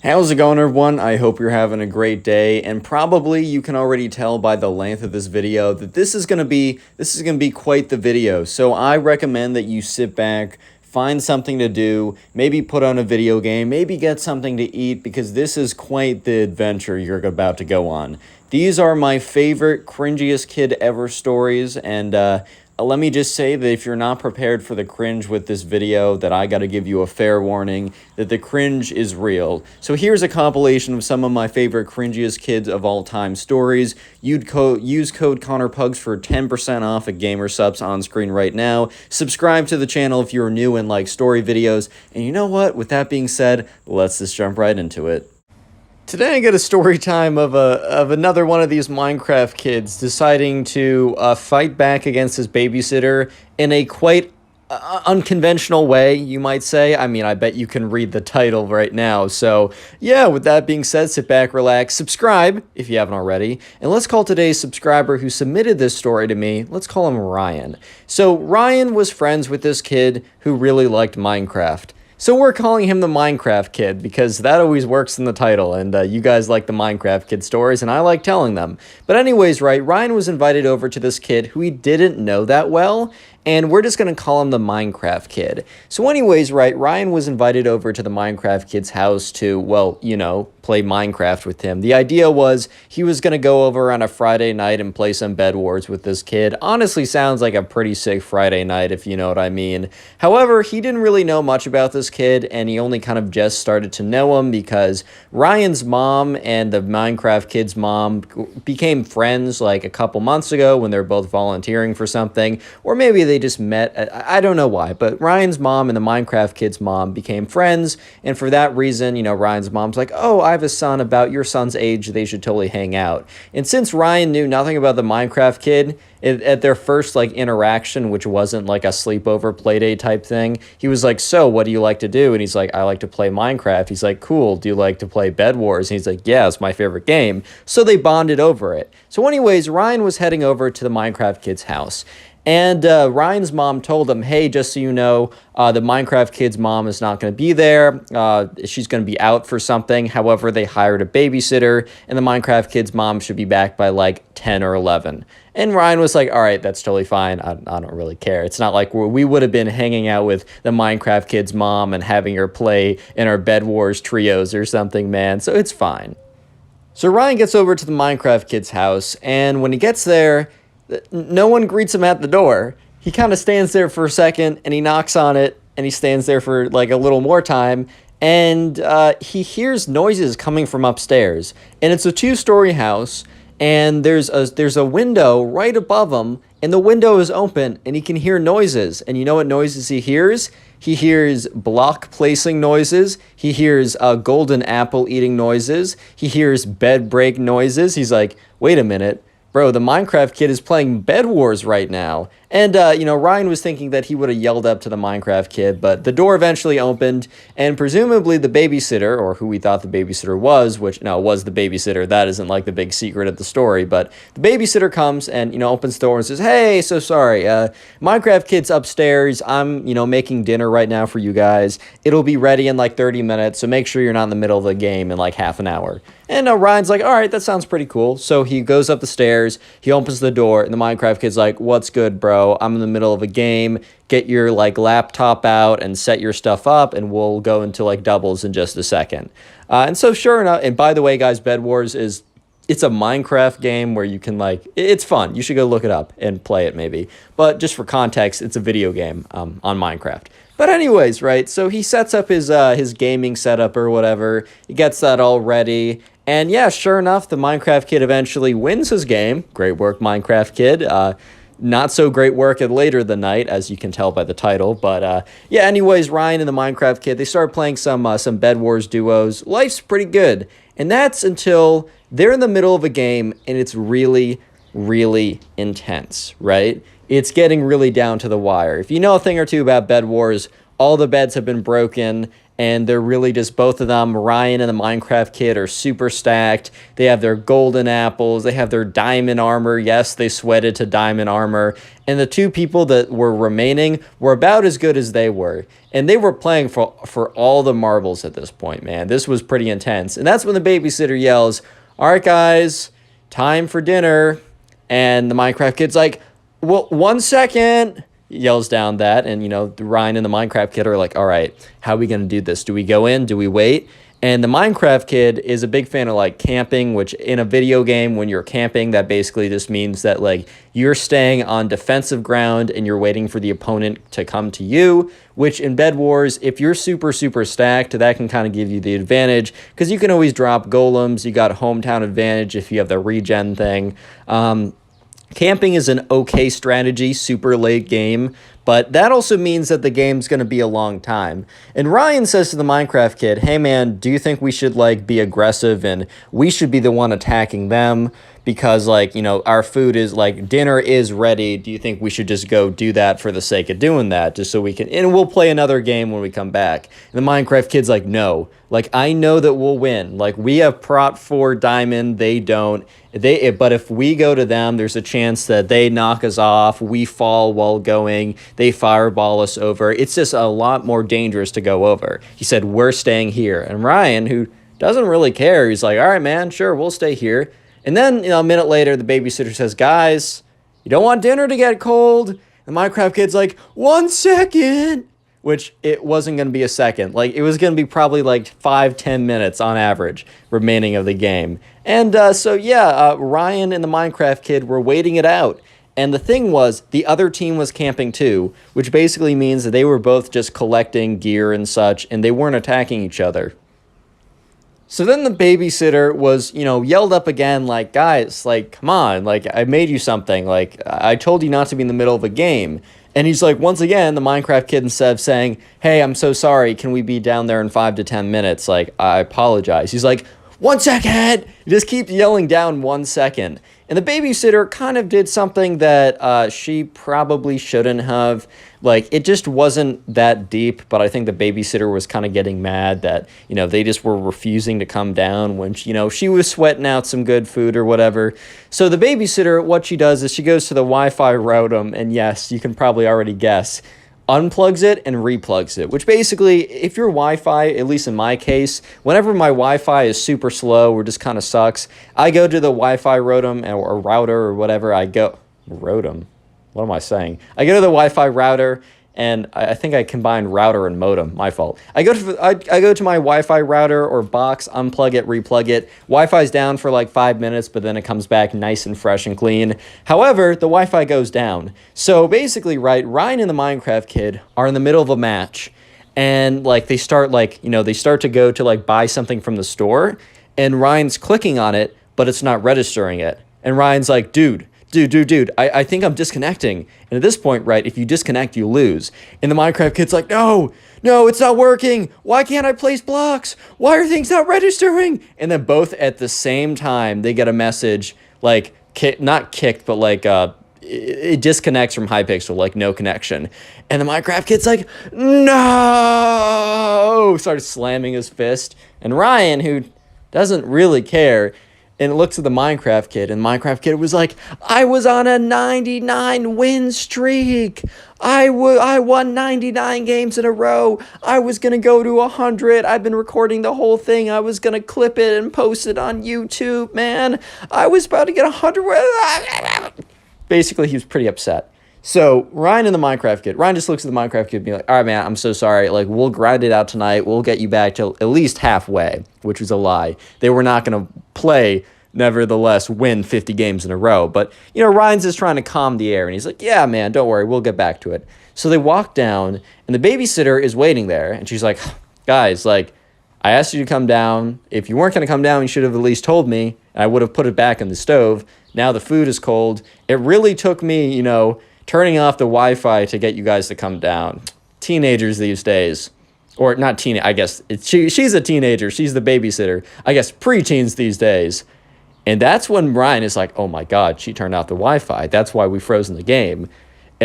How's it going, everyone? I hope you're having a great day, and probably you can already tell by the length of this video that this is gonna be quite the video. So I recommend that you sit back, find something to do, maybe put on a video game, maybe get something to eat, because this is quite the adventure you're about to go on. These are my favorite cringiest kid ever stories, and let me just say that if you're not prepared for the cringe with this video, that I gotta give you a fair warning that the cringe is real. So here's a compilation of some of my favorite cringiest kids of all time stories. Use code ConnorPugs for 10% off at Gamer Subs on screen right now. Subscribe to the channel if you're new and like story videos. And you know what? With that being said, let's just jump right into it. Today I get a story time of another one of these Minecraft kids deciding to fight back against his babysitter in a quite unconventional way, you might say. I mean, I bet you can read the title right now. So yeah, with that being said, sit back, relax, subscribe if you haven't already, and let's call today's subscriber who submitted this story to me, let's call him Ryan. So Ryan was friends with this kid who really liked Minecraft. So we're calling him the Minecraft Kid because that always works in the title, and you guys like the Minecraft Kid stories, and I like telling them. But anyways, right, Ryan was invited over to this kid who he didn't know that well, and we're just going to call him the Minecraft Kid. So anyways, right, Ryan was invited over to the Minecraft Kid's house to, well, you know, play Minecraft with him. The idea was he was going to go over on a Friday night and play some bedwars with this kid. Honestly, sounds like a pretty sick Friday night, if you know what I mean. However, he didn't really know much about this kid, and he only kind of just started to know him because Ryan's mom and the Minecraft Kid's mom became friends like a couple months ago when they were both volunteering for something, or maybe they just met. I don't know why, but Ryan's mom and the Minecraft Kid's mom became friends, and for that reason, you know, Ryan's mom's like, oh, I have a son about your son's age, they should totally hang out. And since Ryan knew nothing about the Minecraft Kid, at their first like interaction, which wasn't like a sleepover playdate type thing, he was like, so what do you like to do? And he's like, I like to play Minecraft. He's like, cool, do you like to play Bed Wars? And he's like, yeah, it's my favorite game. So they bonded over it. So anyways, Ryan was heading over to the Minecraft Kid's house. And Ryan's mom told him, hey, just so you know, the Minecraft Kid's mom is not going to be there. She's going to be out for something. However, they hired a babysitter, and the Minecraft Kid's mom should be back by like 10 or 11. And Ryan was like, all right, that's totally fine. I don't really care. It's not like we would have been hanging out with the Minecraft Kid's mom and having her play in our Bed Wars trios or something, man. So it's fine. So Ryan gets over to the Minecraft Kid's house, and when he gets there, no one greets him at the door. He kind of stands there for a second, and he knocks on it, and he stands there for like a little more time, and he hears noises coming from upstairs. And it's a two-story house, and there's a window right above him, and the window is open, and he can hear noises. And you know what noises he hears? He hears block placing noises. He hears golden apple eating noises. He hears bed break noises. He's like, wait a minute. Bro, the Minecraft Kid is playing Bed Wars right now. And, you know, Ryan was thinking that he would have yelled up to the Minecraft Kid, but the door eventually opened, and presumably the babysitter, or who we thought the babysitter was, which, no, was the babysitter. That isn't, like, the big secret of the story, but the babysitter comes and, you know, opens the door and says, hey, so sorry, Minecraft Kid's upstairs. I'm, you know, making dinner right now for you guys. It'll be ready in, like, 30 minutes, so make sure you're not in the middle of the game in, like, half an hour. And Ryan's like, all right, that sounds pretty cool. So he goes up the stairs, he opens the door, and the Minecraft Kid's like, what's good, bro? I'm in the middle of a game. Get your, like, laptop out and set your stuff up, and we'll go into, like, doubles in just a second. And so sure enough, and by the way, guys, Bed Wars it's a Minecraft game where you can, like, it's fun. You should go look it up and play it maybe. But just for context, it's a video game on Minecraft. But anyways, right, so he sets up his gaming setup or whatever. He gets that all ready. And yeah, sure enough, the Minecraft Kid eventually wins his game. Great work, Minecraft Kid. Not so great work at later the night, as you can tell by the title. But yeah, anyways, Ryan and the Minecraft Kid, they start playing some Bed Wars duos. Life's pretty good. And that's until they're in the middle of a game, and it's really, really intense, right? It's getting really down to the wire. If you know a thing or two about Bed Wars, all the beds have been broken, and they're really just both of them. Ryan and the Minecraft kid are super stacked. They have their golden apples. They have their diamond armor. Yes, they sweated to diamond armor. And the two people that were remaining were about as good as they were. And they were playing for all the marbles at this point, man. This was pretty intense. And that's when the babysitter yells, "All right, guys, time for dinner." And the Minecraft kid's like, "Well, 1 second." Yells down that, and Ryan and the Minecraft kid are like, all right, how are we gonna do this? Do we go in? Do we wait? And the Minecraft kid is a big fan of like camping, which in a video game, when you're camping, that basically just means that like you're staying on defensive ground and you're waiting for the opponent to come to you, which in Bed Wars, if you're super stacked, that can kind of give you the advantage because you can always drop golems. You got a hometown advantage if you have the regen thing. Camping is an okay strategy, super late game, but that also means that the game's going to be a long time. And Ryan says to the Minecraft kid, "Hey man, do you think we should like be aggressive and we should be the one attacking them? Because like, our food is like dinner is ready. Do you think we should just go do that for the sake of doing that just so we can, and we'll play another game when we come back?" And the Minecraft kid's like, "No, like I know that we'll win. Like we have prot 4 diamond, they don't. But if we go to them, there's a chance that they knock us off, we fall while going, they fireball us over. It's just a lot more dangerous to go over." He said, "We're staying here." And Ryan, who doesn't really care, he's like, "All right, man, sure, we'll stay here." And then, a minute later, the babysitter says, "Guys, you don't want dinner to get cold." And the Minecraft kid's like, 1 second. Which it wasn't going to be a second. Like, it was going to be probably like 5-10 minutes on average remaining of the game. And Ryan and the Minecraft kid were waiting it out. And the thing was, the other team was camping too, which basically means that they were both just collecting gear and such, and they weren't attacking each other. So then the babysitter was, yelled up again, like, "Guys, like, come on, like, I made you something. Like, I told you not to be in the middle of a game." And he's like, once again, the Minecraft kid, instead of saying, "Hey, I'm so sorry, can we be down there in 5 to 10 minutes? Like, I apologize." He's like, 1 second. He just keeps yelling down 1 second. And the babysitter kind of did something that she probably shouldn't have. Like, it just wasn't that deep, but I think the babysitter was kind of getting mad that, they just were refusing to come down when, she was sweating out some good food or whatever. So the babysitter, what she does is she goes to the Wi-Fi router, and yes, you can probably already guess, unplugs it and replugs it, which basically, if your Wi-Fi, at least in my case, whenever my Wi-Fi is super slow or just kind of sucks, I go to the Wi-Fi modem or router or whatever. Modem? What am I saying? I go to the Wi-Fi router, and I think I combined router and modem. My fault. I go to my Wi-Fi router or box, unplug it, replug it. Wi-Fi's down for like 5 minutes, but then it comes back nice and fresh and clean. However, the Wi-Fi goes down. So basically, right, Ryan and the Minecraft kid are in the middle of a match, and like they start to go to like buy something from the store, and Ryan's clicking on it, but it's not registering it. And Ryan's like, dude, I think I'm disconnecting. And at this point, right, if you disconnect, you lose. And the Minecraft kid's like, no, it's not working. Why can't I place blocks? Why are things not registering? And then both at the same time, they get a message, like, not kicked, but like, it disconnects from Hypixel, like no connection. And the Minecraft kid's like, no! Starts slamming his fist. And Ryan, who doesn't really care, and it looks at the Minecraft kid, and the Minecraft kid was like, I was on a 99 win streak. I won 99 games in a row. I was going to go to 100. I've been recording the whole thing. I was going to clip it and post it on YouTube, man. I was about to get 100. Basically, he was pretty upset. So Ryan and the Minecraft kid, Ryan just looks at the Minecraft kid and be like, all right, man, I'm so sorry. Like, we'll grind it out tonight. We'll get you back to at least halfway, which was a lie. They were not going to play, nevertheless, win 50 games in a row. But, Ryan's just trying to calm the air. And he's like, yeah, man, don't worry. We'll get back to it. So they walk down, and the babysitter is waiting there. And she's like, guys, like, I asked you to come down. If you weren't going to come down, you should have at least told me. And I would have put it back in the stove. Now the food is cold. It really took me, turning off the Wi-Fi to get you guys to come down. Teenagers these days. Or not teen, I guess. She's a teenager. She's the babysitter. I guess preteens these days. And that's when Ryan is like, oh my God, she turned off the Wi-Fi. That's why we frozen the game.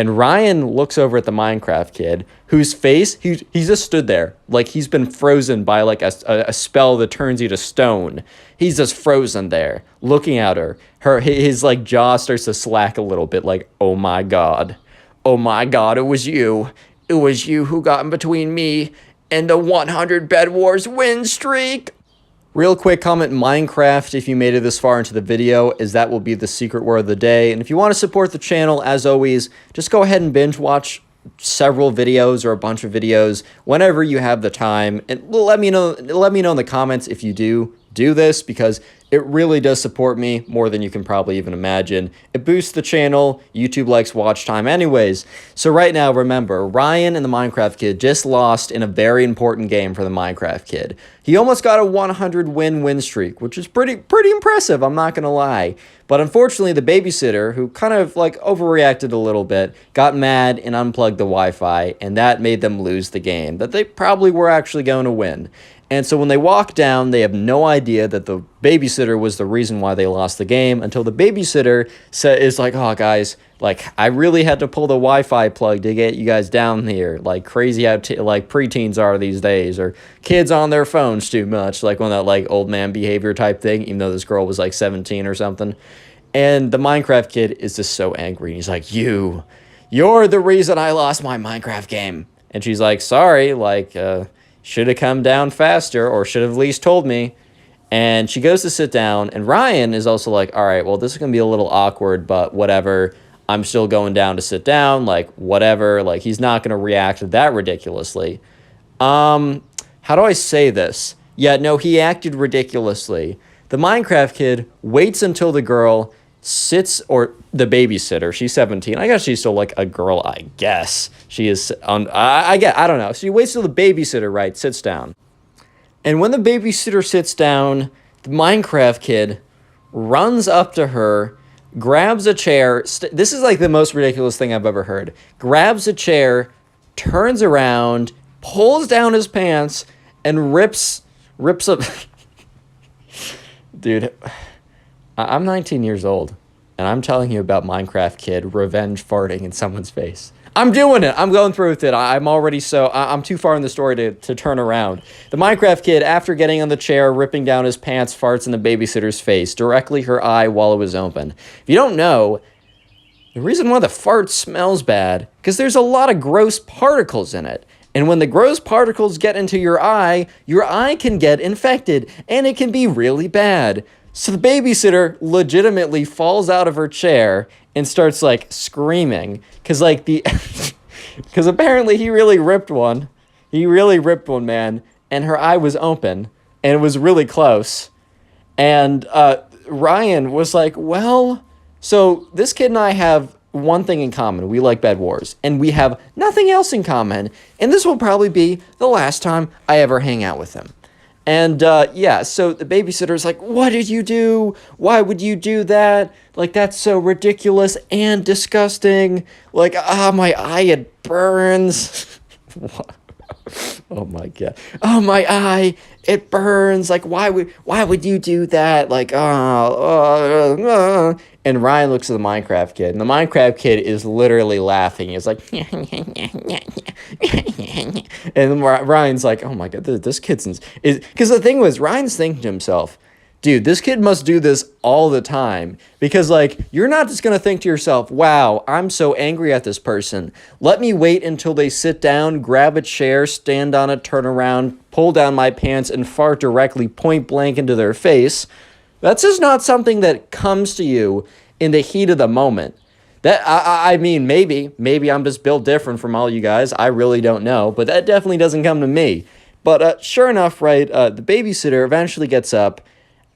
And Ryan looks over at the Minecraft kid, whose face, he just stood there. Like, he's been frozen by, like, a spell that turns you to stone. He's just frozen there, looking at her. His, like, jaw starts to slack a little bit, like, oh, my God. Oh, my God, it was you. It was you who got in between me and the 100 Bed Wars win streak. Real quick comment, Minecraft, if you made it this far into the video, as that will be the secret word of the day. And if you want to support the channel, as always, just go ahead and binge watch several videos or a bunch of videos whenever you have the time. And let me know in the comments if you do this, because it really does support me more than you can probably even imagine. It boosts the channel. YouTube likes watch time anyways. So right now, remember, Ryan and the Minecraft kid just lost in a very important game for the Minecraft kid. He almost got a 100 win streak, which is pretty impressive, I'm not going to lie. But unfortunately, the babysitter, who kind of like overreacted a little bit, got mad and unplugged the Wi-Fi, and that made them lose the game that they probably were actually going to win. And so when they walk down, they have no idea that the babysitter was the reason why they lost the game, until the babysitter is like, oh, guys, like, I really had to pull the Wi-Fi plug to get you guys down here. Like, crazy how, like, preteens are these days, or kids on their phones too much, like one of that, like, old man behavior type thing, even though this girl was, like, 17 or something. And the Minecraft kid is just so angry. He's like, you're the reason I lost my Minecraft game. And she's like, sorry, like, should have come down faster, or should have at least told me. And she goes to sit down, and Ryan is also like, all right, well, this is going to be a little awkward, but whatever. I'm still going down to sit down, like, whatever. Like, he's not going to react that ridiculously. How do I say this? Yeah, no, he acted ridiculously. The Minecraft kid waits until the girl sits, or the babysitter, she's 17. I guess she's still like a girl, I guess. She is on, I don't know. She waits till the babysitter, right, sits down. And when the babysitter sits down, the Minecraft kid runs up to her, grabs a chair. This is like the most ridiculous thing I've ever heard. Grabs a chair, turns around, pulls down his pants, and rips up. Dude, I'm 19 years old, and I'm telling you about Minecraft kid revenge farting in someone's face. I'm doing it. I'm going through with it. I'm too far in the story to turn around. The Minecraft kid, after getting on the chair, ripping down his pants, farts in the babysitter's face, directly her eye while it was open. If you don't know, the reason why the fart smells bad, because there's a lot of gross particles in it. And when the gross particles get into your eye can get infected, and it can be really bad. So the babysitter legitimately falls out of her chair and starts, like, screaming. Because, like, because apparently he really ripped one. He really ripped one, man. And her eye was open. And it was really close. And Ryan was like, well, so this kid and I have one thing in common. We like Bed Wars. And we have nothing else in common. And this will probably be the last time I ever hang out with him. And, yeah, so the babysitter's like, what did you do? Why would you do that? Like, that's so ridiculous and disgusting. Like, my eye, it burns. Oh, my God. Oh, my eye, it burns. Like, why would you do that? Like, And Ryan looks at the Minecraft kid, and the Minecraft kid is literally laughing. He's like, and Ryan's like, oh my God, this kid's, because the thing was, Ryan's thinking to himself, dude, this kid must do this all the time, because, like, you're not just going to think to yourself, wow, I'm so angry at this person. Let me wait until they sit down, grab a chair, stand on it, turn around, pull down my pants, and fart directly point blank into their face. That's just not something that comes to you in the heat of the moment. That I mean, maybe I'm just built different from all you guys. I really don't know, but that definitely doesn't come to me. But sure enough, right, the babysitter eventually gets up,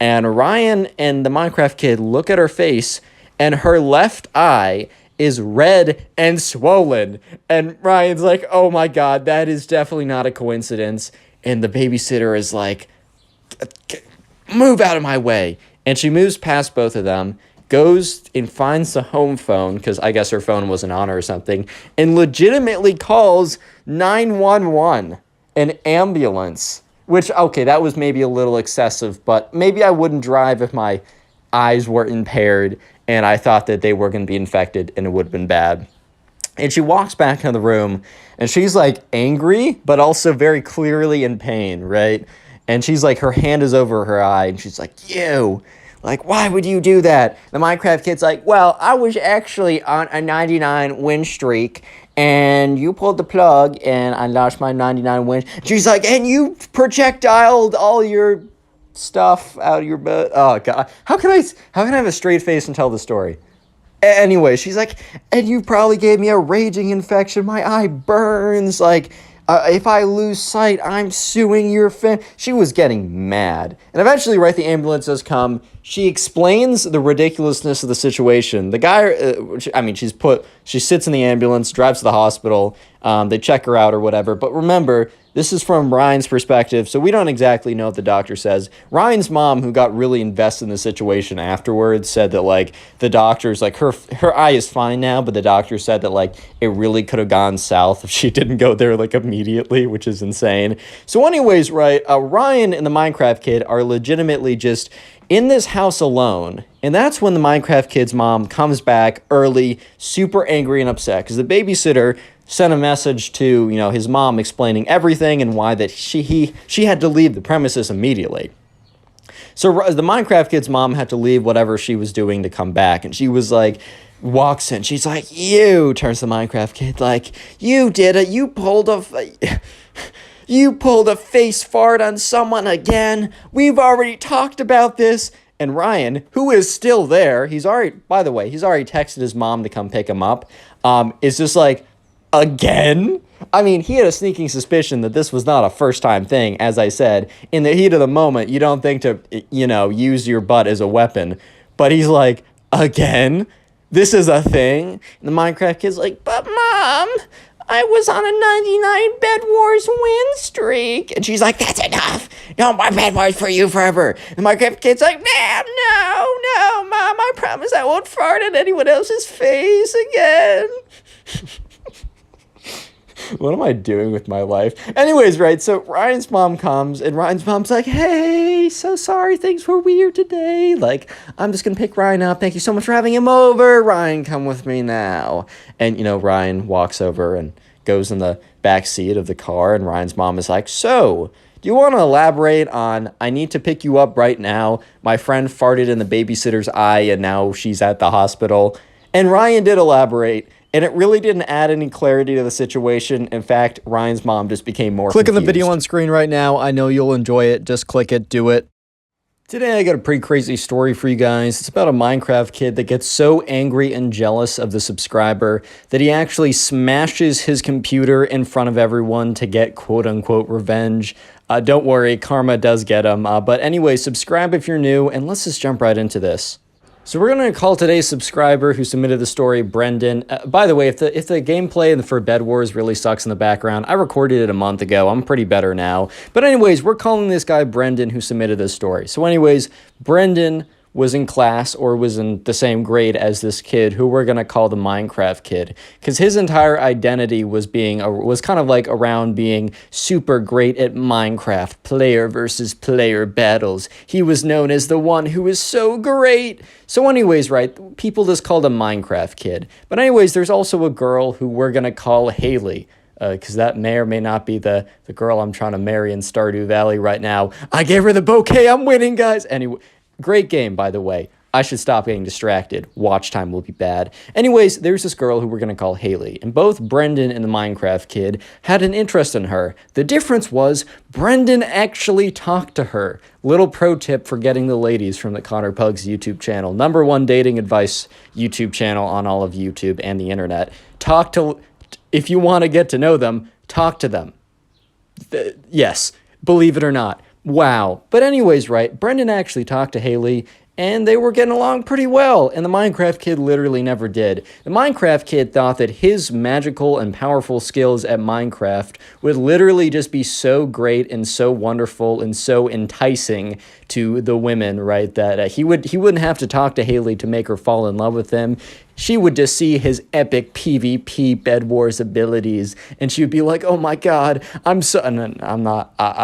and Ryan and the Minecraft kid look at her face, and her left eye is red and swollen. And Ryan's like, oh my God, that is definitely not a coincidence. And the babysitter is like, move out of my way. And she moves past both of them, goes and finds the home phone, because I guess her phone wasn't on or something, and legitimately calls 911, an ambulance. Which, okay, that was maybe a little excessive, but maybe I wouldn't drive if my eyes were impaired and I thought that they were going to be infected, and it would have been bad. And she walks back into the room, and she's, like, angry, but also very clearly in pain, right? And she's, like, her hand is over her eye, and she's like, you, like, why would you do that? The Minecraft kid's like, well, I was actually on a 99 win streak, and you pulled the plug, and I lost my 99 wins. She's like, and you projectiled all your stuff out of your butt. Oh, God. How can I have a straight face and tell the story? Anyway, she's like, and you probably gave me a raging infection. My eye burns. Like, if I lose sight, I'm suing your She was getting mad. And eventually, right, the ambulance does come. She explains the ridiculousness of the situation. The guy, she sits in the ambulance, drives to the hospital. They check her out or whatever. But remember, this is from Ryan's perspective, so we don't exactly know what the doctor says. Ryan's mom, who got really invested in the situation afterwards, said that, like, the doctor's, like, her eye is fine now, but the doctor said that, like, it really could have gone south if she didn't go there, like, immediately, which is insane. So anyways, right, Ryan and the Minecraft kid are legitimately just in this house alone, and that's when the Minecraft kid's mom comes back early, super angry and upset, because the babysitter sent a message to, his mom explaining everything and why that she had to leave the premises immediately. So the Minecraft kid's mom had to leave whatever she was doing to come back, and she was like, walks in, she's like, you, turns to the Minecraft kid, like, you did it, you pulled a face fart on someone again. We've already talked about this. And Ryan, who is still there, he's already texted his mom to come pick him up, is just like, again? I mean, he had a sneaking suspicion that this was not a first-time thing. As I said, in the heat of the moment, you don't think to, use your butt as a weapon. But he's like, again? This is a thing? And the Minecraft kid's like, but Mom, I was on a 99 bedwars win streak. And she's like, that's enough. No more bedwars for you forever. And the Minecraft kid's like, no, Mom, I promise I won't fart in anyone else's face again. What am I doing with my life? Anyways, right, so Ryan's mom comes, and Ryan's mom's like, hey, so sorry, things were weird today. Like, I'm just gonna pick Ryan up. Thank you so much for having him over. Ryan, come with me now. And, Ryan walks over and goes in the back seat of the car, and Ryan's mom is like, so, do you want to elaborate on, I need to pick you up right now. My friend farted in the babysitter's eye, and now she's at the hospital. And Ryan did elaborate. And it really didn't add any clarity to the situation. In fact, Ryan's mom just became more confused. Click on the video on screen right now. I know you'll enjoy it. Just click it. Do it. Today I got a pretty crazy story for you guys. It's about a Minecraft kid that gets so angry and jealous of the subscriber that he actually smashes his computer in front of everyone to get quote-unquote revenge. Don't worry, karma does get him. But anyway, subscribe if you're new, and let's just jump right into this. So we're going to call today's subscriber who submitted the story Brendan. By the way, if the gameplay for bedwars really sucks in the background, I recorded it a month ago. I'm pretty better now. But anyways, we're calling this guy Brendan who submitted this story. So anyways, Brendan was in class or was in the same grade as this kid who we're going to call the Minecraft kid, because his entire identity was kind of like around being super great at Minecraft, player versus player battles. He was known as the one who is so great. So anyways, right, people just called him Minecraft kid. But anyways, there's also a girl who we're going to call Haley, because that may or may not be the girl I'm trying to marry in Stardew Valley right now. I gave her the bouquet. I'm winning, guys. Anyway, great game, by the way. I should stop getting distracted. Watch time will be bad. Anyways, there's this girl who we're going to call Haley, and both Brendan and the Minecraft kid had an interest in her. The difference was Brendan actually talked to her. Little pro tip for getting the ladies from the Connor Pugs YouTube channel. #1 dating advice YouTube channel on all of YouTube and the internet. If you want to get to know them, talk to them. Yes, believe it or not. Wow. But anyways, right, Brendan actually talked to Haley, and they were getting along pretty well, and the Minecraft kid literally never did. The Minecraft kid thought that his magical and powerful skills at Minecraft would literally just be so great and so wonderful and so enticing to the women, right, that he wouldn't have to talk to Haley to make her fall in love with him. She would just see his epic PvP bedwars abilities, and she would be like, "Oh my God, I'm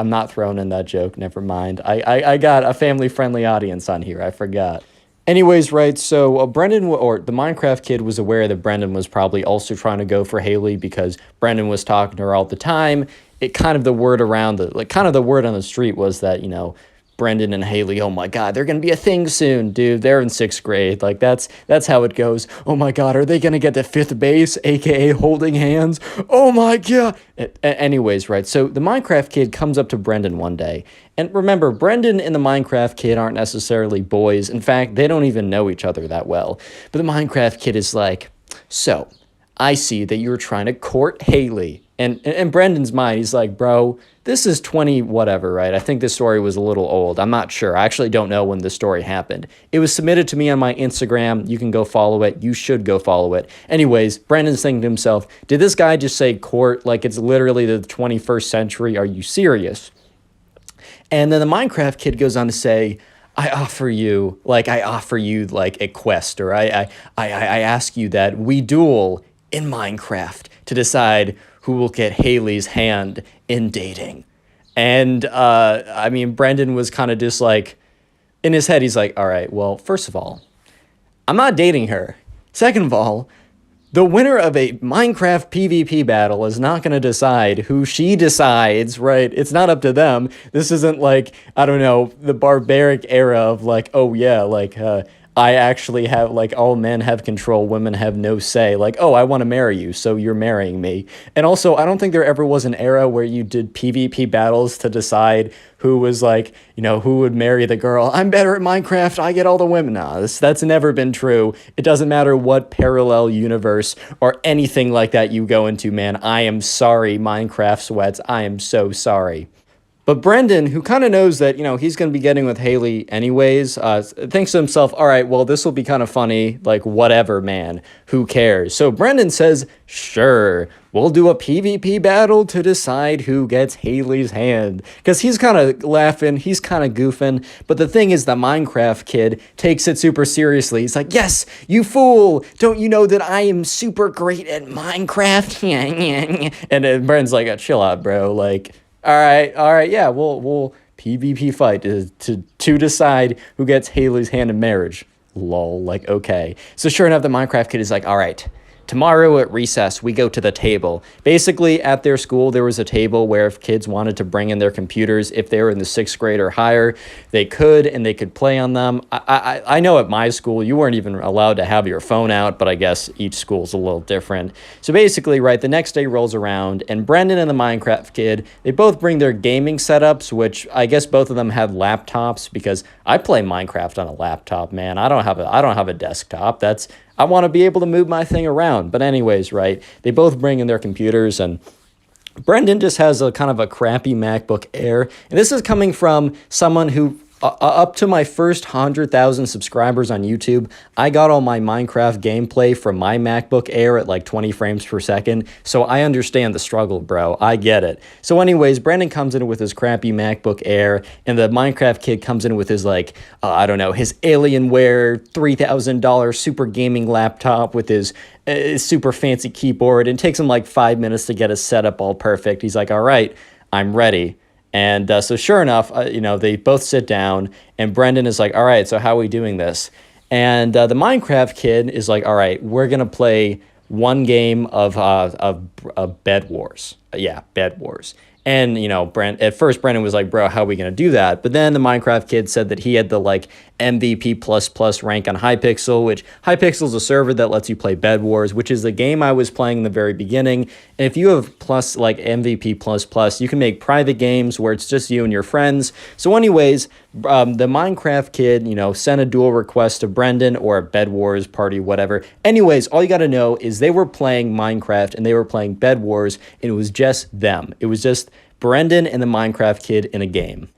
not throwing in that joke. Never mind. I got a family-friendly audience on here. I forgot." Anyways, right, so Brendan, or the Minecraft kid, was aware that Brendan was probably also trying to go for Haley because Brendan was talking to her all the time. It kind of the word around the, like, kind of the word on the street was that, Brendan and Haley, oh my God, they're going to be a thing soon, dude. They're in sixth grade. Like, that's how it goes. Oh my God, are they going to get to fifth base, aka holding hands? Oh my God. Anyways, right, so the Minecraft kid comes up to Brendan one day. And remember, Brendan and the Minecraft kid aren't necessarily boys. In fact, they don't even know each other that well. But the Minecraft kid is like, so, I see that you're trying to court Haley. And in Brendan's mind, he's like, bro, this is 20 whatever, right? I think this story was a little old. I'm not sure. I actually don't know when this story happened. It was submitted to me on my Instagram. You can go follow it. You should go follow it. Anyways, Brendan's thinking to himself, did this guy just say court like it's literally the 21st century? Are you serious? And then the Minecraft kid goes on to say, I offer you like a quest, or I ask you that we duel in Minecraft to decide who will get Haley's hand in dating. And I mean, Brendan was kind of just like, in his head, he's like, all right, well, first of all, I'm not dating her. Second of all, the winner of a Minecraft PvP battle is not going to decide who she decides, right? It's not up to them. This isn't like, I don't know, the barbaric era of like, oh yeah, like, I actually have, like, all men have control, women have no say. Like, oh, I want to marry you, so you're marrying me. And also, I don't think there ever was an era where you did PvP battles to decide who was, like, who would marry the girl. I'm better at Minecraft, I get all the women. Nah, that's never been true. It doesn't matter what parallel universe or anything like that you go into, man. I am sorry, Minecraft sweats. I am so sorry. But Brendan, who kind of knows that, he's going to be getting with Haley anyways, thinks to himself, all right, well, this will be kind of funny. Like, whatever, man. Who cares? So Brendan says, sure, we'll do a PvP battle to decide who gets Haley's hand. Because he's kind of laughing. He's kind of goofing. But the thing is, the Minecraft kid takes it super seriously. He's like, yes, you fool. Don't you know that I am super great at Minecraft? And then Brendan's like, chill out, bro. Like, all right, yeah, we'll PvP fight to decide who gets Haley's hand in marriage. Lol, like, okay. So sure enough, the Minecraft kid is like, all right, tomorrow at recess, we go to the table. Basically, at their school, there was a table where if kids wanted to bring in their computers, if they were in the sixth grade or higher, they could, and they could play on them. I know at my school, you weren't even allowed to have your phone out, but I guess each school's a little different. So basically, right, the next day rolls around, and Brendan and the Minecraft kid, they both bring their gaming setups, which I guess both of them have laptops, because I play Minecraft on a laptop, man. I don't have a desktop. I want to be able to move my thing around. But anyways, right, they both bring in their computers, and Brendan just has a kind of a crappy MacBook Air. And this is coming from someone who, up to my first 100,000 subscribers on YouTube, I got all my Minecraft gameplay from my MacBook Air at like 20 frames per second. So I understand the struggle, bro. I get it. So anyways, Brendan comes in with his crappy MacBook Air, and the Minecraft kid comes in with his, like, I don't know, his Alienware $3,000 super gaming laptop with his super fancy keyboard. And it takes him like 5 minutes to get his setup all perfect. He's like, all right, I'm ready. And so sure enough, they both sit down, and Brendan is like, all right, so how are we doing this? And the Minecraft kid is like, all right, we're going to play one game of bedwars. Yeah, bedwars. And, at first Brendan was like, bro, how are we going to do that? But then the Minecraft kid said that he had the, like, MVP++ rank on Hypixel, which Hypixel is a server that lets you play bedwars, which is the game I was playing in the very beginning. And if you have MVP++, you can make private games where it's just you and your friends. So anyways, the Minecraft kid, sent a duel request to Brendan, or a bedwars party, whatever. Anyways, all you got to know is they were playing Minecraft and they were playing bedwars, and it was just them. It was just Brendan and the Minecraft kid in a game.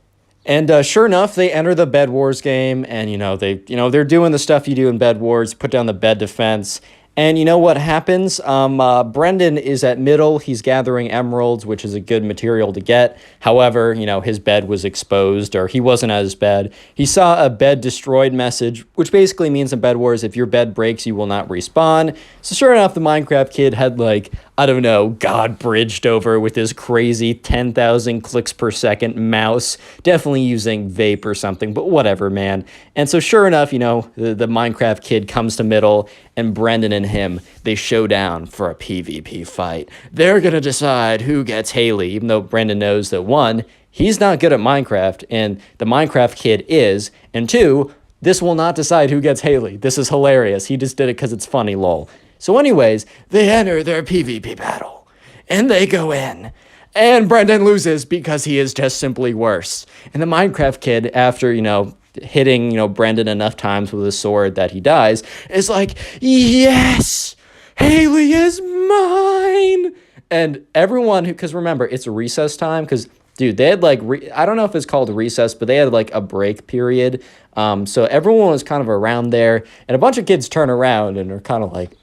And sure enough, they enter the Bed Wars game, and they're doing the stuff you do in Bed Wars, put down the bed defense, And you know what happens? Brendan is at middle. He's gathering emeralds, which is a good material to get. However, you know, his bed was exposed, or he wasn't at his bed. He saw a bed destroyed message, which basically means in Bed Wars, if your bed breaks, you will not respawn. So sure enough, the Minecraft kid had like, I don't know, God bridged over with his crazy 10,000 clicks per second mouse, definitely using vape or something, but whatever, man. And so sure enough, you know, the Minecraft kid comes to middle, and Brendan and him, they show down for a PvP fight. They're going to decide who gets Haley, even though Brendan knows that one, he's not good at Minecraft, and the Minecraft kid is, and two, this will not decide who gets Haley. This is hilarious. He just did it because it's funny, lol. So anyways, they enter their PvP battle, and they go in, and Brendan loses because he is just simply worse. And the Minecraft kid, after, you know, hitting, you know, Brendan enough times with a sword that he dies, is like, yes, Haley is mine. And everyone who, because remember, it's recess time, because dude, they had like, I don't know if it's called recess, but they had like a break period. So everyone was kind of around there, and a bunch of kids turn around and are kind of like,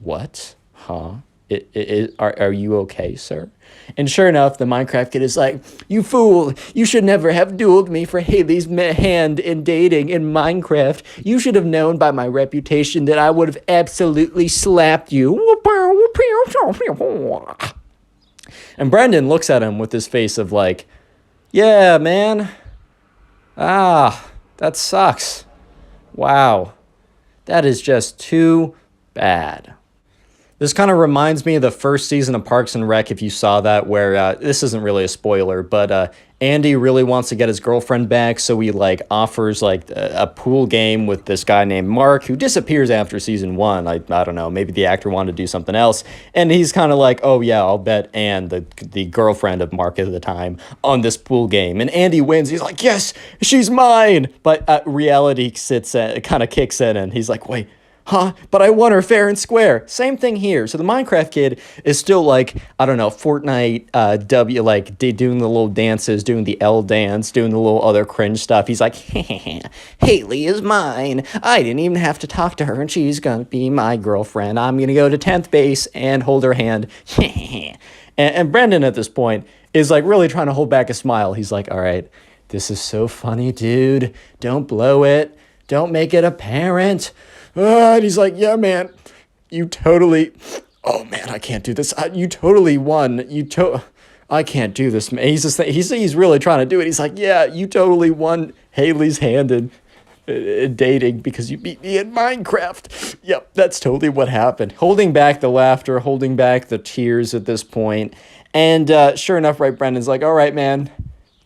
what? Huh? Are you okay, sir? And sure enough, the Minecraft kid is like, you fool, you should never have dueled me for Haley's hand in dating in Minecraft. You should have known by my reputation that I would have absolutely slapped you. And Brendan looks at him with this face of like, yeah, man. That sucks. Wow. That is just too bad. This kind of reminds me of the first season of Parks and Rec, if you saw that, where this isn't really a spoiler, but Andy really wants to get his girlfriend back, so he like offers like a pool game with this guy named Mark, who disappears after season 1. I don't know, maybe the actor wanted to do something else, and he's kind of like, oh yeah, I'll bet Anne, the girlfriend of Mark at the time, on this pool game, and Andy wins. He's like, yes, she's mine, but reality kind of kicks in, and he's like, wait. Huh? But I won her fair and square. Same thing here. So the Minecraft kid is still like, I don't know, Fortnite, doing the little dances, doing the L dance, doing the little other cringe stuff. He's like, Haley is mine. I didn't even have to talk to her, and she's gonna be my girlfriend. I'm gonna go to 10th base and hold her hand. and Brendan at this point is like really trying to hold back a smile. He's like, all right, this is so funny, dude. Don't blow it. Don't make it apparent. And he's like, yeah, man, you totally, oh man, I can't do this. You totally won. I can't do this, man. He's really trying to do it. He's like, yeah, you totally won Haley's hand in dating because you beat me in Minecraft. Yep, that's totally what happened. Holding back the laughter, holding back the tears at this point. And sure enough, right, Brendan's like, all right, man,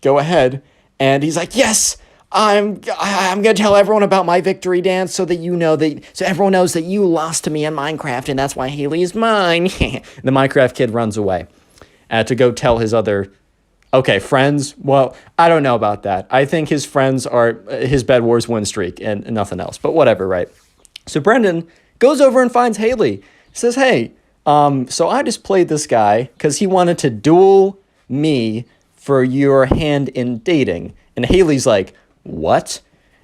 go ahead. And he's like, yes, I'm gonna tell everyone about my victory dance so that you know so everyone knows that you lost to me in Minecraft, and that's why Haley is mine. The Minecraft kid runs away to go tell his other, friends. Well, I don't know about that. I think his friends are his Bed Wars win streak and nothing else. But whatever, right? So Brendan goes over and finds Haley. He says, hey, so I just played this guy because he wanted to duel me for your hand in dating, and Haley's like, what?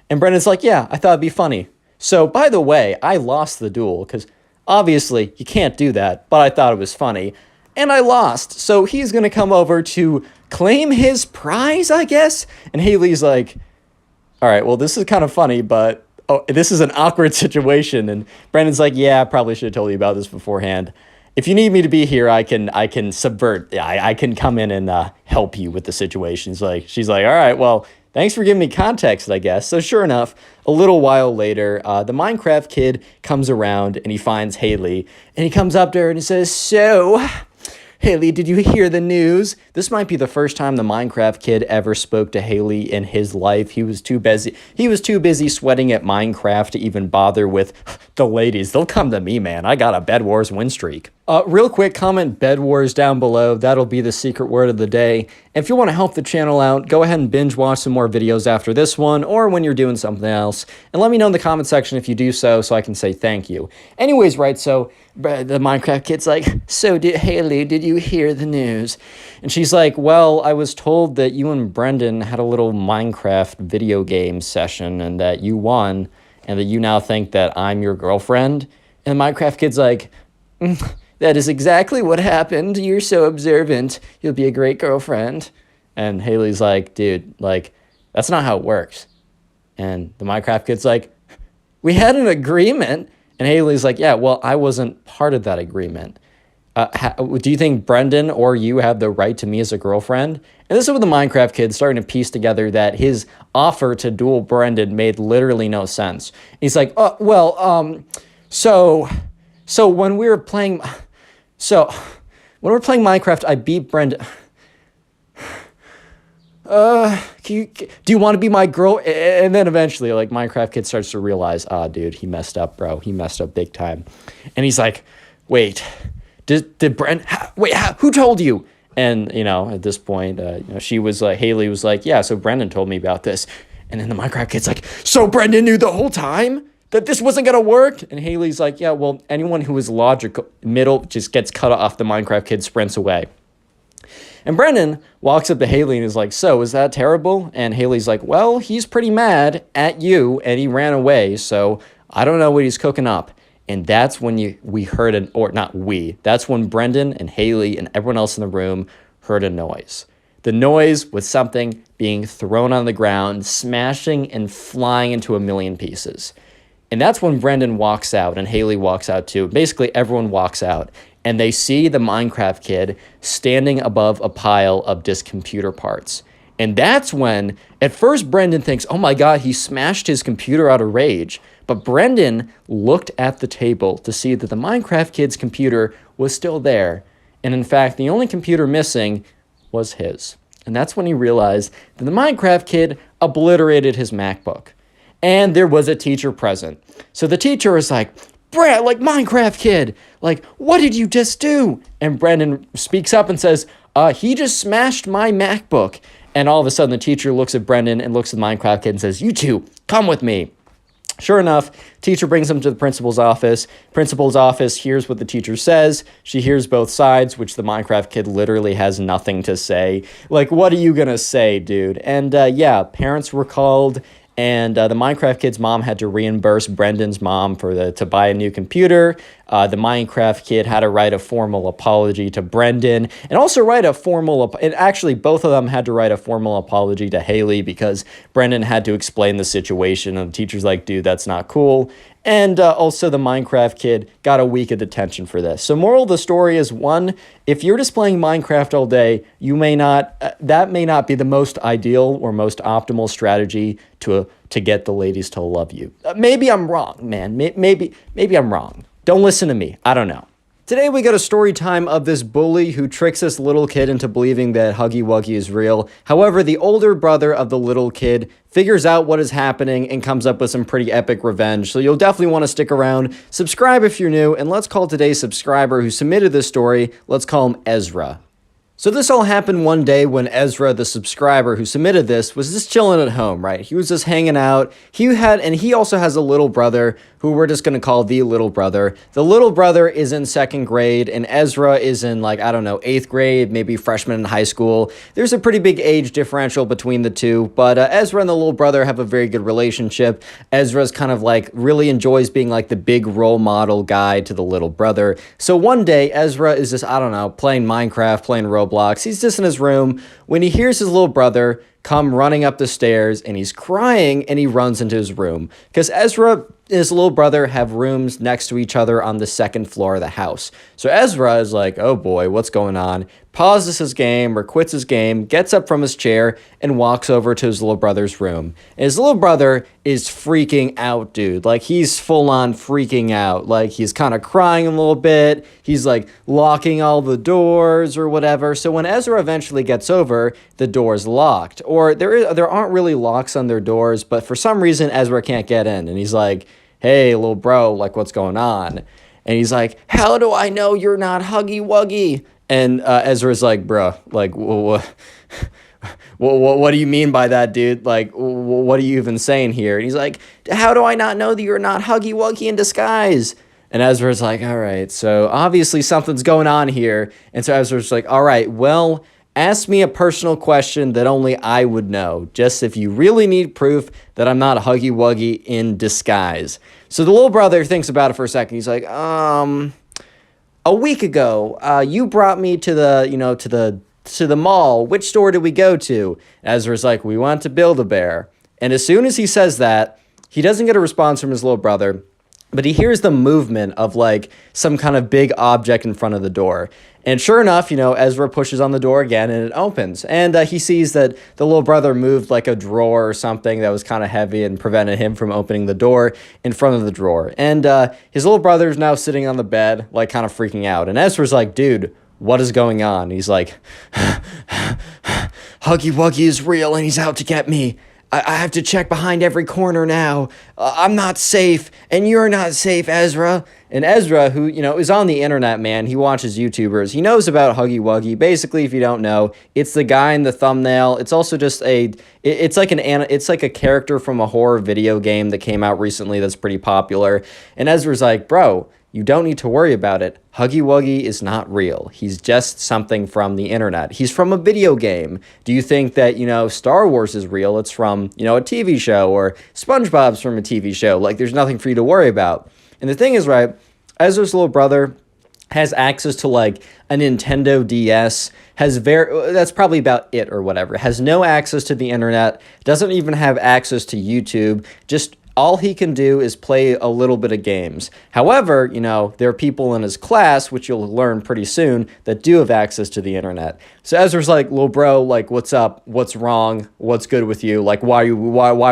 And Brendan's like, yeah, I thought it'd be funny. So, by the way, I lost the duel because obviously you can't do that, but I thought it was funny. And I lost. So he's going to come over to claim his prize, I guess? And Haley's like, all right, well, this is kind of funny, but this is an awkward situation. And Brendan's like, yeah, I probably should have told you about this beforehand. If you need me to be here, I can subvert. I can come in and help you with the situation. She's like, all right, well, thanks for giving me context, I guess. So sure enough, a little while later, the Minecraft kid comes around and he finds Haley. And he comes up to her and he says, so, Haley, did you hear the news? This might be the first time the Minecraft kid ever spoke to Haley in his life. He was too busy sweating at Minecraft to even bother with the ladies. They'll come to me, man. I got a Bed Wars win streak. Real quick, comment Bed Wars down below. That'll be the secret word of the day. And if you want to help the channel out, go ahead and binge watch some more videos after this one or when you're doing something else. And let me know in the comment section if you do so I can say thank you. Anyways, right, so the Minecraft kid's like, so Haley, did you hear the news? And she's like, well, I was told that you and Brendan had a little Minecraft video game session and that you won. and that you now think that I'm your girlfriend? And the Minecraft kid's like, that is exactly what happened. You're so observant. You'll be a great girlfriend. And Haley's like, dude, like, that's not how it works. And the Minecraft kid's like, we had an agreement. And Haley's like, yeah, well, I wasn't part of that agreement. Do you think Brendan or you have the right to me as a girlfriend? And this is what the Minecraft kid's starting to piece together that his offer to duel Brendan made literally no sense. He's like, so when we were playing, Minecraft, I beat Brendan. Do you want to be my girl? And then eventually, like, Minecraft kid starts to realize, dude, he messed up, bro. He messed up big time. And he's like, wait, did Brendan, who told you? And, at this point, she was like, Haley was like, yeah, so Brendan told me about this. And then the Minecraft kid's like, so Brendan knew the whole time that this wasn't going to work? And Haley's like, yeah, well, anyone who is logical, middle, just gets cut off. The Minecraft kid sprints away. And Brendan walks up to Haley and is like, so, is that terrible? And Haley's like, well, he's pretty mad at you, and he ran away, so I don't know what he's cooking up. And that's when that's when Brendan and Haley and everyone else in the room heard a noise. The noise was something being thrown on the ground, smashing and flying into a million pieces. And that's when Brendan walks out and Haley walks out too. Basically, everyone walks out. And they see the Minecraft kid standing above a pile of disk computer parts. And that's when, at first, Brendan thinks, oh my God, he smashed his computer out of rage. But Brendan looked at the table to see that the Minecraft kid's computer was still there. And in fact, the only computer missing was his. And that's when he realized that the Minecraft kid obliterated his MacBook. And there was a teacher present. So the teacher is like, Brad, like, Minecraft kid, like, what did you just do? And Brendan speaks up and says, he just smashed my MacBook. And all of a sudden the teacher looks at Brendan and looks at the Minecraft kid and says, you two, come with me. Sure enough, teacher brings him to the principal's office. Principal's office hears what the teacher says. She hears both sides, which the Minecraft kid literally has nothing to say. Like, what are you gonna say, dude? And yeah, parents were called. And the Minecraft kid's mom had to reimburse Brendan's mom to buy a new computer. The Minecraft kid had to write a formal apology to Brendan and also write a formal, and actually both of them had to write a formal apology to Haley because Brendan had to explain the situation and the teacher's like, dude, that's not cool. And also the Minecraft kid got a week of detention for this. So moral of the story is, one, if you're just playing Minecraft all day, that may not be the most ideal or most optimal strategy to get the ladies to love you. Maybe I'm wrong, man. Maybe I'm wrong. Don't listen to me. I don't know. Today we got a story time of this bully who tricks this little kid into believing that Huggy Wuggy is real. However, the older brother of the little kid figures out what is happening and comes up with some pretty epic revenge. So you'll definitely want to stick around. Subscribe if you're new, and let's call today's subscriber who submitted this story, let's call him Ezra. So this all happened one day when Ezra, the subscriber who submitted this, was just chilling at home, right? He was just hanging out. And he also has a little brother who we're just going to call the little brother. The little brother is in 2nd grade and Ezra is in, like, I don't know, 8th grade, maybe freshman in high school. There's a pretty big age differential between the two, but Ezra and the little brother have a very good relationship. Ezra's kind of like really enjoys being like the big role model guy to the little brother. So one day Ezra is just, I don't know, playing Minecraft, playing Roblox. He's just in his room when he hears his little brother come running up the stairs and he's crying and he runs into his room because Ezra and his little brother have rooms next to each other on the 2nd floor of the house. So Ezra is like, oh boy, what's going on? Pauses his game or quits his game, gets up from his chair and walks over to his little brother's room. And his little brother is freaking out, dude. Like, he's full on freaking out. Like, he's kind of crying a little bit. He's like locking all the doors or whatever. So when Ezra eventually gets over, the door's locked. Or there aren't really locks on their doors, but for some reason Ezra can't get in. And he's like, hey, little bro, like, what's going on? And he's like, how do I know you're not Huggy Wuggy? And Ezra's like, bruh, like, what do you mean by that, dude? Like, what are you even saying here? And he's like, how do I not know that you're not Huggy Wuggy in disguise? And Ezra's like, all right, so obviously something's going on here. And so Ezra's like, all right, well, Ask me a personal question that only I would know, just if you really need proof that I'm not Huggy Wuggy in disguise. So the little brother thinks about it for a second. He's like, a week ago, you brought me to the mall. Which store did we go to? Ezra's like, we went to Build-A-Bear. And as soon as he says that, he doesn't get a response from his little brother, but he hears the movement of like some kind of big object in front of the door. And sure enough, Ezra pushes on the door again and it opens. And he sees that the little brother moved like a drawer or something that was kind of heavy and prevented him from opening the door in front of the drawer. And his little brother's now sitting on the bed, like kind of freaking out. And Ezra's like, dude, what is going on? He's like, Huggy Wuggy is real and he's out to get me. I have to check behind every corner now. I'm not safe, and you're not safe, Ezra. And Ezra, who, is on the internet, man, he watches YouTubers. He knows about Huggy Wuggy. Basically, if you don't know, it's the guy in the thumbnail. It's also just it's like a character from a horror video game that came out recently that's pretty popular. And Ezra's like, bro, you don't need to worry about it. Huggy Wuggy is not real. He's just something from the internet. He's from a video game. Do you think that, Star Wars is real? It's from, a TV show, or SpongeBob's from a TV show. Like, there's nothing for you to worry about. And the thing is, right, Ezra's little brother has access to, like, a Nintendo DS, that's probably about it or whatever, has no access to the internet, doesn't even have access to YouTube, just all he can do is play a little bit of games. However, there are people in his class, which you'll learn pretty soon, that do have access to the internet. So Ezra's like, little bro, like, what's up? What's wrong? What's good with you? Like, why are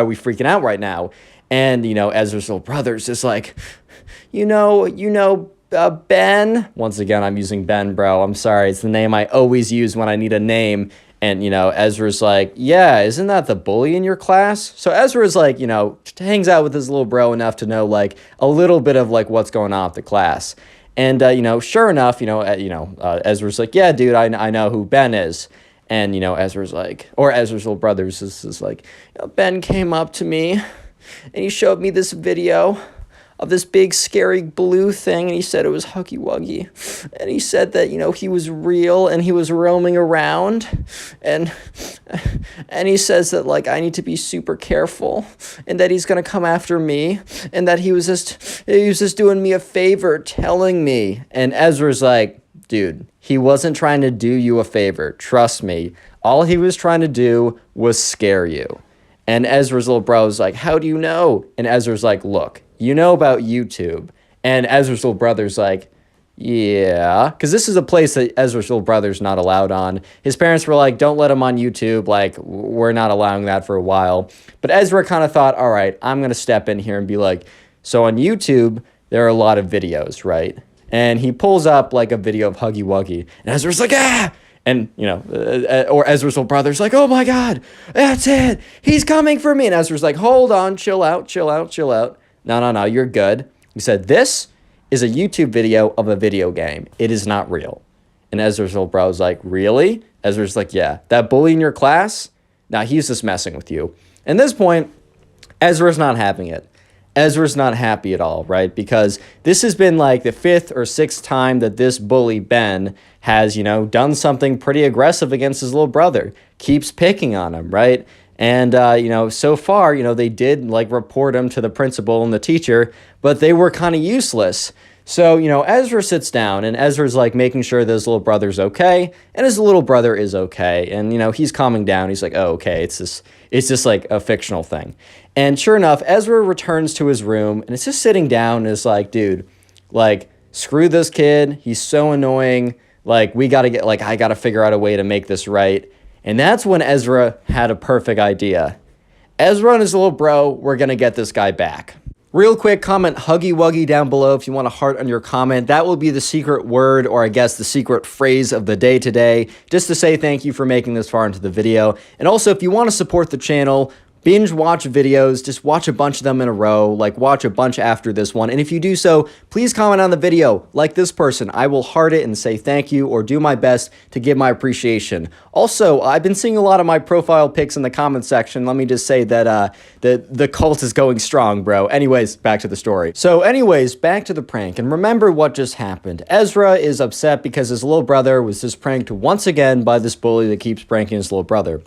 we freaking out right now? And, Ezra's little brother's just like, Ben. Once again, I'm using Ben, bro. I'm sorry. It's the name I always use when I need a name. And, Ezra's like, yeah, isn't that the bully in your class? So Ezra's like, hangs out with his little bro enough to know, like, a little bit of, like, what's going on with the class. And, sure enough, Ezra's like, yeah, dude, I know who Ben is. And, Ezra's like, or Ezra's little brother's is like, Ben came up to me and he showed me this video of this big scary blue thing, and he said it was Huggy Wuggy, and he said that, he was real, and he was roaming around, and he says that, like, I need to be super careful, and that he's gonna come after me, and that he was just doing me a favor, telling me. And Ezra's like, dude, he wasn't trying to do you a favor, trust me. All he was trying to do was scare you. And Ezra's little bro's like, how do you know? And Ezra's like, look, you know about YouTube. And Ezra's little brother's like, yeah. Because this is a place that Ezra's little brother's not allowed on. His parents were like, don't let him on YouTube. Like, we're not allowing that for a while. But Ezra kind of thought, all right, I'm going to step in here and be like, so on YouTube, there are a lot of videos, right? And he pulls up, like, a video of Huggy Wuggy. And Ezra's like, ah! And, or Ezra's little brother's like, oh my God, that's it. He's coming for me. And Ezra's like, hold on, chill out. No, you're good. He said, this is a YouTube video of a video game. It is not real. And Ezra's little bro's like, really? Ezra's like, yeah. That bully in your class? Nah, he's just messing with you. At this point, Ezra's not having it. Ezra's not happy at all, right? Because this has been like the 5th or 6th time that this bully, Ben, has, done something pretty aggressive against his little brother. Keeps picking on him, right? And, so far, they did, like, report him to the principal and the teacher, but they were kind of useless. So, Ezra sits down, and Ezra's, like, making sure that his little brother's okay, and his little brother is okay. And, he's calming down. He's like, oh, okay, it's just, like, a fictional thing. And sure enough, Ezra returns to his room, and it's just sitting down, and it's like, dude, like, screw this kid. He's so annoying. Like, I got to figure out a way to make this right. And that's when Ezra had a perfect idea. Ezra and his little bro were going to get this guy back. Real quick, comment Huggy Wuggy down below if you want a heart on your comment. That will be the secret word, or I guess the secret phrase of the day today, just to say thank you for making this far into the video. And also, if you want to support the channel, binge watch videos, just watch a bunch of them in a row, like watch a bunch after this one. And if you do so, please comment on the video like this person. I will heart it and say thank you or do my best to give my appreciation. Also, I've been seeing a lot of my profile pics in the comment section. Let me just say that the cult is going strong, bro. Anyways, back to the story. So anyways, back to the prank. And remember what just happened. Ezra is upset because his little brother was just pranked once again by this bully that keeps pranking his little brother.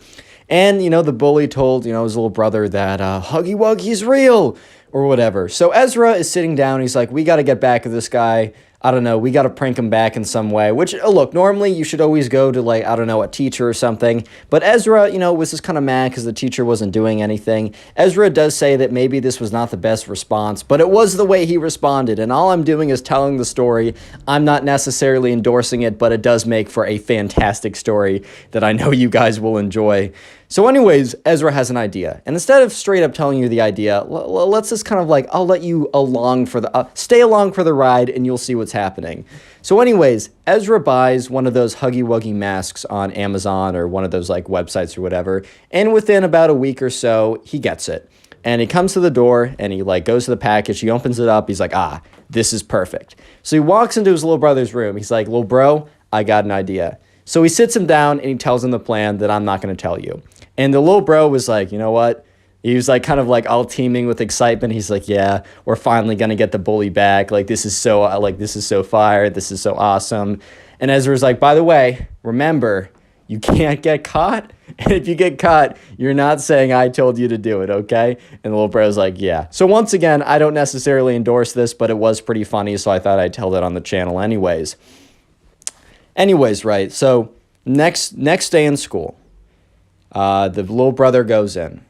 And, you know, the bully told, you know, his little brother that Huggy Wuggy's real or whatever. So Ezra is sitting down. He's like, we got to get back at this guy. I don't know, we got to prank him back in some way, which, look, normally you should always go to, like, I don't know, a teacher or something. But Ezra, you know, was just kind of mad because the teacher wasn't doing anything. Ezra does say that maybe this was not the best response, but it was the way he responded. And all I'm doing is telling the story. I'm not necessarily endorsing it, but it does make for a fantastic story that I know you guys will enjoy. So anyways, Ezra has an idea. And instead of straight up telling you the idea, let's just kind of like, I'll let you along for the, stay along for the ride and you'll see what's happening. So anyways, Ezra buys one of those Huggy Wuggy masks on Amazon or one of those like websites or whatever. And within about a week or so, he gets it. And he comes to the door and he like goes to the package. He opens it up. He's like, ah, this is perfect. So he walks into his little brother's room. He's like, little bro, I got an idea. So he sits him down and he tells him the plan that I'm not going to tell you. And the little bro was like, you know what? He was like kind of like all teeming with excitement. He's like, yeah, we're finally going to get the bully back. Like, this is so fire. This is so awesome. And Ezra's like, by the way, remember, you can't get caught. And if you get caught, you're not saying I told you to do it, okay? And the little bro's like, yeah. So once again, I don't necessarily endorse this, but it was pretty funny. So I thought I'd tell it on the channel anyways. Anyways, right. So next day in school. The little brother goes in,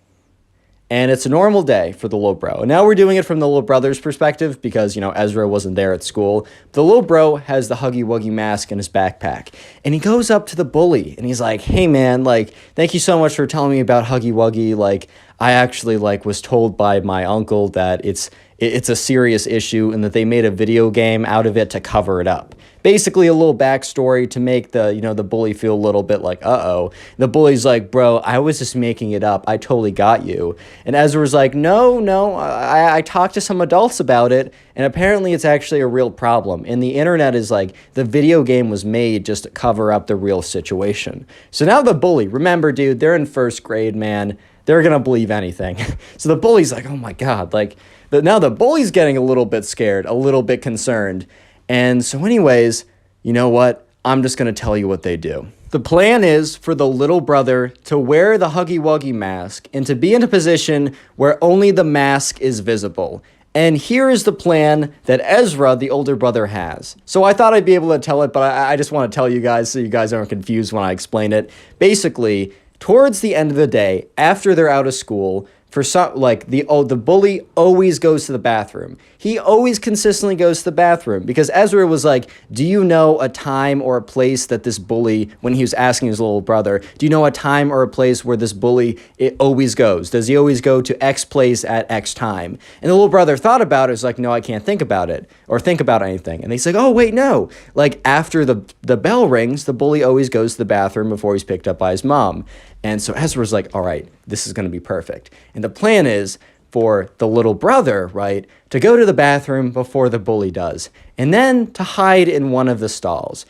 and it's a normal day for the little bro. And now we're doing it from the little brother's perspective because, you know, Ezra wasn't there at school. The little bro has the Huggy Wuggy mask in his backpack, and he goes up to the bully, and he's like, hey, man, like, thank you so much for telling me about Huggy Wuggy. Like, I actually, like, was told by my uncle that it's a serious issue and that they made a video game out of it to cover it up. Basically a little backstory to make the, you know, the bully feel a little bit like, uh-oh. The bully's like, bro, I was just making it up. I totally got you. And Ezra's like, no, I talked to some adults about it, and apparently it's actually a real problem. And the internet is like, the video game was made just to cover up the real situation. So now the bully, remember, dude, they're in first grade, man. They're going to believe anything. So the bully's like, oh my God, like, now the bully's getting a little bit scared, a little bit concerned. And so anyways, you know what? I'm just going to tell you what they do. The plan is for the little brother to wear the Huggy Wuggy mask and to be in a position where only the mask is visible. And here is the plan that Ezra, the older brother, has. So I thought I'd be able to tell it, but I just want to tell you guys so you guys aren't confused when I explain it. Basically, towards the end of the day, after they're out of school, for some, like, the bully always goes to the bathroom. He always consistently goes to the bathroom because Ezra was like, do you know a time or a place that this bully, when he was asking his little brother, do you know a time or a place where this bully, it always goes? Does he always go to X place at X time? And the little brother thought about it. Was like, no, I can't think about it or think about anything. And he's like, oh, wait, no. Like, after the bell rings, the bully always goes to the bathroom before he's picked up by his mom. And so Ezra's like, all right, this is going to be perfect. And the plan is for the little brother, right, to go to the bathroom before the bully does, and then to hide in one of the stalls.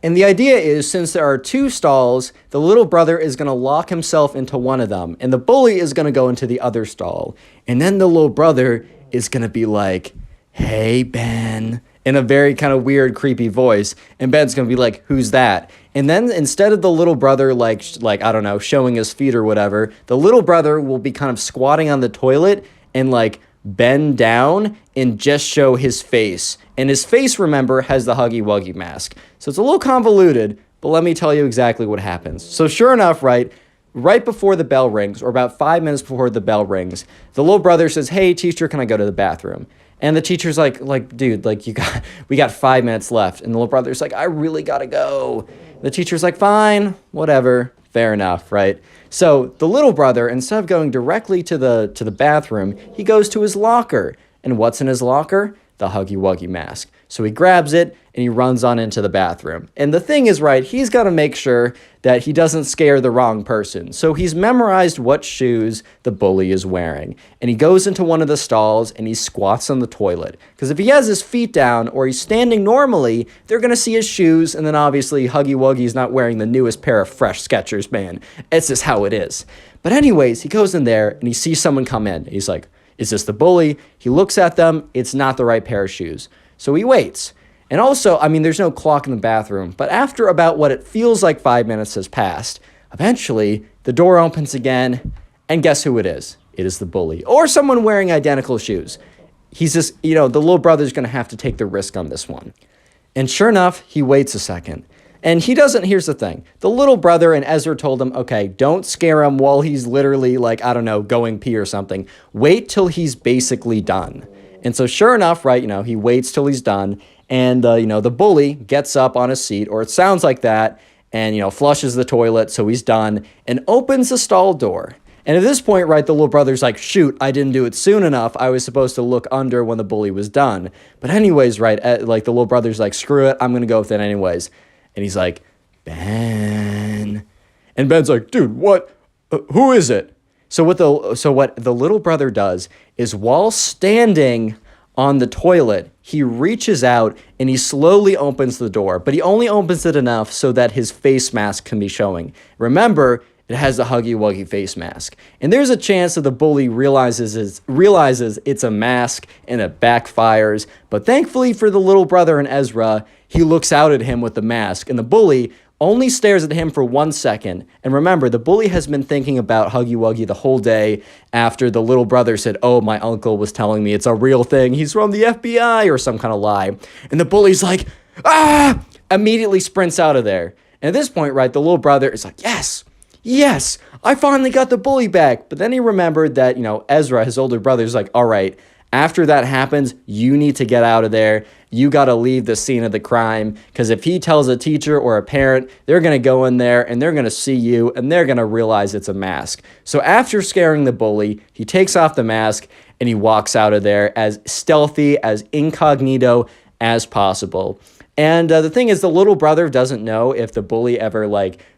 And the idea is, since there are two stalls, the little brother is going to lock himself into one of them, and the bully is going to go into the other stall. And then the little brother is going to be like, hey, Ben, in a very kind of weird, creepy voice. And Ben's going to be like, who's that? And then instead of the little brother, like, I don't know, showing his feet or whatever, the little brother will be kind of squatting on the toilet and like bend down and just show his face. And his face, remember, has the Huggy Wuggy mask. So it's a little convoluted, but let me tell you exactly what happens. So sure enough, right before the bell rings, or about 5 minutes before the bell rings, the little brother says, hey, teacher, can I go to the bathroom? And the teacher's like, dude, like, we got 5 minutes left. And the little brother's like, I really gotta go. The teacher's like, fine, whatever, fair enough, right? So the little brother, instead of going directly to the bathroom, he goes to his locker. And what's in his locker? The Huggy Wuggy mask. So he grabs it and he runs on into the bathroom. And the thing is, right, he's got to make sure that he doesn't scare the wrong person. So he's memorized what shoes the bully is wearing. And he goes into one of the stalls and he squats on the toilet. Because if he has his feet down or he's standing normally, they're going to see his shoes. And then obviously Huggy Wuggy's not wearing the newest pair of fresh Skechers, man. It's just how it is. But anyways, he goes in there and he sees someone come in. He's like, is this the bully? He looks at them. It's not the right pair of shoes. So he waits. And also, I mean, there's no clock in the bathroom, but after about what it feels like 5 minutes has passed, eventually the door opens again, and guess who it is? It is the bully, or someone wearing identical shoes. He's just, the little brother's going to have to take the risk on this one. And sure enough, he waits a second. And he doesn't, here's the thing. The little brother and Ezra told him, okay, don't scare him while he's literally like, I don't know, going pee or something. Wait till he's basically done. And so sure enough, right, he waits till he's done. And, the bully gets up on his seat, or it sounds like that, and, flushes the toilet, so he's done, and opens the stall door. And at this point, right, the little brother's like, shoot, I didn't do it soon enough. I was supposed to look under when the bully was done. But anyways, right, like the little brother's like, screw it, I'm going to go with it anyways. And he's like, Ben. And Ben's like, dude, what? Who is it? So what the little brother does is while standing on the toilet, he reaches out and he slowly opens the door, but he only opens it enough so that his face mask can be showing. Remember, it has the Huggy Wuggy face mask. And there's a chance that the bully realizes it's a mask and it backfires. But thankfully for the little brother and Ezra, he looks out at him with the mask, and the bully only stares at him for 1 second. And remember, the bully has been thinking about Huggy Wuggy the whole day after the little brother said, oh, my uncle was telling me it's a real thing. He's from the FBI or some kind of lie. And the bully's like, ah, immediately sprints out of there. And at this point, right, the little brother is like, yes, I finally got the bully back. But then he remembered that, Ezra, his older brother, is like, all right, after that happens, you need to get out of there. You got to leave the scene of the crime, because if he tells a teacher or a parent, they're going to go in there and they're going to see you and they're going to realize it's a mask. So after scaring the bully, he takes off the mask and he walks out of there as stealthy, as incognito as possible. And the thing is, the little brother doesn't know if the bully ever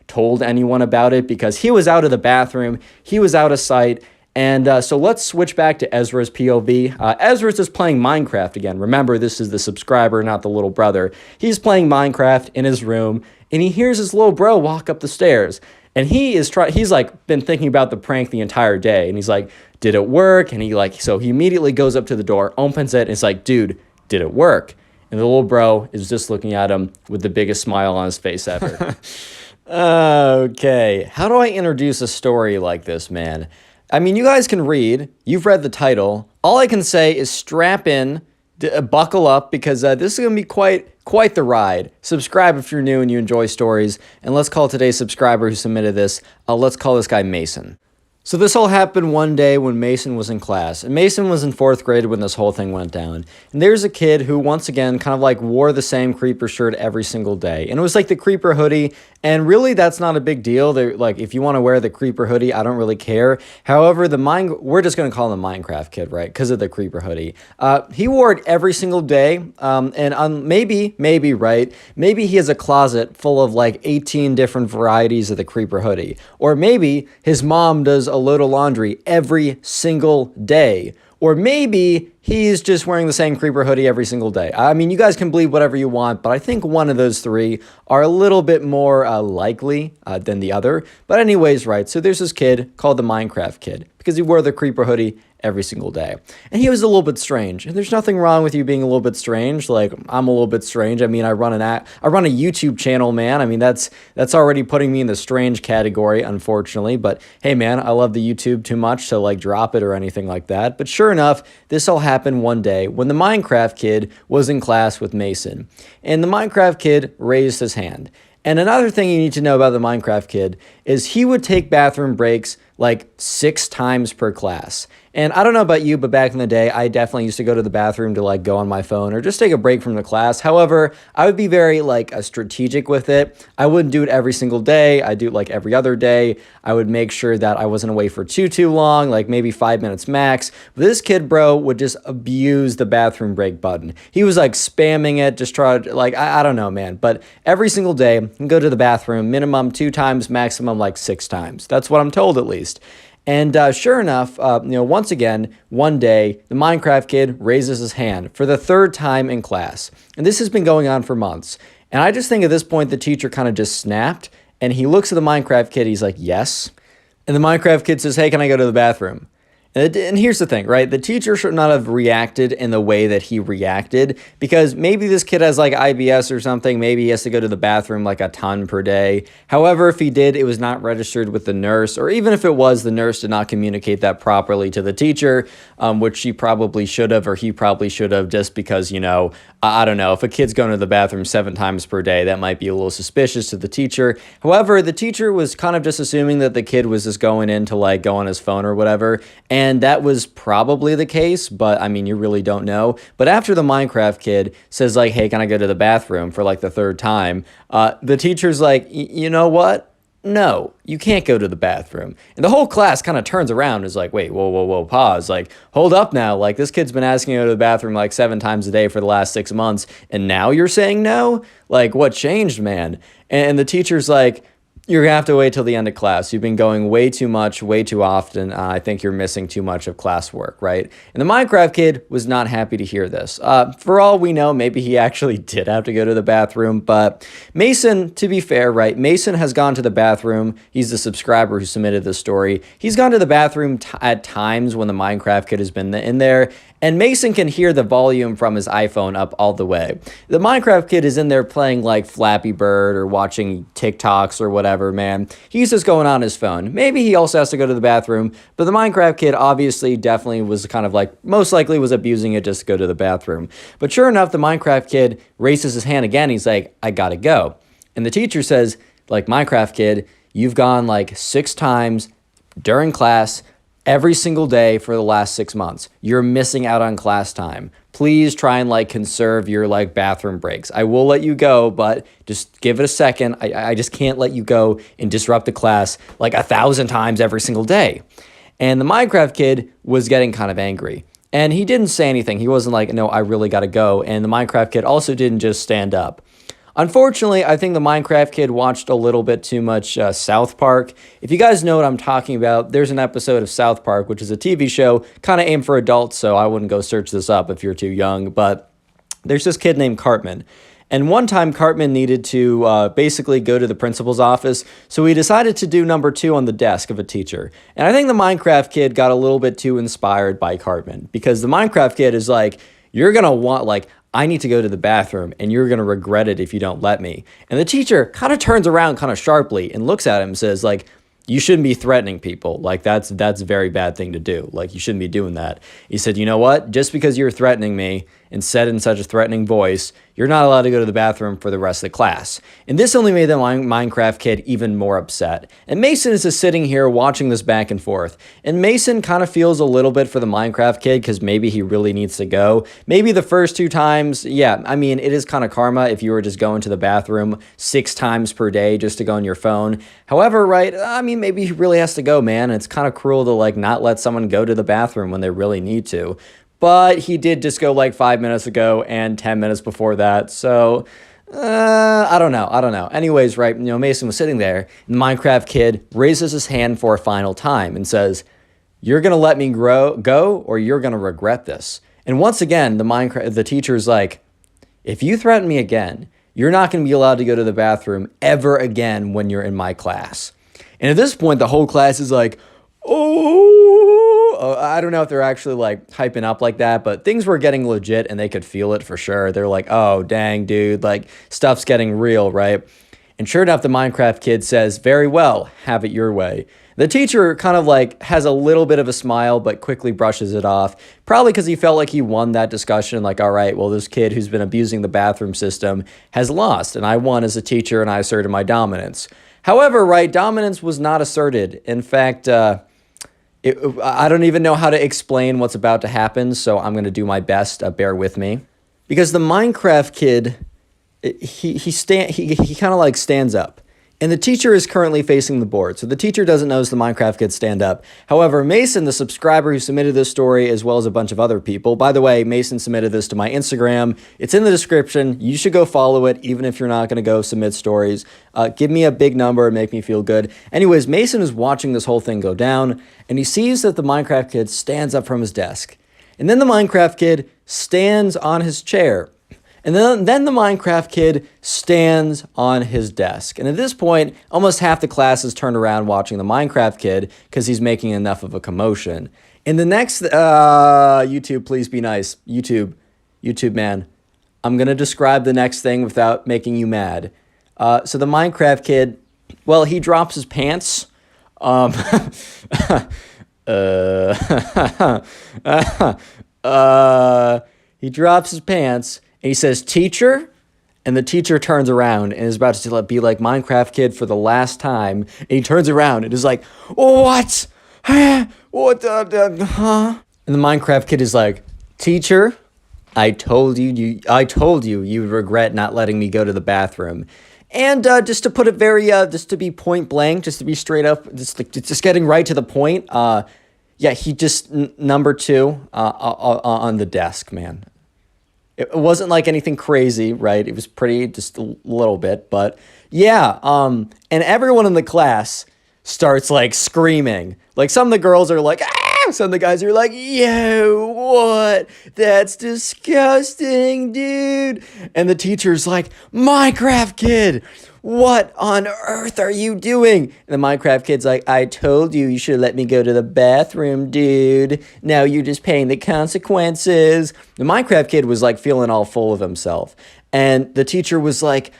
told anyone about it, because he was out of the bathroom, he was out of sight. And so let's switch back to Ezra's POV. Ezra's just playing Minecraft again. Remember, this is the subscriber, not the little brother. He's playing Minecraft in his room, and he hears his little bro walk up the stairs. And he's been thinking about the prank the entire day. And he's like, did it work? And so he immediately goes up to the door, opens it, and it's like, dude, did it work? And the little bro is just looking at him with the biggest smile on his face ever. Okay, how do I introduce a story like this, man? I mean, you guys can read. You've read the title. All I can say is strap in, buckle up, because this is going to be quite the ride. Subscribe if you're new and you enjoy stories. And let's call today's subscriber who submitted this, let's call this guy Mason. So this all happened one day when Mason was in class, and Mason was in 4th grade when this whole thing went down. And there's a kid who, once again, kind of wore the same creeper shirt every single day. And it was the creeper hoodie, and really that's not a big deal. If you want to wear the creeper hoodie, I don't really care. However, we're just going to call him the Minecraft kid, right? Because of the creeper hoodie. He wore it every single day, and maybe, right? Maybe he has a closet full of 18 different varieties of the creeper hoodie. Or maybe his mom does a load of laundry every single day. Or maybe he's just wearing the same creeper hoodie every single day. I mean, you guys can believe whatever you want, but I think one of those three are a little bit more likely than the other. But anyways, right, so there's this kid called the Minecraft kid because he wore the creeper hoodie every single day. And he was a little bit strange. And there's nothing wrong with you being a little bit strange. I'm a little bit strange. I mean, I run a YouTube channel, man. I mean, that's already putting me in the strange category, unfortunately. But hey, man, I love the YouTube too much to drop it or anything like that. But sure enough, this all happened one day when the Minecraft kid was in class with Mason. And the Minecraft kid raised his hand. And another thing you need to know about the Minecraft kid is he would take bathroom breaks like 6 times per class. And I don't know about you, but back in the day, I definitely used to go to the bathroom to like go on my phone or just take a break from the class. However, I would be very like strategic with it. I wouldn't do it every single day. I do it like every other day. I would make sure that I wasn't away for too long, like maybe 5 minutes max. But this kid, bro, would just abuse the bathroom break button. He was like spamming it, just try to like, I don't know, man. But every single day, go to the bathroom, minimum 2 times, maximum like 6 times. That's what I'm told at least. And sure enough, once again, one day, the Minecraft kid raises his hand for the 3rd time in class. And this has been going on for months. And I just think at this point, the teacher kind of just snapped. And he looks at the Minecraft kid. He's like, yes. And the Minecraft kid says, hey, can I go to the bathroom? And here's the thing, right? The teacher should not have reacted in the way that he reacted, because maybe this kid has like IBS or something. Maybe he has to go to the bathroom like a ton per day. However, if he did, it was not registered with the nurse, or even if it was, the nurse did not communicate that properly to the teacher, which she probably should have, or he probably should have, just because, I don't know, if a kid's going to the bathroom 7 times per day, that might be a little suspicious to the teacher. However, the teacher was kind of just assuming that the kid was just going in to like go on his phone or whatever. And that was probably the case, but I mean, you really don't know. But after the Minecraft kid says like, hey, can I go to the bathroom for like the 3rd time? The teacher's like, you know what? No, you can't go to the bathroom. And the whole class kind of turns around and is like, wait, whoa, pause. Like, hold up now. Like, this kid's been asking you to go to the bathroom like 7 times a day for the last 6 months. And now you're saying no? Like, what changed, man? And the teacher's like, you're going to have to wait till the end of class. You've been going way too much, way too often. I think you're missing too much of classwork, right? And the Minecraft kid was not happy to hear this. For all we know, maybe he actually did have to go to the bathroom. But Mason, to be fair, right? Mason has gone to the bathroom. He's the subscriber who submitted this story. He's gone to the bathroom at times when the Minecraft kid has been in there. And Mason can hear the volume from his iPhone up all the way. The Minecraft kid is in there playing like Flappy Bird or watching TikToks or whatever, man. He's just going on his phone. Maybe he also has to go to the bathroom, but the Minecraft kid obviously definitely was kind of like, most likely was abusing it just to go to the bathroom. But sure enough, the Minecraft kid raises his hand again. He's like, I gotta go. And the teacher says, like, Minecraft kid, you've gone like 6 times during class, every single day for the last 6 months. You're missing out on class time. Please try and like conserve your like bathroom breaks. I will let you go, but just give it a second. I just can't let you go and disrupt the class like 1,000 times every single day. And the Minecraft kid was getting kind of angry. And he didn't say anything. He wasn't like, no, I really gotta go. And the Minecraft kid also didn't just stand up. Unfortunately, I think the Minecraft kid watched a little bit too much South Park. If you guys know what I'm talking about, there's an episode of South Park, which is a TV show kind of aimed for adults, so I wouldn't go search this up if you're too young. But there's this kid named Cartman. And one time, Cartman needed to basically go to the principal's office, so he decided to do number 2 on the desk of a teacher. And I think the Minecraft kid got a little bit too inspired by Cartman, because the Minecraft kid is like, you're going to want, like, I need to go to the bathroom, and you're going to regret it if you don't let me. And the teacher kind of turns around kind of sharply and looks at him and says, like, you shouldn't be threatening people. Like, that's a very bad thing to do. Like, you shouldn't be doing that. He said, you know what? Just because you're threatening me and said in such a threatening voice, you're not allowed to go to the bathroom for the rest of the class. And this only made the Minecraft kid even more upset. And Mason is just sitting here watching this back and forth. And Mason kind of feels a little bit for the Minecraft kid, because maybe he really needs to go. Maybe the first 2 times, yeah, I mean, it is kind of karma if you were just going to the bathroom 6 times per day just to go on your phone. However, right, I mean, maybe he really has to go, man. It's kind of cruel to like not let someone go to the bathroom when they really need to. But he did just go like 5 minutes ago and 10 minutes before that. So, I don't know. Anyways, right, Mason was sitting there, and the Minecraft kid raises his hand for a final time and says, you're going to let me go, or you're going to regret this. And once again, the teacher's like, if you threaten me again, you're not going to be allowed to go to the bathroom ever again when you're in my class. And at this point, the whole class is like, oh, I don't know if they're actually like hyping up like that, but things were getting legit and they could feel it for sure. They're like, oh, dang, dude, like stuff's getting real, right? And sure enough, the Minecraft kid says, very well, have it your way. The teacher kind of like has a little bit of a smile, but quickly brushes it off, probably because he felt like he won that discussion. Like, all right, well, this kid who's been abusing the bathroom system has lost, and I won as a teacher and I asserted my dominance. However, right, dominance was not asserted. In fact, I don't even know how to explain what's about to happen, so I'm going to do my best. Bear with me. Because the Minecraft kid, he kind of like stands up. And the teacher is currently facing the board, so the teacher doesn't notice the Minecraft kid stand up. However, Mason, the subscriber who submitted this story, as well as a bunch of other people. By the way, Mason submitted this to my Instagram. It's in the description. You should go follow it, even if you're not going to go submit stories. Give me a big number and make me feel good. Anyways, Mason is watching this whole thing go down, and he sees that the Minecraft kid stands up from his desk. And then the Minecraft kid stands on his chair. And then the Minecraft kid stands on his desk. And at this point, almost half the class is turned around watching the Minecraft kid because he's making enough of a commotion. In the next, YouTube, please be nice. YouTube man, I'm going to describe the next thing without making you mad. So the Minecraft kid, well, he drops his pants. He drops his pants. And he says, "Teacher," and the teacher turns around and is about to be like Minecraft kid for the last time. And he turns around and is like, "What? What? Huh?" And the Minecraft kid is like, "Teacher, I told you you would regret not letting me go to the bathroom." And just to put it just to be point blank, just to be straight up, just getting right to the point. Yeah, he just number 2 on the desk, man. It wasn't like anything crazy, right? It was pretty, just a little bit, but yeah. And everyone in the class starts like screaming. Like some of the girls are like, "Ah!" Some of the guys are like, "Yo, what? That's disgusting, dude." And the teacher's like, "Minecraft kid, what on earth are you doing?" And the Minecraft kid's like, "I told you should let me go to the bathroom, dude. Now you're just paying the consequences." The Minecraft kid was like feeling all full of himself. And the teacher was like,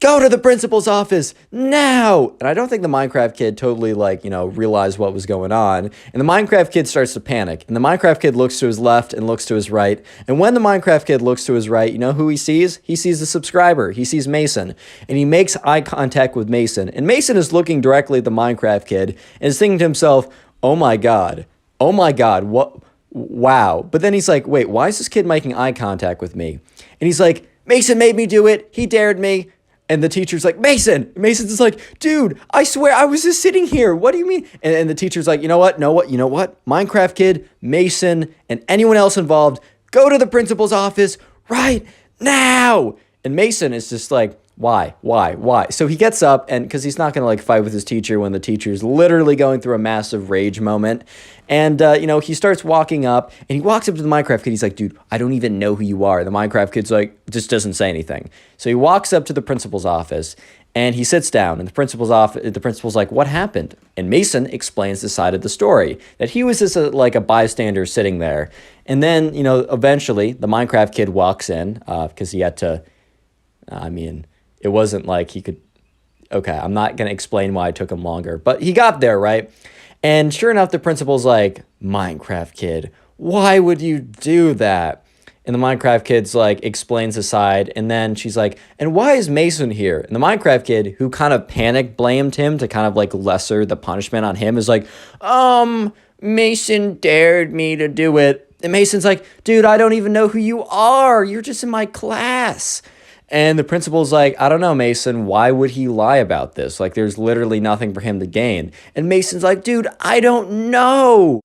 "Go to the principal's office now." And I don't think the Minecraft kid totally realized what was going on. And the Minecraft kid starts to panic. And the Minecraft kid looks to his left and looks to his right. And when the Minecraft kid looks to his right, you know who he sees? He sees the subscriber. He sees Mason. And he makes eye contact with Mason. And Mason is looking directly at the Minecraft kid and is thinking to himself, "Oh my God, what? Wow." But then he's like, "Wait, why is this kid making eye contact with me?" And he's like, "Mason made me do it. He dared me." And the teacher's like, "Mason." Mason's just like, "Dude, I swear I was just sitting here. What do you mean?" And the teacher's like, you know what? Minecraft kid, Mason, and anyone else involved, go to the principal's office right now. And Mason is just like, why? So he gets up, and because he's not going to fight with his teacher when the teacher's literally going through a massive rage moment. And, he starts walking up, and he walks up to the Minecraft kid. He's like, "Dude, I don't even know who you are." The Minecraft kid's like, just doesn't say anything. So he walks up to the principal's office, and he sits down, and the principal's like, "What happened?" And Mason explains the side of the story, that he was just a bystander sitting there. And then, eventually the Minecraft kid walks in, because he had to, it wasn't like he could, okay, I'm not going to explain why it took him longer, but he got there, right? And sure enough, the principal's like, "Minecraft kid, why would you do that?" And the Minecraft kid's like, explains the side, and then she's like, "And why is Mason here?" And the Minecraft kid, who kind of panic blamed him to kind of lesser the punishment on him, is like, "Mason dared me to do it." And Mason's like, "Dude, I don't even know who you are. You're just in my class." And the principal's like, "I don't know, Mason. Why would he lie about this? There's literally nothing for him to gain." And Mason's like, "Dude, I don't know."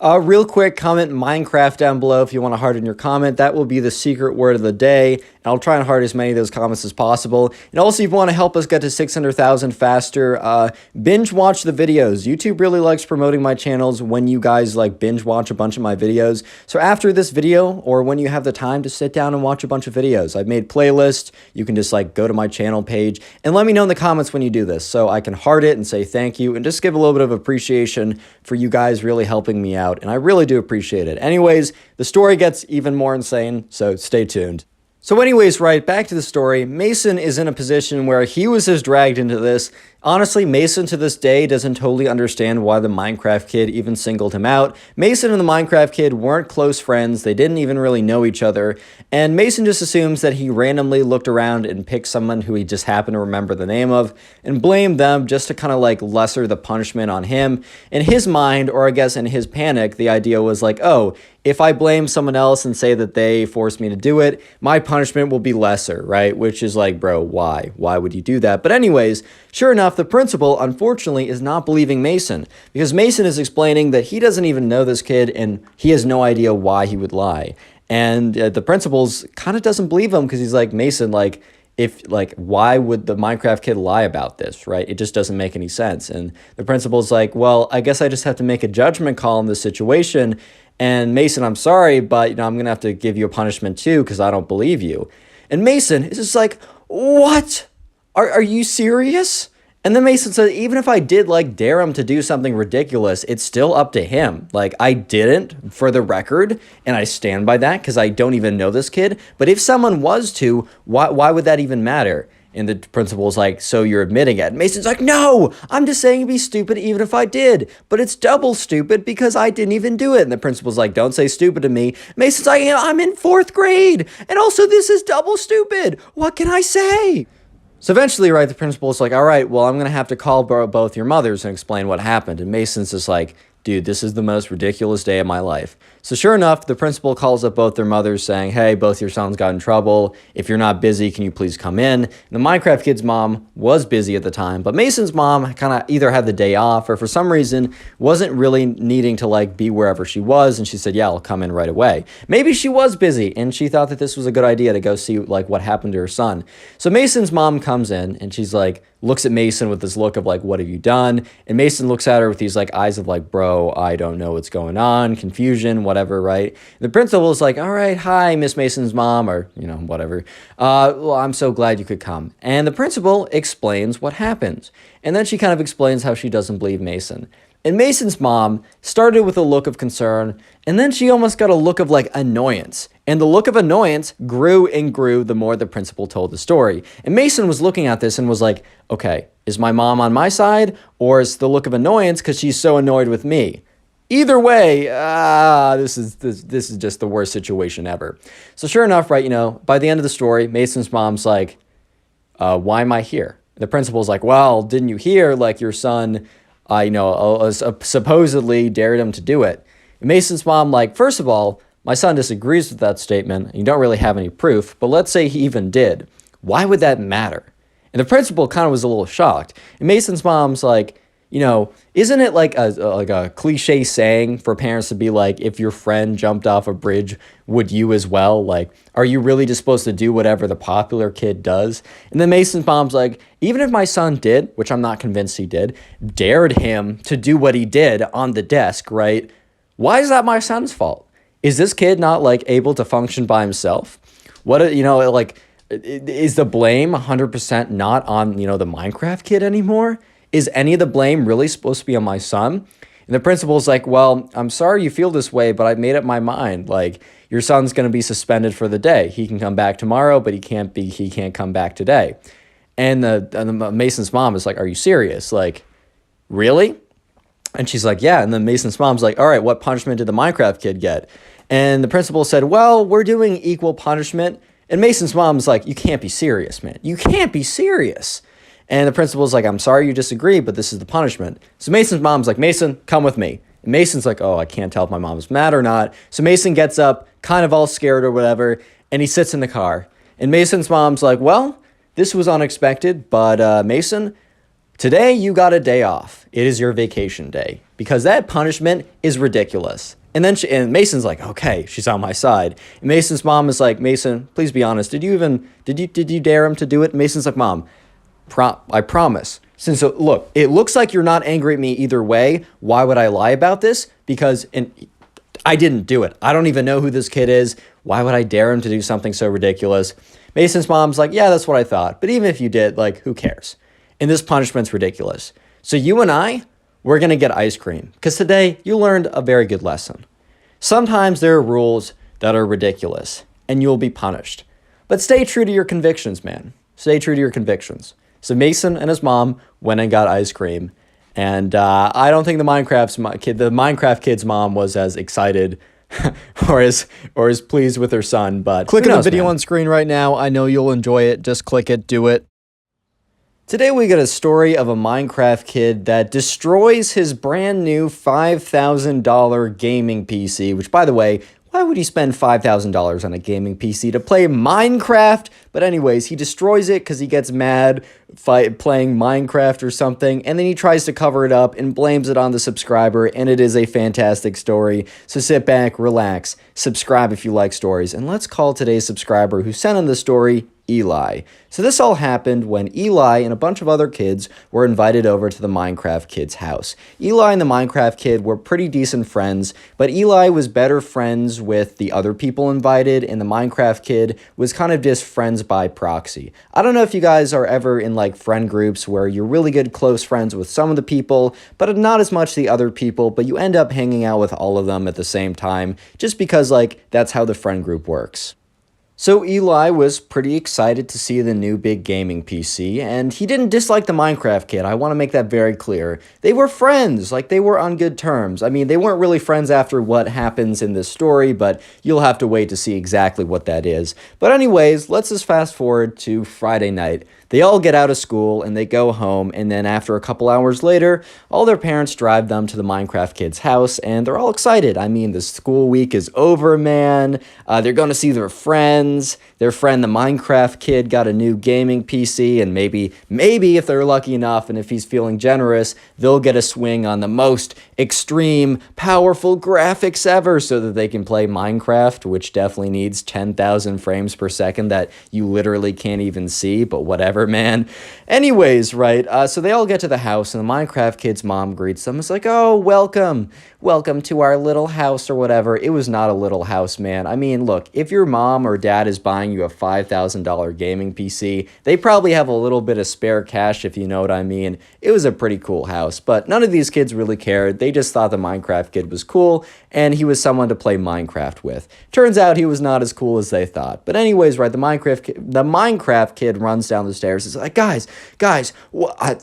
Real quick, comment Minecraft down below if you want to harden your comment. That will be the secret word of the day. And I'll try and heart as many of those comments as possible. And also, if you want to help us get to 600,000 faster, binge watch the videos. YouTube really likes promoting my channels when you guys binge watch a bunch of my videos. So after this video, or when you have the time to sit down and watch a bunch of videos, I've made playlists. You can just go to my channel page and let me know in the comments when you do this, so I can heart it and say thank you and just give a little bit of appreciation for you guys really helping me out. And I really do appreciate it. Anyways, the story gets even more insane, so stay tuned. So anyways, right, back to the story. Mason is in a position where he was just dragged into this, Honestly, Mason to this day doesn't totally understand why the Minecraft kid even singled him out. Mason and the Minecraft kid weren't close friends, they didn't even really know each other, and Mason just assumes that he randomly looked around and picked someone who he just happened to remember the name of, and blamed them just to kind of like lesser the punishment on him. In his mind, or I guess in his panic, the idea was like, oh, if I blame someone else and say that they forced me to do it, my punishment will be lesser, right? Which is like, bro, why? Why would you do that? But anyways, sure enough, the principal, unfortunately, is not believing Mason, because Mason is explaining that he doesn't even know this kid and he has no idea why he would lie. And the principal's kind of doesn't believe him because he's like, Mason, like, why would the Minecraft kid lie about this, right? It just doesn't make any sense. And the principal's like, well, I guess I just have to make a judgment call in this situation. And Mason, I'm sorry, but I'm going to have to give you a punishment too because I don't believe you. And Mason is just like, what? Are you serious? And then Mason said, even if I did like dare him to do something ridiculous, it's still up to him. Like, I didn't, for the record, and I stand by that because I don't even know this kid. But if someone was to, why would that even matter? And the principal's like, so you're admitting it? And Mason's like, no, I'm just saying it'd be stupid even if I did. But it's double stupid because I didn't even do it. And the principal's like, don't say stupid to me. Mason's like, I'm in 4th grade. And also this is double stupid. What can I say? So eventually, right, the principal's like, all right, well, I'm going to have to call both your mothers and explain what happened. And Mason's just like, dude, this is the most ridiculous day of my life. So sure enough, the principal calls up both their mothers saying, hey, both your sons got in trouble. If you're not busy, can you please come in? And the Minecraft kid's mom was busy at the time, but Mason's mom kind of either had the day off or for some reason wasn't really needing to like be wherever she was. And she said, yeah, I'll come in right away. Maybe she was busy and she thought that this was a good idea to go see like what happened to her son. So Mason's mom comes in and she's like, looks at Mason with this look of like, what have you done? And Mason looks at her with these like eyes of like, bro, I don't know what's going on, confusion, whatever, right? The principal is like, all right, hi, Miss Mason's mom, or, whatever. Well, I'm so glad you could come. And the principal explains what happened. And then she kind of explains how she doesn't believe Mason. And Mason's mom started with a look of concern, and then she almost got a look of like annoyance. And the look of annoyance grew and grew the more the principal told the story. And Mason was looking at this and was like, okay, is my mom on my side, or is the look of annoyance because she's so annoyed with me? Either way, this is just the worst situation ever. So sure enough, right, by the end of the story, Mason's mom's like, why am I here? The principal's like, well, didn't you hear, like, your son, supposedly dared him to do it. And Mason's mom, like, first of all, my son disagrees with that statement. You don't really have any proof, but let's say he even did. Why would that matter? And the principal kind of was a little shocked. And Mason's mom's like, isn't it like a cliche saying for parents to be like, if your friend jumped off a bridge, would you as well? Like, are you really just supposed to do whatever the popular kid does? And then Mason's mom's like, even if my son did, which I'm not convinced he did, dared him to do what he did on the desk, right? Why is that my son's fault? Is this kid not like able to function by himself? Is the blame 100% not on, the Minecraft kid anymore? Is any of the blame really supposed to be on my son? And the principal's like, well, I'm sorry you feel this way, but I've made up my mind. Like, your son's going to be suspended for the day. He can come back tomorrow, but he can't come back today. And the Mason's mom is like, are you serious? Like, really? And she's like, yeah. And then Mason's mom's like, all right, what punishment did the Minecraft kid get? And the principal said, well, we're doing equal punishment. And Mason's mom's like, you can't be serious, man. You can't be serious. And the principal's like, I'm sorry you disagree, but this is the punishment. So Mason's mom's like, Mason, come with me. And Mason's like, oh, I can't tell if my mom's mad or not. So Mason gets up, kind of all scared or whatever, and he sits in the car. And Mason's mom's like, well, this was unexpected, but Mason, today you got a day off. It is your vacation day because that punishment is ridiculous. And then Mason's like, okay, she's on my side. And Mason's mom is like, Mason, please be honest. Did you dare him to do it? And Mason's like, Mom, I promise. Since look, it looks like you're not angry at me either way. Why would I lie about this? Because I didn't do it. I don't even know who this kid is. Why would I dare him to do something so ridiculous? Mason's mom's like, yeah, that's what I thought. But even if you did, like, who cares? And this punishment's ridiculous. So you and I, we're going to get ice cream. Because today, you learned a very good lesson. Sometimes there are rules that are ridiculous, and you'll be punished. But stay true to your convictions, man. Stay true to your convictions. So Mason and his mom went and got ice cream. And I don't think the Minecraft kid's mom was as excited or as pleased with her son, but Clicking the video on screen right now. I know you'll enjoy it. Just click it, do it. Today we get a story of a Minecraft kid that destroys his brand new $5,000 gaming PC, which, by the way, why would he spend $5,000 on a gaming PC to play Minecraft? But anyways, he destroys it because he gets mad playing Minecraft or something, and then he tries to cover it up and blames it on the subscriber, and it is a fantastic story. So sit back, relax, subscribe if you like stories, and let's call today's subscriber who sent in the story Eli. So this all happened when Eli and a bunch of other kids were invited over to the Minecraft kid's house. Eli and the Minecraft kid were pretty decent friends, but Eli was better friends with the other people invited, and the Minecraft kid was kind of just friends by proxy. I don't know if you guys are ever in like friend groups where you're really good close friends with some of the people, but not as much the other people, but you end up hanging out with all of them at the same time, just because like that's how the friend group works. So Eli was pretty excited to see the new big gaming PC, and he didn't dislike the Minecraft kid. I want to make that very clear. They were friends, like they were on good terms. I mean, they weren't really friends after what happens in this story, but you'll have to wait to see exactly what that is. But anyways, let's just fast forward to Friday night. They all get out of school and they go home, and then after a couple hours later, all their parents drive them to the Minecraft kid's house, and they're all excited. I mean, the school week is over, man. They're going to see their friends. Their friend, the Minecraft kid, got a new gaming PC, and maybe if they're lucky enough and if he's feeling generous, they'll get a swing on the most extreme, powerful graphics ever so that they can play Minecraft, which definitely needs 10,000 frames per second that you literally can't even see, but whatever, man. Anyways, right, so they all get to the house, and the Minecraft kid's mom greets them. It's like, oh, welcome to our little house or whatever. It was not a little house, man. I mean, look, if your mom or dad is buying you a $5,000 gaming PC, they probably have a little bit of spare cash, if you know what I mean. It was a pretty cool house, but none of these kids really cared. They just thought the Minecraft kid was cool, and he was someone to play Minecraft with. Turns out he was not as cool as they thought. But anyways, right, the Minecraft kid runs down the stairs. He's like, guys,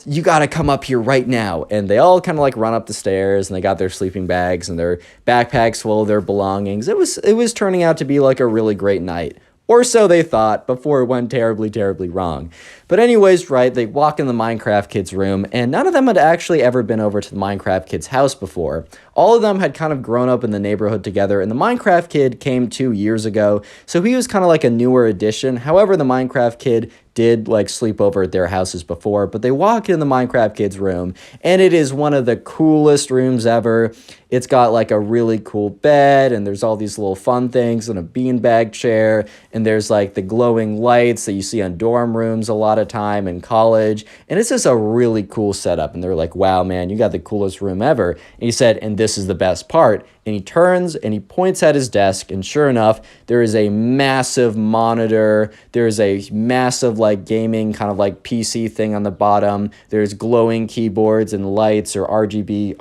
you gotta come up here right now. And they all kind of like run up the stairs, and they got their sleeping bags and their backpacks full of their belongings. It was turning out to be like a really great night. Or so they thought before it went terribly, terribly wrong. But anyways, right, they walk in the Minecraft kid's room, and none of them had actually ever been over to the Minecraft kid's house before. All of them had kind of grown up in the neighborhood together, and the Minecraft kid came 2 years ago, so he was kind of like a newer addition. However, the Minecraft kid did like sleep over at their houses before, but they walk in the Minecraft kid's room, and it is one of the coolest rooms ever. It's got like a really cool bed, and there's all these little fun things, and a beanbag chair, and there's like the glowing lights that you see on dorm rooms a lot of time in college, and it's just a really cool setup. And they're like, wow, man, you got the coolest room ever. And he said, and this is the best part. And he turns and he points at his desk, and sure enough, there is a massive monitor. There's a massive like gaming kind of like PC thing on the bottom. There's glowing keyboards and lights, or RGB.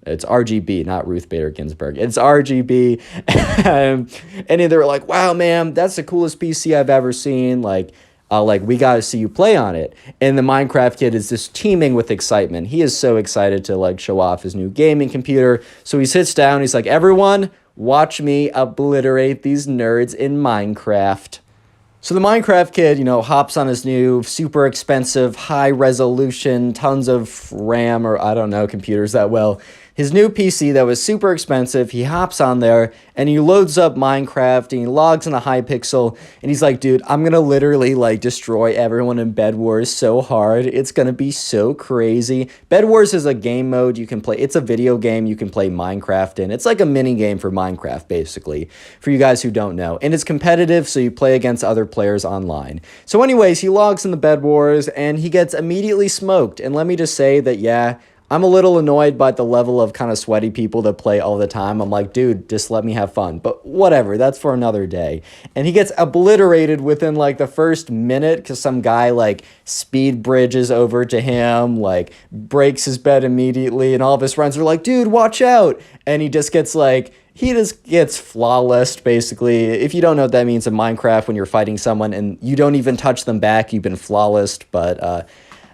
It's RGB, not Ruth Bader Ginsburg. It's RGB. And they were like, wow, man, that's the coolest PC I've ever seen. Like, we got to see you play on it. And the Minecraft kid is just teeming with excitement. He is so excited to like show off his new gaming computer. So he sits down. He's like, everyone, watch me obliterate these nerds in Minecraft. So the Minecraft kid, hops on his new super expensive, high resolution, tons of RAM, or I don't know computers that well. His new PC that was super expensive, he hops on there and he loads up Minecraft and he logs in a Hypixel, and he's like, dude, I'm gonna literally like destroy everyone in Bedwars so hard. It's gonna be so crazy. Bedwars is a game mode you can play. It's a video game you can play Minecraft in. It's like a mini game for Minecraft, basically, for you guys who don't know. And it's competitive, so you play against other players online. So anyways, he logs in the Bedwars and he gets immediately smoked. And let me just say that, yeah, I'm a little annoyed by the level of kind of sweaty people that play all the time. I'm like, dude, just let me have fun. But whatever, that's for another day. And he gets obliterated within like the first minute because some guy like speed bridges over to him, like breaks his bed immediately. And all of his friends are like, dude, watch out. And he just gets like he just gets flawless, basically. If you don't know what that means in Minecraft, when you're fighting someone and you don't even touch them back, you've been flawless. But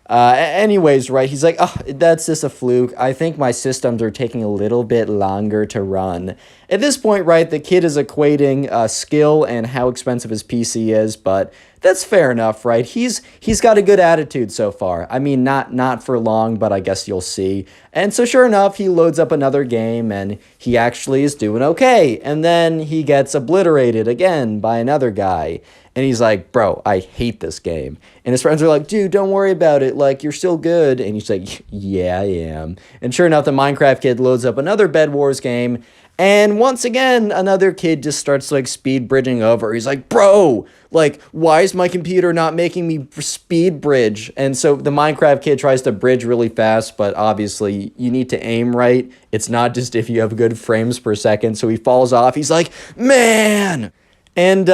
anyways, right, he's like, oh, that's just a fluke. I think my systems are taking a little bit longer to run. At this point, right, the kid is equating skill and how expensive his PC is, but that's fair enough, right? He's got a good attitude so far. I mean, not for long, but I guess you'll see. And so sure enough, he loads up another game and he actually is doing okay. And then he gets obliterated again by another guy. And he's like, bro, I hate this game. And his friends are like, dude, don't worry about it. Like, you're still good. And he's like, yeah, I am. And sure enough, the Minecraft kid loads up another Bed Wars game. And once again, another kid just starts like speed bridging over. He's like, bro, like, why is my computer not making me speed bridge? And so the Minecraft kid tries to bridge really fast, but obviously you need to aim right. It's not just if you have good frames per second. So he falls off. He's like, man. And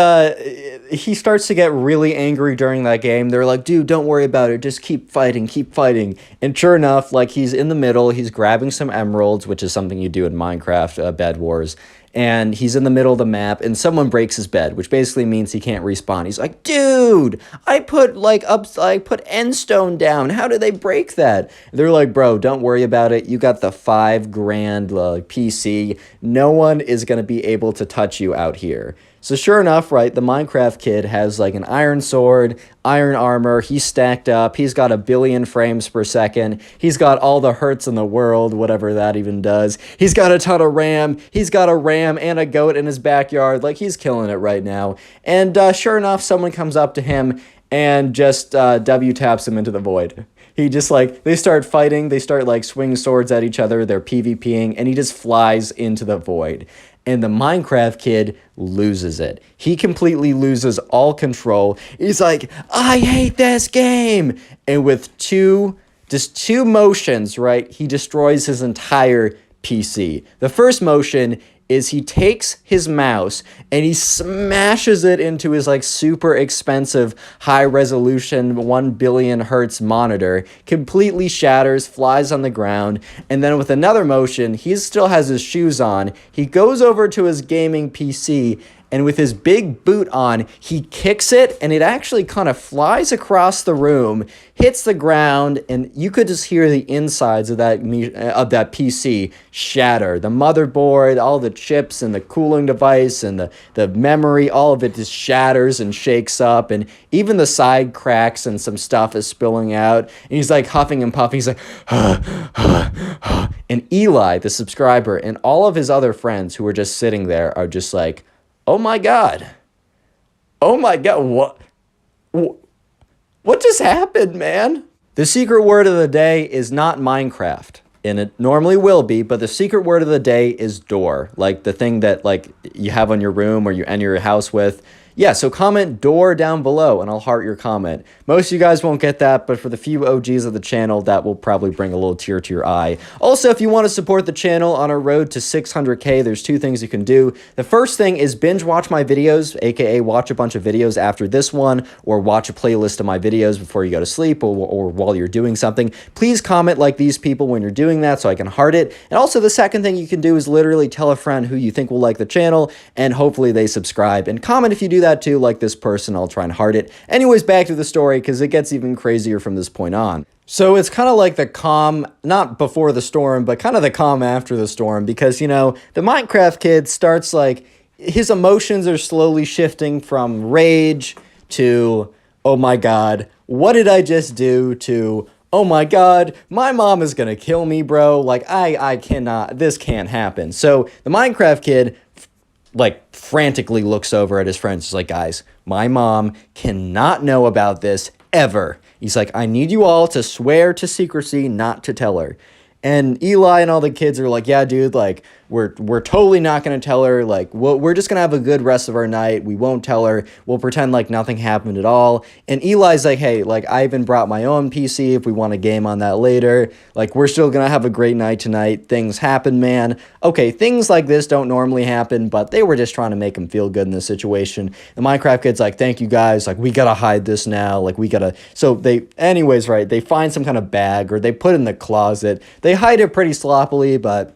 he starts to get really angry during that game. They're like, dude, don't worry about it. Just keep fighting, keep fighting. And sure enough, like, he's in the middle. He's grabbing some emeralds, which is something you do in Minecraft Bed Wars. And he's in the middle of the map, and someone breaks his bed, which basically means he can't respawn. He's like, dude, I put end stone down. How did they break that? And they're like, bro, don't worry about it. You got the $5 grand PC. No one is going to be able to touch you out here. So sure enough, right, the Minecraft kid has like an iron sword, iron armor, he's stacked up, he's got 1 billion frames per second, he's got all the hertz in the world, whatever that even does, he's got a ton of RAM, he's got a ram and a goat in his backyard, like he's killing it right now. And sure enough, someone comes up to him and just W taps him into the void. He just like, they start fighting, they start like swinging swords at each other, they're PvPing, and he just flies into the void. And the Minecraft kid loses it. He completely loses all control. He's like, I hate this game. And with just two motions, right, he destroys his entire PC. The first motion is he takes his mouse and he smashes it into his like super expensive high resolution 1 billion hertz monitor, completely shatters, flies on the ground, and then with another motion, he still has his shoes on, he goes over to his gaming PC and with his big boot on, he kicks it, and it actually kind of flies across the room, hits the ground, and you could just hear the insides of that PC shatter. The motherboard, all the chips, and the cooling device, and the memory, all of it just shatters and shakes up, and even the side cracks, and some stuff is spilling out, and he's like huffing and puffing, he's like, and Eli, the subscriber, and all of his other friends who were just sitting there are just like, oh my God, what just happened, man? The secret word of the day is not Minecraft, and it normally will be, but the secret word of the day is door, like the thing that like you have on your room or you enter your house with. Yeah, so comment door down below and I'll heart your comment. Most of you guys won't get that, but for the few OGs of the channel, that will probably bring a little tear to your eye. Also, if you want to support the channel on our road to 600K, there's 2 things you can do. The first thing is binge watch my videos, aka watch a bunch of videos after this one, or watch a playlist of my videos before you go to sleep or while you're doing something. Please comment like these people when you're doing that so I can heart it. And also the second thing you can do is literally tell a friend who you think will like the channel, and hopefully they subscribe. And comment if you do that too, like this person. I'll try and heart it. Anyways, back to the story, because it gets even crazier from this point on. So it's kind of like the calm, not before the storm, but kind of the calm after the storm, because, you know, the Minecraft kid starts like, his emotions are slowly shifting from rage to, oh my God, what did I just do, to, oh my God, my mom is gonna kill me, bro. Like, I cannot, this can't happen. So the Minecraft kid like frantically looks over at his friends. He's like, guys, my mom cannot know about this ever. He's like, I need you all to swear to secrecy, not to tell her. And Eli and all the kids are like, yeah, dude, like, we're totally not going to tell her. Like, we're just going to have a good rest of our night. We won't tell her. We'll pretend like nothing happened at all. And Eli's like, hey, like, I even brought my own PC if we want to game on that later. Like, we're still going to have a great night tonight. Things happen, man. Okay, things like this don't normally happen, but they were just trying to make him feel good in this situation. The Minecraft kid's like, thank you guys. Like, we got to hide this now. Like, we got to. So anyways, right, they find some kind of bag, or they put it in the closet. They hide it pretty sloppily, but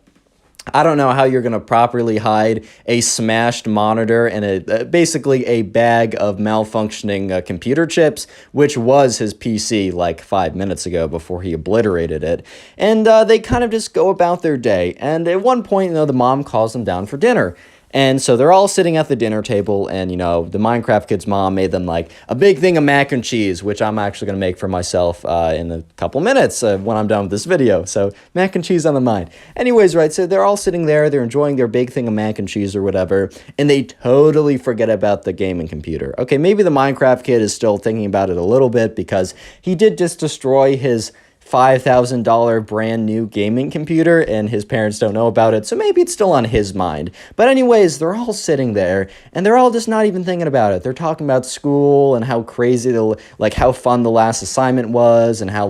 I don't know how you're going to properly hide a smashed monitor and basically a bag of malfunctioning computer chips, which was his PC like 5 minutes ago before he obliterated it. And they kind of just go about their day. And at one point, the mom calls them down for dinner. And so they're all sitting at the dinner table, and, the Minecraft kid's mom made them, like, a big thing of mac and cheese, which I'm actually going to make for myself in a couple minutes when I'm done with this video. So, mac and cheese on the mind. Anyways, right, so they're all sitting there, they're enjoying their big thing of mac and cheese or whatever, and they totally forget about the gaming computer. Okay, maybe the Minecraft kid is still thinking about it a little bit, because he did just destroy his $5,000 brand new gaming computer, and his parents don't know about it, so maybe it's still on his mind. But anyways, they're all sitting there, and they're all just not even thinking about it. They're talking about school and how crazy, how fun the last assignment was, and how,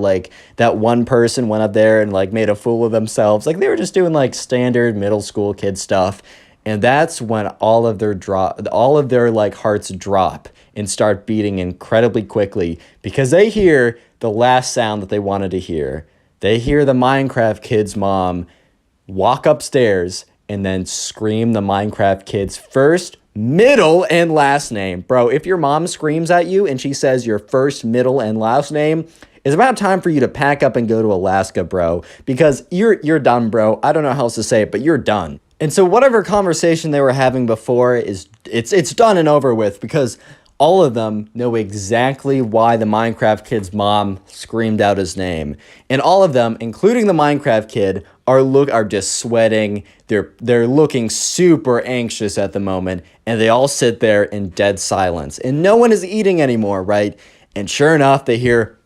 that one person went up there and, made a fool of themselves. They were just doing, standard middle school kid stuff. And that's when all of their hearts drop and start beating incredibly quickly, because they hear the last sound that they wanted to hear. They hear the Minecraft kid's mom walk upstairs and then scream the Minecraft kid's first, middle, and last name. Bro, if your mom screams at you and she says your first, middle, and last name, it's about time for you to pack up and go to Alaska, bro, because you're done, bro. I don't know how else to say it, but you're done. And so whatever conversation they were having before it's done and over with, because all of them know exactly why the Minecraft kid's mom screamed out his name. And all of them, including the Minecraft kid, are just sweating. They're looking super anxious at the moment, and they all sit there in dead silence. And no one is eating anymore, right? And sure enough, they hear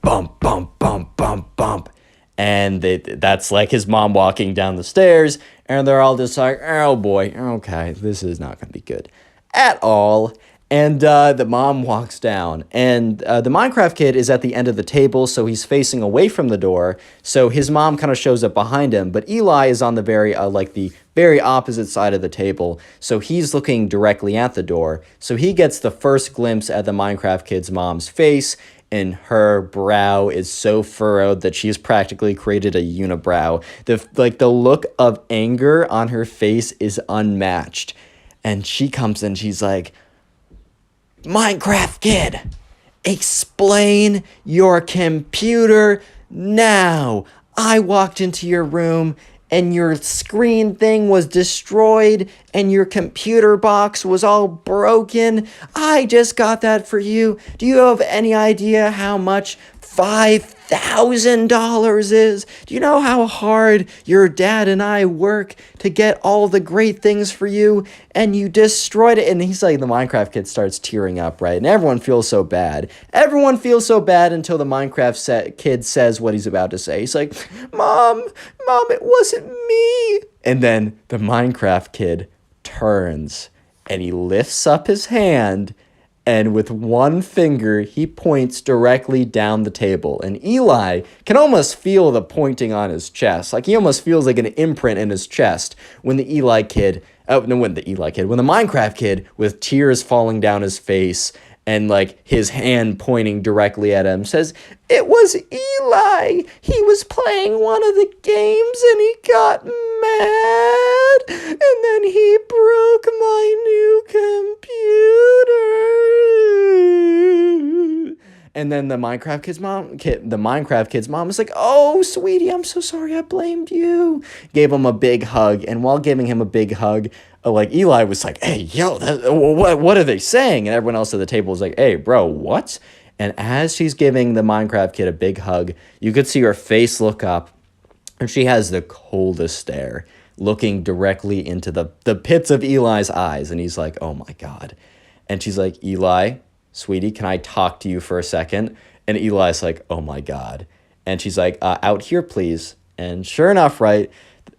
bump, bump, bump, bump, bump. And that's his mom walking down the stairs, and they're all just like, oh boy, okay, this is not going to be good at all. And the mom walks down, and the Minecraft kid is at the end of the table, so he's facing away from the door. So his mom kind of shows up behind him, but Eli is on the very opposite side of the table, so he's looking directly at the door. So he gets the first glimpse at the Minecraft kid's mom's face, and her brow is so furrowed that she's practically created a unibrow. The look of anger on her face is unmatched. And she comes in, she's like, Minecraft kid, explain your computer now. I walked into your room and your screen thing was destroyed and your computer box was all broken. I just got that for you. Do you have any idea how much $5,000 is? Do you know how hard your dad and I work to get all the great things for you, and you destroyed it? And he's like, the Minecraft kid starts tearing up, right? And everyone feels so bad. Everyone feels so bad until the Minecraft kid says what he's about to say. He's like, Mom, it wasn't me. And then the Minecraft kid turns and he lifts up his hand, and with one finger, he points directly down the table. And Eli can almost feel the pointing on his chest. He almost feels like an imprint in his chest when the Minecraft kid, with tears falling down his face and his hand pointing directly at him, says, it was Eli. He was playing one of the games and he got mad. And then he broke my new computer. And then the Minecraft kid's mom is like, oh, sweetie, I'm so sorry I blamed you. Gave him a big hug. And while giving him a big hug, Eli was like, hey, yo, what are they saying? And everyone else at the table was like, hey, bro, what? And as she's giving the Minecraft kid a big hug, you could see her face look up, and she has the coldest stare, looking directly into the pits of Eli's eyes. And he's like, oh my God. And she's like, Eli, sweetie, can I talk to you for a second? And Eli's like, oh my God. And she's like, out here, please. And sure enough, right,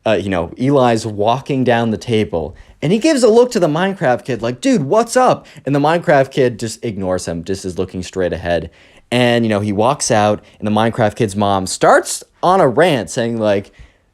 Eli's walking down the table, and he gives a look to the Minecraft kid like, dude, what's up? And the Minecraft kid just ignores him, just is looking straight ahead. And, he walks out, and the Minecraft kid's mom starts on a rant saying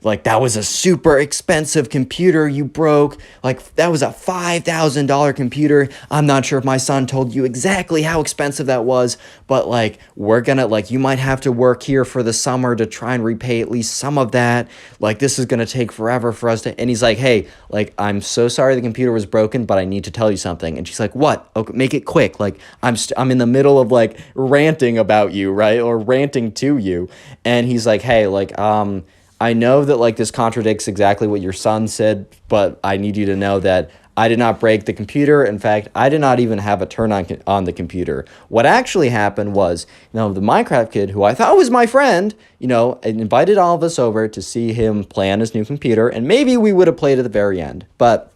like, that was a super expensive computer you broke. Like, that was a $5,000 computer. I'm not sure if my son told you exactly how expensive that was, but like, we're gonna, like, you might have to work here for the summer to try and repay at least some of that. Like, this is gonna take forever for us to, and he's like, hey, like, I'm so sorry the computer was broken, but I need to tell you something. And she's like, what? Okay, make it quick. Like, I'm in the middle of like ranting about you, right? Or ranting to you. And he's like, hey, like, I know that like this contradicts exactly what your son said, but I need you to know that I did not break the computer. In fact, I did not even have a turn on the computer. What actually happened was, the Minecraft kid, who I thought was my friend, invited all of us over to see him play on his new computer, and maybe we would have played at the very end. But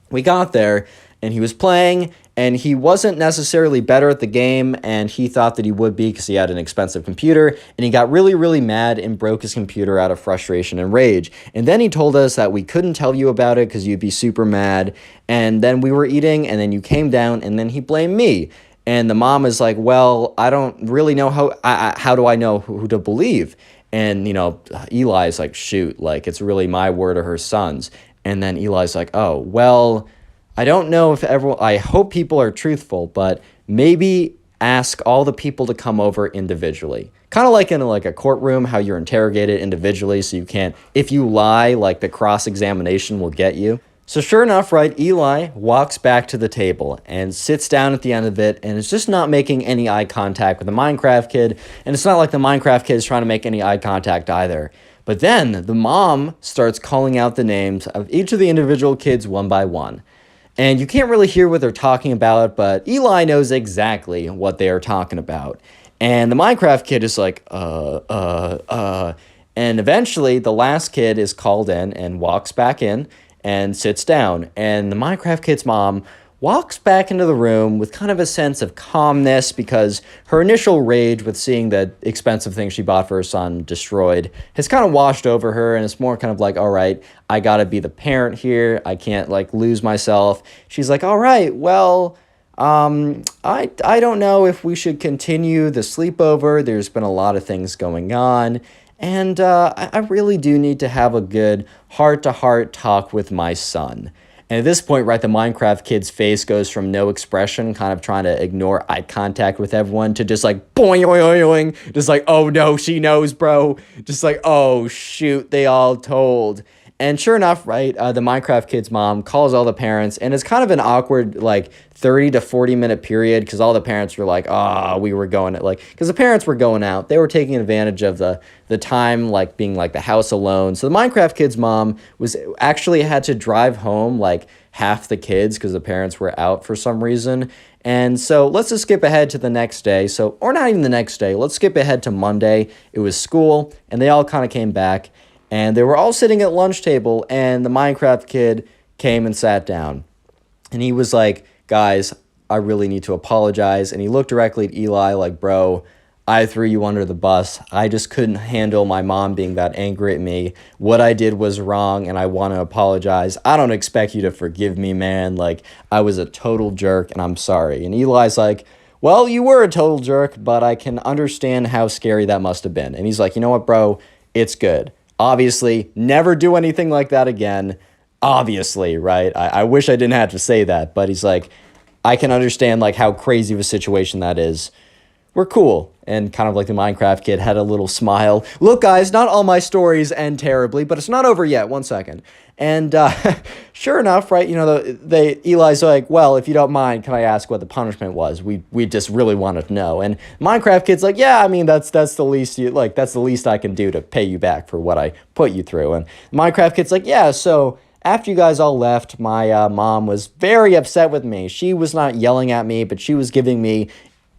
we got there, and he was playing, and he wasn't necessarily better at the game, and he thought that he would be because he had an expensive computer, and he got really, really mad and broke his computer out of frustration and rage. And then he told us that we couldn't tell you about it because you'd be super mad, and then we were eating, and then you came down, and then he blamed me. And the mom is like, well, I don't really know how do I know who to believe? And, Eli's like, shoot, like, it's really my word or her son's. And then Eli's like, oh, well, I don't know if I hope people are truthful, but maybe ask all the people to come over individually. Kind of like in like a courtroom, how you're interrogated individually, so you can't, if you lie, like the cross-examination will get you. So sure enough, right, Eli walks back to the table and sits down at the end of it and is just not making any eye contact with the Minecraft kid. And it's not like the Minecraft kid is trying to make any eye contact either. But then the mom starts calling out the names of each of the individual kids one by one. And you can't really hear what they're talking about, but Eli knows exactly what they are talking about. And the Minecraft kid is like, And eventually the last kid is called in and walks back in and sits down. And the Minecraft kid's mom walks back into the room with kind of a sense of calmness because her initial rage with seeing the expensive thing she bought for her son destroyed has kind of washed over her, and it's more kind of like, all right, I gotta be the parent here. I can't like lose myself. She's like, all right, well, I don't know if we should continue the sleepover. There's been a lot of things going on. And I really do need to have a good heart-to-heart talk with my son. And at this point, right, the Minecraft kid's face goes from no expression, kind of trying to ignore eye contact with everyone, to just like, boing, boing, boing, just like, oh no, she knows, bro. Just like, oh shoot, they all told. And sure enough, right, the Minecraft kid's mom calls all the parents, and it's kind of an awkward, like, 30 to 40-minute period, because all the parents were like, we were going, because the parents were going out. They were taking advantage of the time, like, being, like, the house alone. So the Minecraft kid's mom actually had to drive home, like, half the kids, because the parents were out for some reason. And so let's just skip ahead to the next day. Or not even the next day. Let's skip ahead to Monday. It was school, and they all kind of came back. And they were all sitting at lunch table, and the Minecraft kid came and sat down. And he was like, guys, I really need to apologize. And he looked directly at Eli like, bro, I threw you under the bus. I just couldn't handle my mom being that angry at me. What I did was wrong, and I want to apologize. I don't expect you to forgive me, man. Like, I was a total jerk, and I'm sorry. And Eli's like, well, you were a total jerk, but I can understand how scary that must have been. And he's like, you know what, bro? It's good. Obviously, never do anything like that again. Obviously, right? I wish I didn't have to say that, but he's like, I can understand like how crazy of a situation that is. We're cool. And kind of like the Minecraft kid had a little smile. Look, guys, not all my stories end terribly, but it's not over yet. 1 second. And sure enough, right, Eli's like, well, if you don't mind, can I ask what the punishment was? We just really wanted to know. And Minecraft kid's like, yeah, I mean, that's the least that's the least I can do to pay you back for what I put you through. And Minecraft kid's like, yeah, so after you guys all left, my mom was very upset with me. She was not yelling at me, but she was giving me,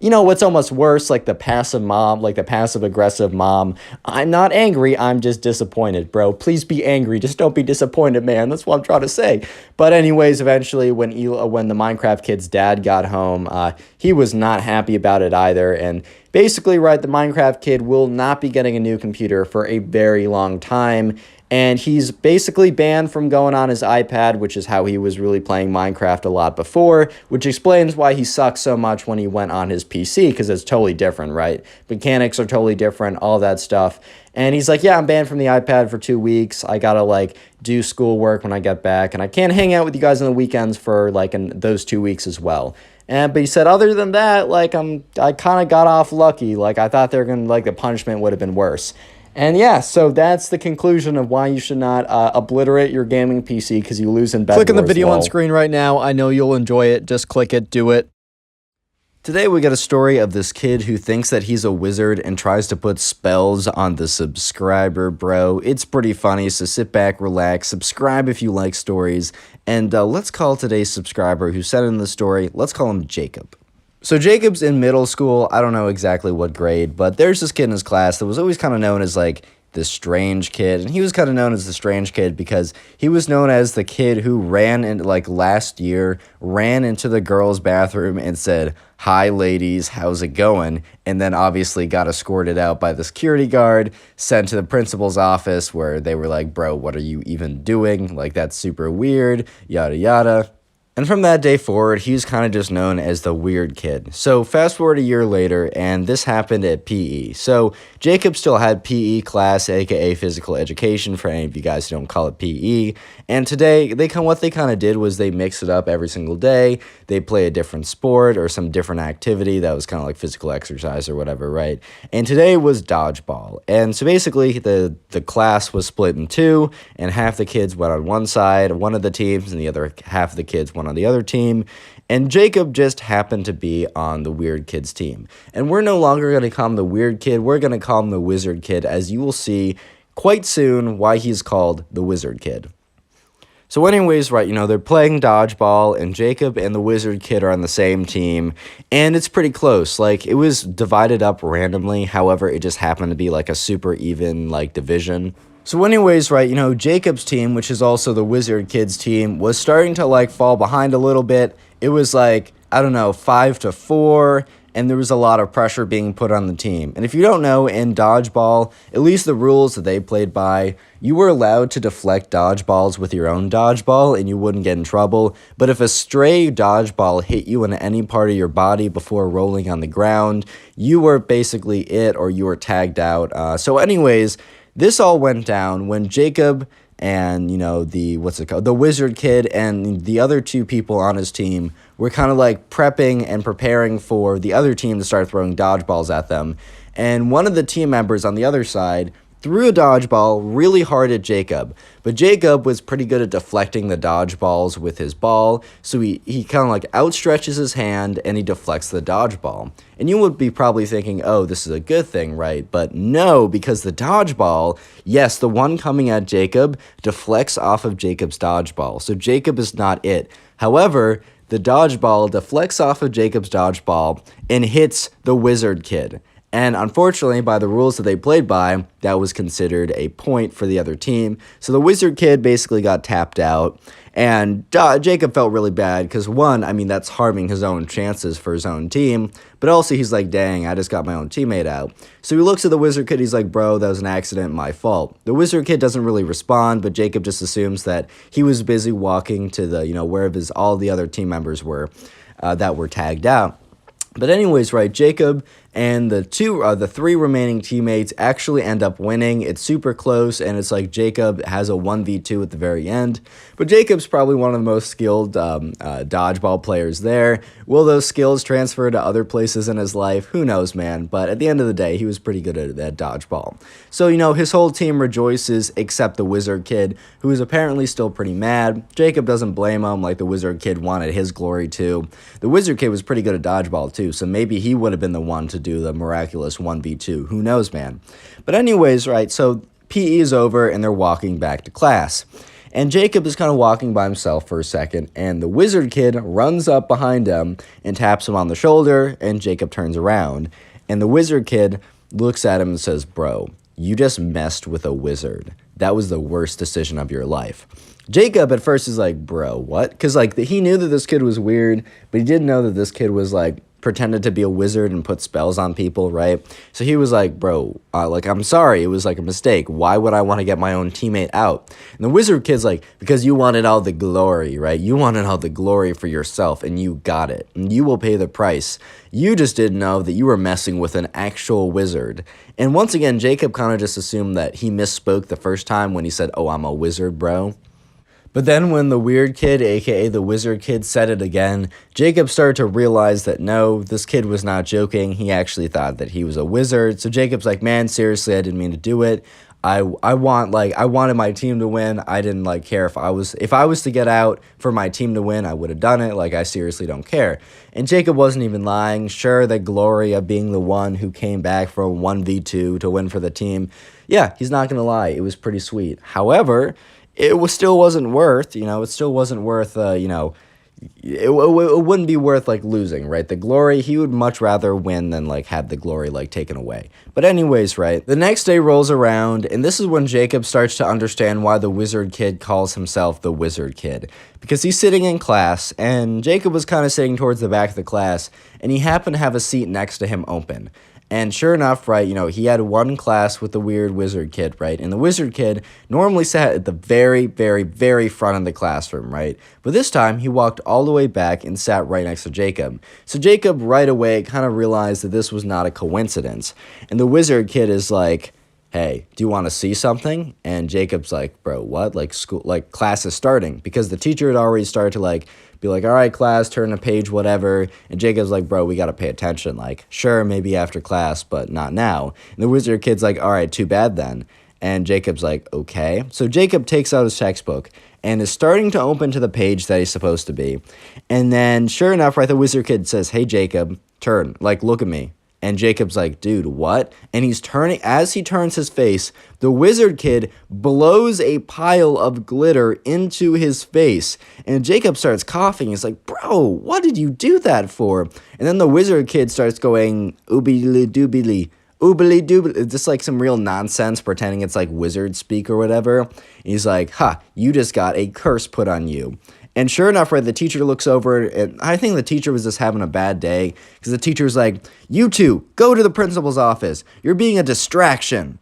what's almost worse, like the passive mom, like the passive-aggressive mom. I'm not angry, I'm just disappointed, bro. Please be angry, just don't be disappointed, man. That's what I'm trying to say. But anyways, eventually, when the Minecraft kid's dad got home, he was not happy about it either. And basically, right, the Minecraft kid will not be getting a new computer for a very long time. And he's basically banned from going on his iPad, which is how he was really playing Minecraft a lot before, which explains why he sucks so much when he went on his PC, because it's totally different, right? Mechanics are totally different, all that stuff. And he's like, yeah, I'm banned from the iPad for 2 weeks. I gotta, like, do schoolwork when I get back, and I can't hang out with you guys on the weekends for, like, in those 2 weeks as well. But he said, other than that, like, I kind of got off lucky. Like, I thought they were gonna, like, the punishment would have been worse. And yeah, so that's the conclusion of why you should not obliterate your gaming PC, because you lose in bedwars. Click on the video on screen right now. I know you'll enjoy it. Just click it. Do it. Today we got a story of this kid who thinks that he's a wizard and tries to put spells on the subscriber, bro. It's pretty funny, so sit back, relax, subscribe if you like stories, and let's call today's subscriber who sent in the story, let's call him Jacob. So Jacob's in middle school. I don't know exactly what grade, but there's this kid in his class that was always kind of known as, like, the strange kid. And he was kind of known as the strange kid because he was known as the kid who ran in, like, last year, ran into the girls' bathroom and said, "Hi, ladies, how's it going?" And then obviously got escorted out by the security guard, sent to the principal's office where they were like, "Bro, what are you even doing? Like, that's super weird, yada, yada." And from that day forward, he was kind of just known as the weird kid. So fast forward a year later, and this happened at PE. So Jacob still had PE class, aka physical education, for any of you guys who don't call it PE. And today, what they kind of did was they mixed it up every single day. They play a different sport or some different activity that was kind of like physical exercise or whatever, right? And today was dodgeball. And so basically, the class was split in two, and half the kids went on one side, one of the teams, and the other half of the kids went on the other team, and Jacob just happened to be on the weird kid's team. And we're no longer going to call him the weird kid, we're going to call him the wizard kid, as you will see quite soon why he's called the wizard kid. So anyways, right, they're playing dodgeball, and Jacob and the wizard kid are on the same team, and it's pretty close. Like, it was divided up randomly, however, it just happened to be, like, a super even, like, division. So anyways, right, Jacob's team, which is also the wizard kid's team, was starting to, like, fall behind a little bit. It was, like, I don't know, 5-4, and there was a lot of pressure being put on the team. And if you don't know, in dodgeball, at least the rules that they played by, you were allowed to deflect dodgeballs with your own dodgeball, and you wouldn't get in trouble. But if a stray dodgeball hit you in any part of your body before rolling on the ground, you were basically it, or you were tagged out. So anyways, this all went down when Jacob and, the wizard kid and the other two people on his team were kind of like prepping and preparing for the other team to start throwing dodgeballs at them. And one of the team members on the other side threw a dodgeball really hard at Jacob, but Jacob was pretty good at deflecting the dodgeballs with his ball, so he kind of like outstretches his hand and he deflects the dodgeball. And you would be probably thinking, oh, this is a good thing, right? But no, because the dodgeball, yes, the one coming at Jacob, deflects off of Jacob's dodgeball, so Jacob is not it. However, the dodgeball deflects off of Jacob's dodgeball and hits the wizard kid. And unfortunately, by the rules that they played by, that was considered a point for the other team. So the wizard kid basically got tapped out. And Jacob felt really bad because, one, that's harming his own chances for his own team. But also, he's like, dang, I just got my own teammate out. So he looks at the wizard kid. He's like, bro, that was an accident, my fault. The wizard kid doesn't really respond, but Jacob just assumes that he was busy walking to the, where all the other team members were that were tagged out. But anyways, right, Jacob and the three remaining teammates actually end up winning. It's super close, and it's like Jacob has a 1v2 at the very end. But Jacob's probably one of the most skilled dodgeball players there. Will those skills transfer to other places in his life? Who knows, man. But at the end of the day, he was pretty good at that dodgeball. So, his whole team rejoices except the wizard kid, who is apparently still pretty mad. Jacob doesn't blame him, like the wizard kid wanted his glory too. The wizard kid was pretty good at dodgeball too, so maybe he would have been the one to do the miraculous 1v2. Who knows, man? But anyways, right, so PE is over and they're walking back to class. And Jacob is kind of walking by himself for a second, and the wizard kid runs up behind him and taps him on the shoulder, and Jacob turns around. And the wizard kid looks at him and says, bro, you just messed with a wizard. That was the worst decision of your life. Jacob at first is like, bro, what? Because he knew that this kid was weird, but he didn't know that this kid was pretended to be a wizard and put spells on people, right? So he was like, bro, like, I'm sorry, it was like a mistake. Why would I want to get my own teammate out? And the wizard kid's like, because you wanted all the glory, right? You wanted all the glory for yourself, and you got it. And you will pay the price. You just didn't know that you were messing with an actual wizard. And once again, Jacob kind of just assumed that he misspoke the first time when he said, oh, I'm a wizard, bro. But then when the weird kid, aka the wizard kid, said it again, Jacob started to realize that no, this kid was not joking. He actually thought that he was a wizard. So Jacob's like, man, seriously, I didn't mean to do it. I wanted my team to win. I didn't like care if I was to get out for my team to win, I would have done it. Like, I seriously don't care. And Jacob wasn't even lying. Sure, the glory of being the one who came back from 1v2 to win for the team. Yeah, he's not gonna lie. It was pretty sweet. However, still wasn't worth, it wouldn't be worth, like, losing, right? The glory, he would much rather win than, like, have the glory, like, taken away. But anyways, right, the next day rolls around, and this is when Jacob starts to understand why the wizard kid calls himself the wizard kid. Because he's sitting in class, and Jacob was kind of sitting towards the back of the class, and he happened to have a seat next to him open. And sure enough, right, he had one class with the weird wizard kid, right? And the wizard kid normally sat at the very, very, very front of the classroom, right? But this time, he walked all the way back and sat right next to Jacob. So Jacob right away kind of realized that this was not a coincidence. And the wizard kid is like, hey, do you want to see something? And Jacob's like, bro, what? Like, class is starting. Because the teacher had already started to, be like, all right, class, turn a page, whatever. And Jacob's like, bro, we got to pay attention. Like, sure, maybe after class, but not now. And the wizard kid's like, all right, too bad then. And Jacob's like, okay. So Jacob takes out his textbook and is starting to open to the page that he's supposed to be. And then, sure enough, right, the wizard kid says, hey, Jacob, turn, look at me. And Jacob's like, dude, what? And as he turns his face, the wizard kid blows a pile of glitter into his face. And Jacob starts coughing. He's like, bro, what did you do that for? And then the wizard kid starts going, oobly doobly, oobly doobly, just like some real nonsense, pretending it's like wizard speak or whatever. And he's like, you just got a curse put on you. And sure enough, right, the teacher looks over, and I think the teacher was just having a bad day, because the teacher's like, you two, go to the principal's office. You're being a distraction.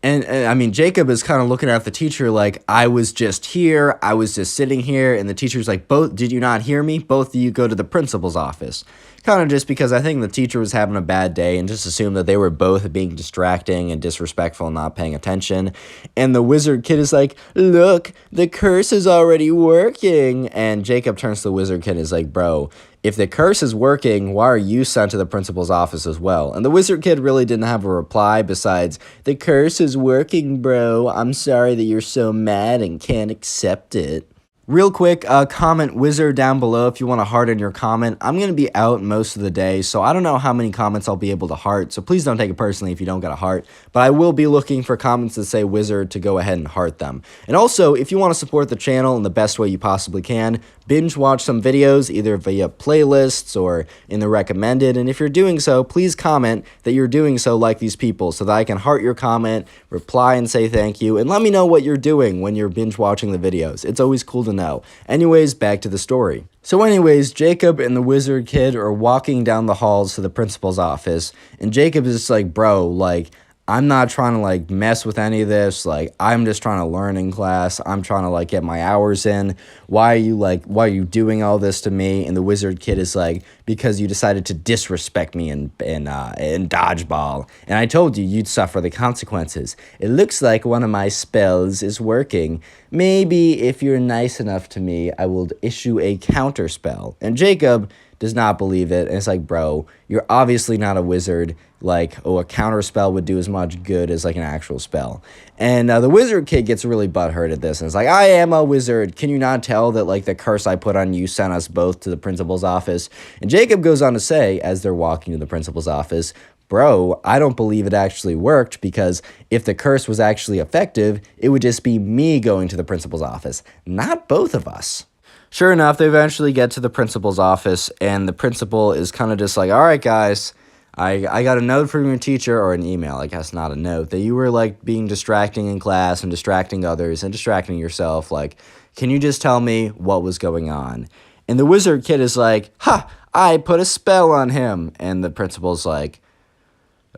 And I mean, Jacob is kind of looking at the teacher like, I was just here, I was just sitting here, and the teacher's like, did you not hear me? Both of you go to the principal's office. Kind of just because I think the teacher was having a bad day and just assumed that they were both being distracting and disrespectful and not paying attention. And the wizard kid is like, look, the curse is already working. And Jacob turns to the wizard kid and is like, bro, if the curse is working, why are you sent to the principal's office as well? And the wizard kid really didn't have a reply besides, the curse is working, bro. I'm sorry that you're so mad and can't accept it. Real quick, comment wizard down below if you want to heart in your comment. I'm going to be out most of the day, so I don't know how many comments I'll be able to heart, so please don't take it personally if you don't get a heart. But I will be looking for comments that say wizard to go ahead and heart them. And also, if you want to support the channel in the best way you possibly can, binge watch some videos either via playlists or in the recommended. And if you're doing so, please comment that you're doing so like these people so that I can heart your comment, reply and say thank you, and let me know what you're doing when you're binge watching the videos. It's always cool to know. Anyways, back to the story. So anyways, Jacob and the wizard kid are walking down the halls to the principal's office, and Jacob is just like, bro, like, I'm not trying to, like, mess with any of this. Like, I'm just trying to learn in class. I'm trying to, like, get my hours in. Why are you doing all this to me? And the wizard kid is like, because you decided to disrespect me in dodgeball. And I told you you'd suffer the consequences. It looks like one of my spells is working. Maybe if you're nice enough to me, I will issue a counter spell. And Jacob does not believe it. And it's like, bro, you're obviously not a wizard. Like, a counter spell would do as much good as, like, an actual spell. And the wizard kid gets really butthurt at this. And it's like, I am a wizard. Can you not tell that, like, the curse I put on you sent us both to the principal's office? And Jacob goes on to say, as they're walking to the principal's office, bro, I don't believe it actually worked, because if the curse was actually effective, it would just be me going to the principal's office, not both of us. Sure enough, they eventually get to the principal's office, and the principal is kind of just like, all right, guys, I got a note from your teacher, or an email, I guess not a note, that you were, like, being distracting in class and distracting others and distracting yourself. Like, can you just tell me what was going on? And the wizard kid is like, ha, I put a spell on him. And the principal's like,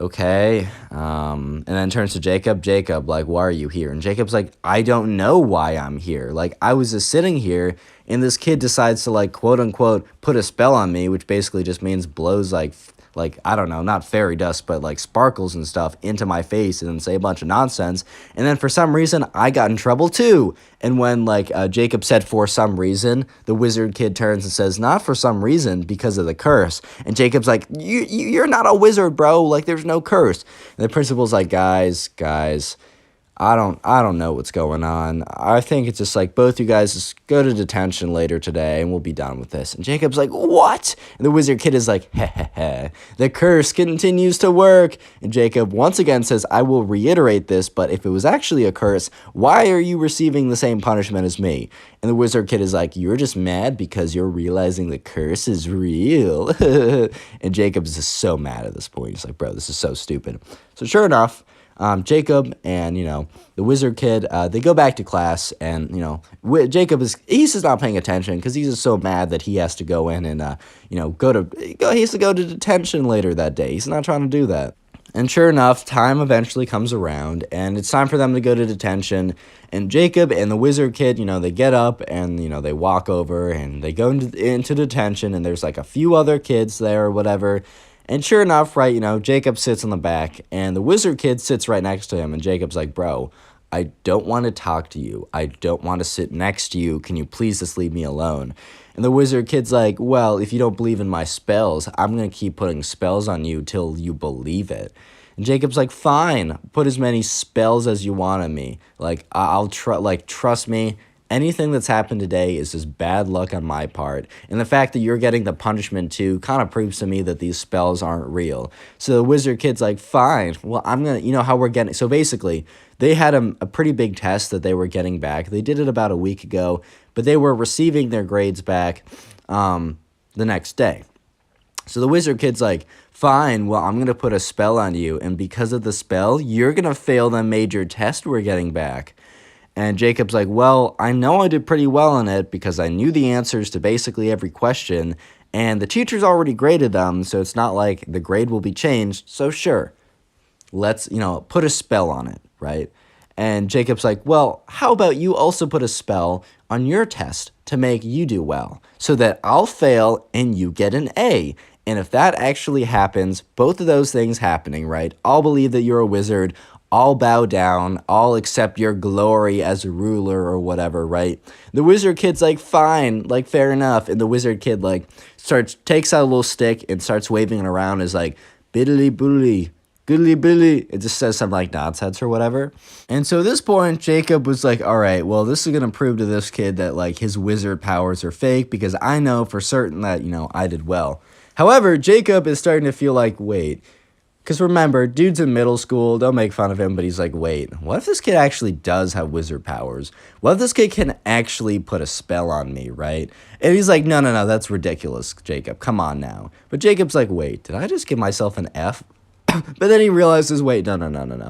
okay. And then turns to Jacob. Jacob, like, why are you here? And Jacob's like, I don't know why I'm here. Like, I was just sitting here, and this kid decides to, like, quote unquote, put a spell on me, which basically just means blows, like, I don't know, not fairy dust, but like sparkles and stuff into my face and then say a bunch of nonsense. And then for some reason, I got in trouble too. And when like Jacob said for some reason, the wizard kid turns and says, not for some reason, because of the curse. And Jacob's like, you're not a wizard, bro. Like, there's no curse. And the principal's like, guys, I don't know what's going on. I think it's just like both you guys just go to detention later today and we'll be done with this. And Jacob's like, what? And the wizard kid is like, heh heh heh. The curse continues to work. And Jacob once again says, I will reiterate this, but if it was actually a curse, why are you receiving the same punishment as me? And the wizard kid is like, you're just mad because you're realizing the curse is real. And Jacob is just so mad at this point. He's like, bro, this is so stupid. So sure enough, Jacob and, the wizard kid, they go back to class, and, Jacob he's just not paying attention because he's just so mad that he has to go in and, he has to go to detention later that day. He's not trying to do that. And sure enough, time eventually comes around, and it's time for them to go to detention. And Jacob and the wizard kid, they get up and, they walk over and they go into detention, and there's like a few other kids there or whatever. And sure enough, right, Jacob sits on the back, and the wizard kid sits right next to him, and Jacob's like, bro, I don't want to talk to you. I don't want to sit next to you. Can you please just leave me alone? And the wizard kid's like, well, if you don't believe in my spells, I'm going to keep putting spells on you till you believe it. And Jacob's like, fine, put as many spells as you want on me. Like, trust me. Anything that's happened today is just bad luck on my part. And the fact that you're getting the punishment too kind of proves to me that these spells aren't real. So the wizard kid's like, fine, well, I'm going to, how we're getting. So basically, they had a pretty big test that they were getting back. They did it about a week ago, but they were receiving their grades back the next day. So the wizard kid's like, fine, well, I'm going to put a spell on you. And because of the spell, you're going to fail the major test we're getting back. And Jacob's like, well, I know I did pretty well on it because I knew the answers to basically every question, and the teacher's already graded them, so it's not like the grade will be changed, so sure, let's, put a spell on it, right? And Jacob's like, well, how about you also put a spell on your test to make you do well, so that I'll fail and you get an A. And if that actually happens, both of those things happening, right, I'll believe that you're a wizard, I'll bow down, I'll accept your glory as a ruler or whatever, right? The wizard kid's like, fine, like, fair enough. And the wizard kid, like, takes out a little stick and starts waving it around as, like, biddly boodly, goodly billy. It just says something like nonsense or whatever. And so at this point, Jacob was like, all right, well, this is going to prove to this kid that, like, his wizard powers are fake because I know for certain that, I did well. However, Jacob is starting to feel like, wait, because remember, dude's in middle school, don't make fun of him, but he's like, wait, what if this kid actually does have wizard powers? What if this kid can actually put a spell on me, right? And he's like, no, that's ridiculous, Jacob, come on now. But Jacob's like, wait, did I just give myself an F? But then he realizes, wait, no,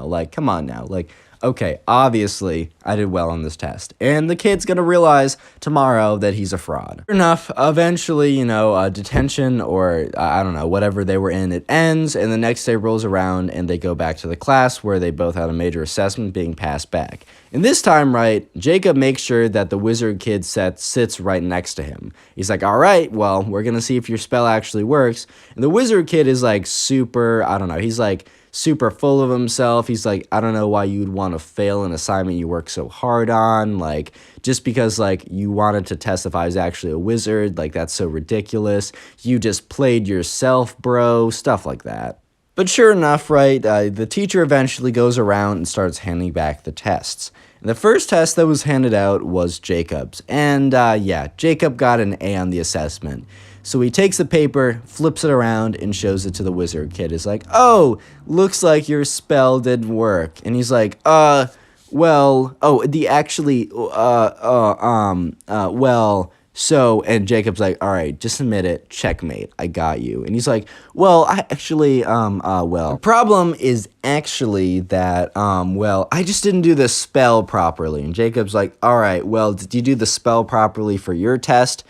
like, come on now, like, okay, obviously, I did well on this test. And the kid's gonna realize tomorrow that he's a fraud. Sure enough, eventually, detention or, I don't know, whatever they were in, it ends, and the next day rolls around, and they go back to the class where they both had a major assessment being passed back. And this time, right, Jacob makes sure that the wizard kid sits right next to him. He's like, all right, well, we're gonna see if your spell actually works. And the wizard kid is like super, I don't know, he's like, super full of himself. He's like, I don't know why you'd want to fail an assignment you work so hard on. Like, just because, like, you wanted to testify as actually a wizard. Like, that's so ridiculous. You just played yourself, bro. Stuff like that. But sure enough, right, the teacher eventually goes around and starts handing back the tests. And the first test that was handed out was Jacob's. And, Jacob got an A on the assessment. So he takes the paper, flips it around, and shows it to the wizard kid. He's like, oh, looks like your spell didn't work. And he's like, well, so, and Jacob's like, all right, just admit it, checkmate, I got you. And he's like, well, the problem is actually that, I just didn't do the spell properly. And Jacob's like, all right, well, did you do the spell properly for your test?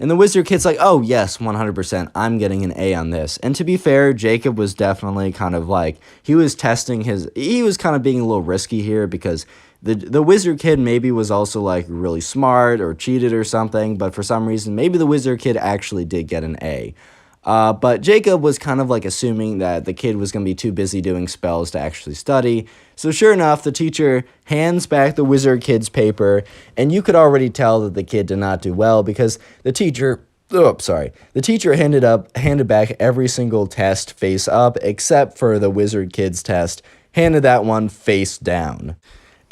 And the wizard kid's like, oh, yes, 100%. I'm getting an A on this. And to be fair, Jacob was definitely kind of like, he was kind of being a little risky here because the wizard kid maybe was also like really smart or cheated or something. But for some reason, maybe the wizard kid actually did get an A. But Jacob was kind of like assuming that the kid was going to be too busy doing spells to actually study. So sure enough, the teacher hands back the wizard kid's paper, and you could already tell that the kid did not do well because the teacher handed back every single test face up except for the wizard kid's test, handed that one face down.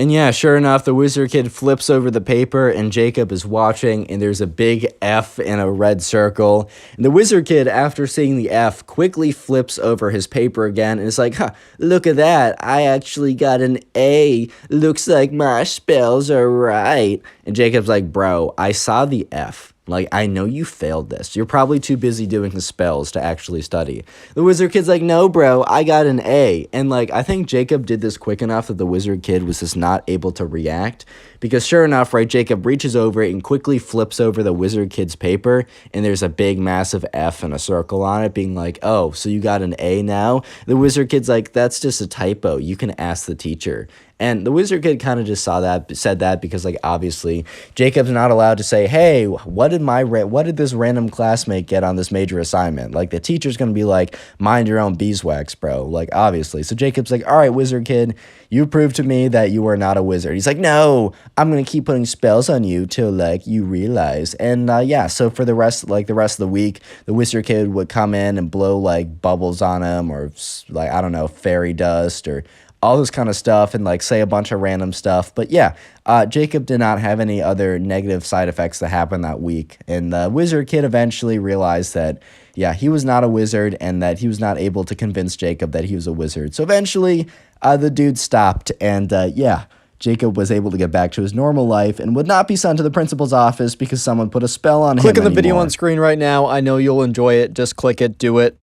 And yeah, sure enough, the wizard kid flips over the paper and Jacob is watching and there's a big F in a red circle. And the wizard kid, after seeing the F, quickly flips over his paper again and is like, look at that. I actually got an A. Looks like my spells are right. And Jacob's like, bro, I saw the F. Like, I know you failed this. You're probably too busy doing the spells to actually study. The wizard kid's like, no, bro, I got an A. And, like, I think Jacob did this quick enough that the wizard kid was just not able to react. Because sure enough, right, Jacob reaches over and quickly flips over the wizard kid's paper. And there's a big, massive F and a circle on it, being like, oh, so you got an A now? The wizard kid's like, that's just a typo. You can ask the teacher. And the wizard kid kind of just said that because, like, obviously Jacob's not allowed to say, hey, what did this random classmate get on this major assignment? Like, the teacher's going to be like, mind your own beeswax, bro. Like, obviously. So Jacob's like, all right, wizard kid, you proved to me that you are not a wizard. He's like, no, I'm going to keep putting spells on you till, like, you realize. And, yeah, so for the rest of the week, the wizard kid would come in and blow, like, bubbles on him or, like, I don't know, fairy dust or all this kind of stuff and like say a bunch of random stuff. But yeah, Jacob did not have any other negative side effects that happened that week. And the wizard kid eventually realized that, yeah, he was not a wizard and that he was not able to convince Jacob that he was a wizard. So eventually the dude stopped and yeah, Jacob was able to get back to his normal life and would not be sent to the principal's office because someone put a spell on him Click on the anymore. video on screen right now. I know you'll enjoy it. Just click it, do it.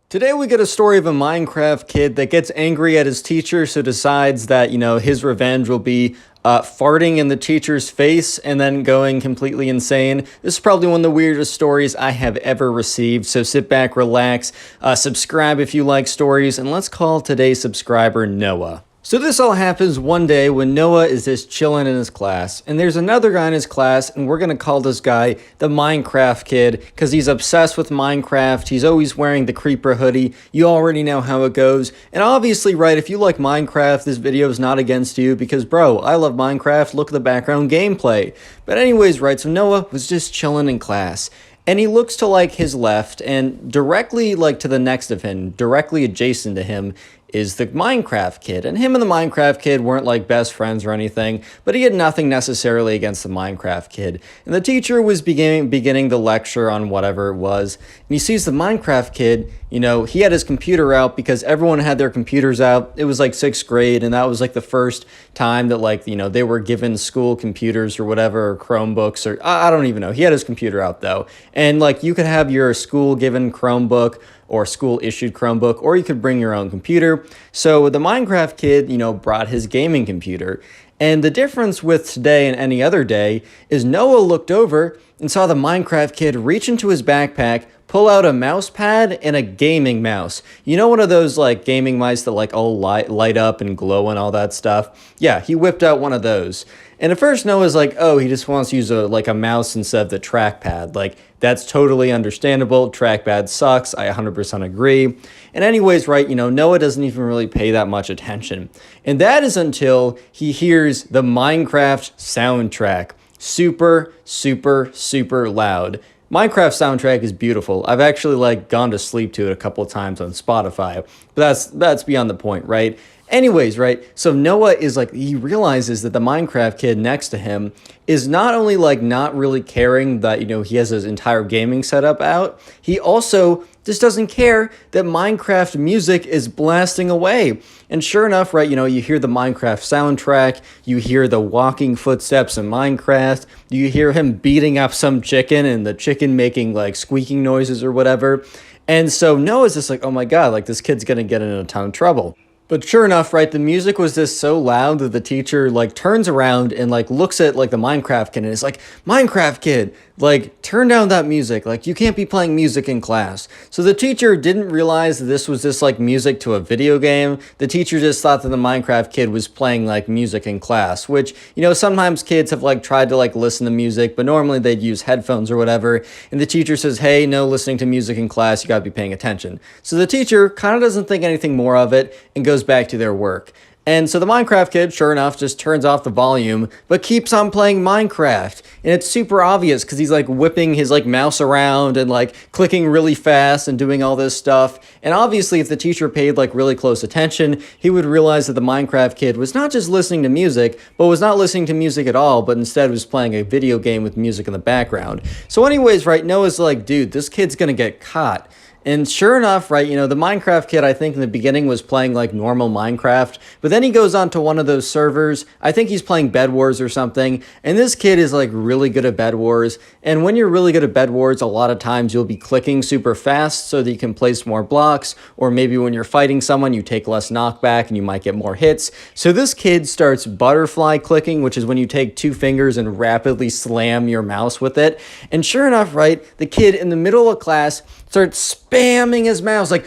Today we get a story of a Minecraft kid that gets angry at his teacher, so decides that, you know, his revenge will be farting in the teacher's face and then going completely insane. This is probably one of the weirdest stories I have ever received, so sit back, relax, subscribe if you like stories, and let's call today's subscriber Noah. So this all happens one day when Noah is just chilling in his class, and there's another guy in his class, and we're gonna call this guy the Minecraft kid, because he's obsessed with Minecraft. He's always wearing the creeper hoodie. You already know how it goes. And obviously, right, if you like Minecraft, this video is not against you, because bro, I love Minecraft. Look at the background gameplay. But anyways, right, so Noah was just chilling in class. And he looks to like his left, and directly like to the next of him, directly adjacent to him, is the Minecraft kid. And him and the Minecraft kid weren't like best friends or anything, but he had nothing necessarily against the Minecraft kid. And the teacher was beginning the lecture on whatever it was, and he sees the Minecraft kid, you know, he had his computer out because everyone had their computers out. It was like 6th grade, and that was like the first time that, like, you know, they were given school computers or whatever, or Chromebooks, or I don't even know. He had his computer out though. And like, you could have your school given Chromebook or school issued Chromebook, or you could bring your own computer. So the Minecraft kid, you know, brought his gaming computer. And the difference with today and any other day is Noah looked over and saw the Minecraft kid reach into his backpack, pull out a mouse pad and a gaming mouse. You know, one of those like gaming mice that like all light up and glow and all that stuff? Yeah, he whipped out one of those. And at first Noah's like, oh, he just wants to use a mouse instead of the trackpad. Like, that's totally understandable. Trackpad sucks. I 100% agree. And anyways, right, you know, Noah doesn't even really pay that much attention. And that is until he hears the Minecraft soundtrack. Super, super, super loud. Minecraft soundtrack is beautiful. I've actually like gone to sleep to it a couple of times on Spotify, but that's beyond the point, right? Anyways, right, so Noah is like, he realizes that the Minecraft kid next to him is not only like not really caring that, you know, he has his entire gaming setup out, he also just doesn't care that Minecraft music is blasting away. And sure enough, right, you know, you hear the Minecraft soundtrack, you hear the walking footsteps in Minecraft, you hear him beating up some chicken and the chicken making like squeaking noises or whatever. And so Noah's just like, oh my God, like this kid's gonna get in a ton of trouble. But sure enough, right, the music was just so loud that the teacher like turns around and like looks at like the Minecraft kid and is like, Minecraft kid, like turn down that music. Like you can't be playing music in class. So the teacher didn't realize that this was just like music to a video game. The teacher just thought that the Minecraft kid was playing like music in class, which, you know, sometimes kids have like tried to like listen to music, but normally they'd use headphones or whatever. And the teacher says, hey, no listening to music in class, you gotta be paying attention. So the teacher kind of doesn't think anything more of it and goes back to their work. And so the Minecraft kid, sure enough, just turns off the volume, but keeps on playing Minecraft. And it's super obvious because he's like whipping his like mouse around and like clicking really fast and doing all this stuff. And obviously if the teacher paid like really close attention, he would realize that the Minecraft kid was not just listening to music, but was not listening to music at all, but instead was playing a video game with music in the background. So anyways, right, Noah's like, dude, this kid's gonna get caught. And sure enough, right, you know, the Minecraft kid, I think in the beginning was playing like normal Minecraft, but then he goes on to one of those servers. I think he's playing bedwars or something. And this kid is like really good at bedwars. And when you're really good at bedwars, a lot of times you'll be clicking super fast so that you can place more blocks. Or maybe when you're fighting someone, you take less knockback and you might get more hits. So this kid starts butterfly clicking, which is when you take two fingers and rapidly slam your mouse with it. And sure enough, right, the kid in the middle of class starts spamming his mouse like,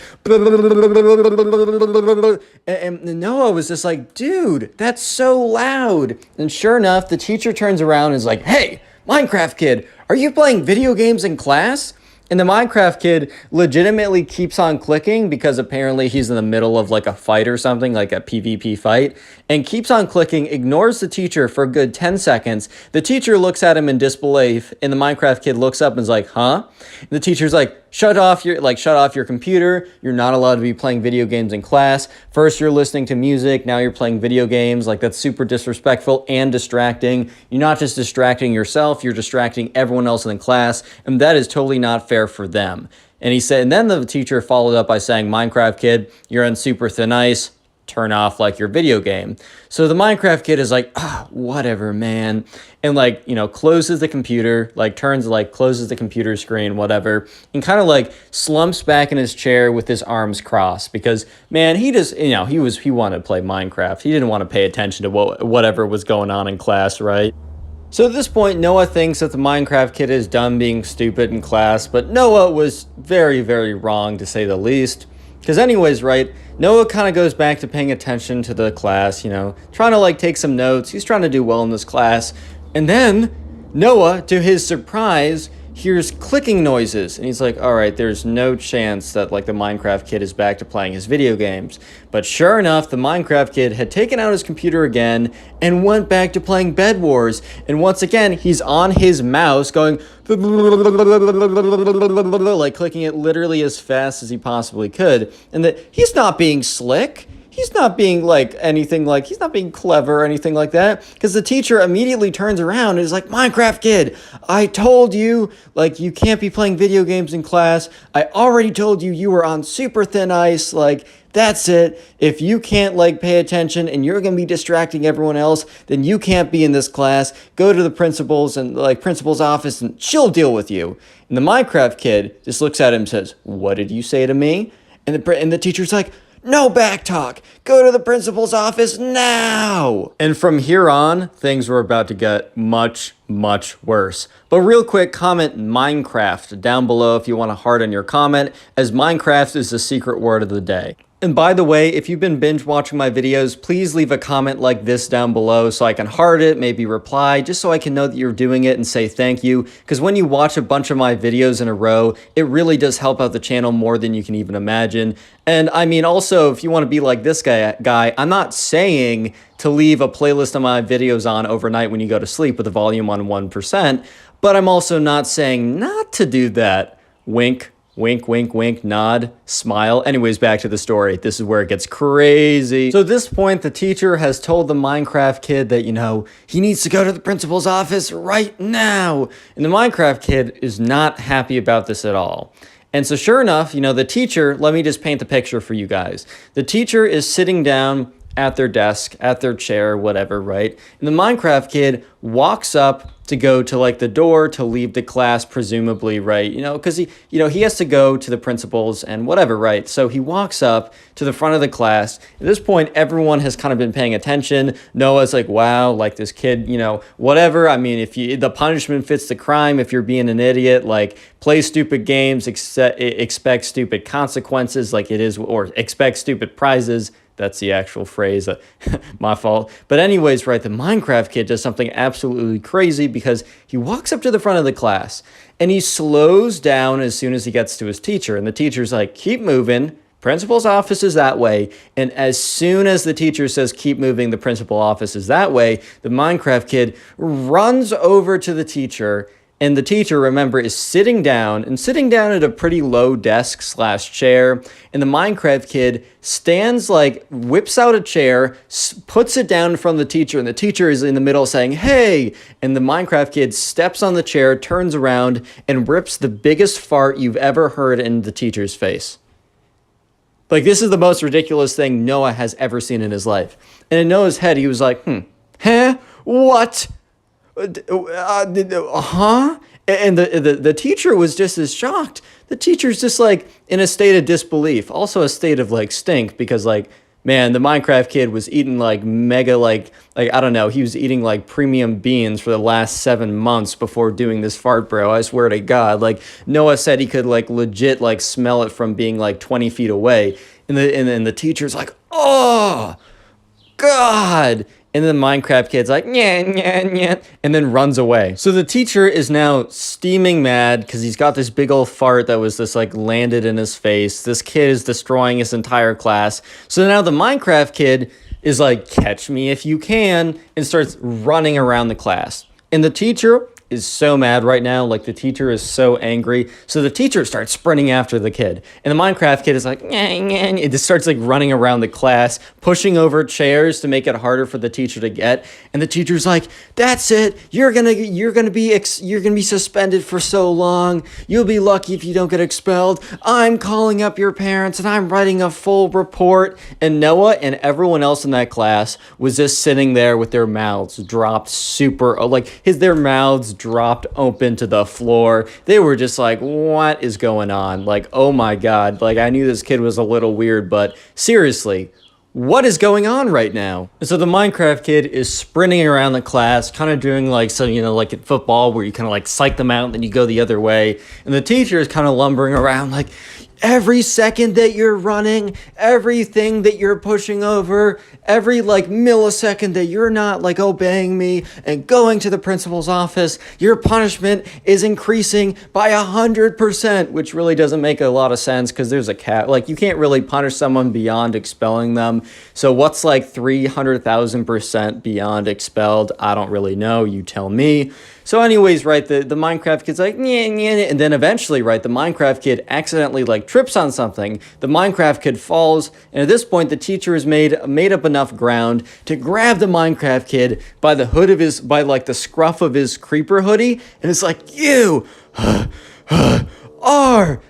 and Noah was just like, dude, that's so loud. And sure enough, the teacher turns around and is like, hey, Minecraft kid, are you playing video games in class? And the Minecraft kid legitimately keeps on clicking because apparently he's in the middle of like a fight or something, like a PvP fight, and keeps on clicking, ignores the teacher for a good 10 seconds. The teacher looks at him in disbelief, and the Minecraft kid looks up and is like, huh? And the teacher's like, shut off your computer. You're not allowed to be playing video games in class. First you're listening to music, now you're playing video games. Like, that's super disrespectful and distracting. You're not just distracting yourself, you're distracting everyone else in the class, and that is totally not fair for them. And he said, and then the teacher followed up by saying, Minecraft kid, you're on super thin ice. Turn off like your video game. So the Minecraft kid is like, whatever, man. And like, you know, closes the computer, like closes the computer screen, whatever, and kind of like slumps back in his chair with his arms crossed because, man, he just, you know, he wanted to play Minecraft. He didn't want to pay attention to whatever was going on in class, right? So at this point, Noah thinks that the Minecraft kid is done being stupid in class, but Noah was very, very wrong to say the least. Because anyways, right, Noah kind of goes back to paying attention to the class, you know, trying to like take some notes. He's trying to do well in this class. And then Noah, to his surprise, hears clicking noises. And he's like, all right, there's no chance that like the Minecraft kid is back to playing his video games. But sure enough, the Minecraft kid had taken out his computer again and went back to playing Bed Wars. And once again, he's on his mouse going like clicking it literally as fast as he possibly could. And that he's not being slick. He's not being like anything like, he's not being clever or anything like that. Because the teacher immediately turns around and is like, Minecraft kid, I told you, like, you can't be playing video games in class. I already told you you were on super thin ice. Like, that's it. If you can't like pay attention and you're going to be distracting everyone else, then you can't be in this class. Go to the principal's office and she'll deal with you. And the Minecraft kid just looks at him and says, what did you say to me? And the teacher's like, no back talk. Go to the principal's office now. And from here on, things were about to get much, much worse. But real quick, comment Minecraft down below if you want to harden your comment, as Minecraft is the secret word of the day. And by the way, if you've been binge watching my videos, please leave a comment like this down below so I can heart it, maybe reply, just so I can know that you're doing it and say thank you. Because when you watch a bunch of my videos in a row, it really does help out the channel more than you can even imagine. And I mean, also, if you want to be like this guy, I'm not saying to leave a playlist of my videos on overnight when you go to sleep with the volume on 1%, but I'm also not saying not to do that. Wink. Wink, wink, wink, nod, smile. Anyways, back to the story. This is where it gets crazy. So at this point, the teacher has told the Minecraft kid that, you know, he needs to go to the principal's office right now. And the Minecraft kid is not happy about this at all. And so sure enough, you know, the teacher, let me just paint the picture for you guys. The teacher is sitting down at their desk, at their chair, whatever, right? And the Minecraft kid walks up to go to like the door to leave the class, presumably, right? You know, because he has to go to the principal's and whatever, right? So he walks up to the front of the class. At this point, everyone has kind of been paying attention. Noah's like, wow, like this kid, whatever. I mean, the punishment fits the crime. If you're being an idiot, like play stupid games, expect stupid consequences, like it is, or expect stupid prizes. That's the actual phrase. My fault. But anyways, right, the Minecraft kid does something absolutely crazy because he walks up to the front of the class and he slows down as soon as he gets to his teacher. And the teacher's like, keep moving. Principal's office is that way. And as soon as the teacher says, keep moving, the principal office is that way, the Minecraft kid runs over to the teacher. And the teacher, remember, is sitting down at a pretty low desk / chair. And the Minecraft kid stands, like, whips out a chair, puts it down in front of the teacher. And the teacher is in the middle saying, hey. And the Minecraft kid steps on the chair, turns around, and rips the biggest fart you've ever heard in the teacher's face. Like, this is the most ridiculous thing Noah has ever seen in his life. And in Noah's head, he was like, huh? What? Huh? And the teacher was just as shocked. The teacher's just like in a state of disbelief, also a state of like stink, because like, man, the Minecraft kid was eating like mega like I don't know, he was eating like premium beans for the last 7 months before doing this fart, bro. I swear to God. Like Noah said he could like legit like smell it from being like 20 feet away. And the teacher's like, oh God. And then the Minecraft kid's like, yeah, and then runs away. So the teacher is now steaming mad because he's got this big old fart that was just like landed in his face. This kid is destroying his entire class. So now the Minecraft kid is like, catch me if you can, and starts running around the class. And the teacher is so mad right now. Like the teacher is so angry. So the teacher starts sprinting after the kid. And the Minecraft kid is like, it just starts like running around the class, pushing over chairs to make it harder for the teacher to get. And the teacher's like, that's it. You're gonna be suspended for so long. You'll be lucky if you don't get expelled. I'm calling up your parents and I'm writing a full report. And Noah and everyone else in that class was just sitting there with their mouths dropped their mouths dropped open to the floor. They were just like, what is going on? Like, oh my God. Like, I knew this kid was a little weird, but seriously, what is going on right now? And so the Minecraft kid is sprinting around the class, kind of doing like, so, like in football where you kind of like psych them out and then you go the other way. And the teacher is kind of lumbering around like, every second that you're running, everything that you're pushing over, every like millisecond that you're not like obeying me and going to the principal's office, your punishment is increasing by 100%, which really doesn't make a lot of sense because there's a cap. Like you can't really punish someone beyond expelling them. So what's like 300,000% beyond expelled? I don't really know. You tell me. So anyways, right, the Minecraft kid's like, and then eventually, right, the Minecraft kid accidentally like trips on something. The Minecraft kid falls, and at this point, the teacher has made up enough ground to grab the Minecraft kid by the the scruff of his creeper hoodie, and it's like, you are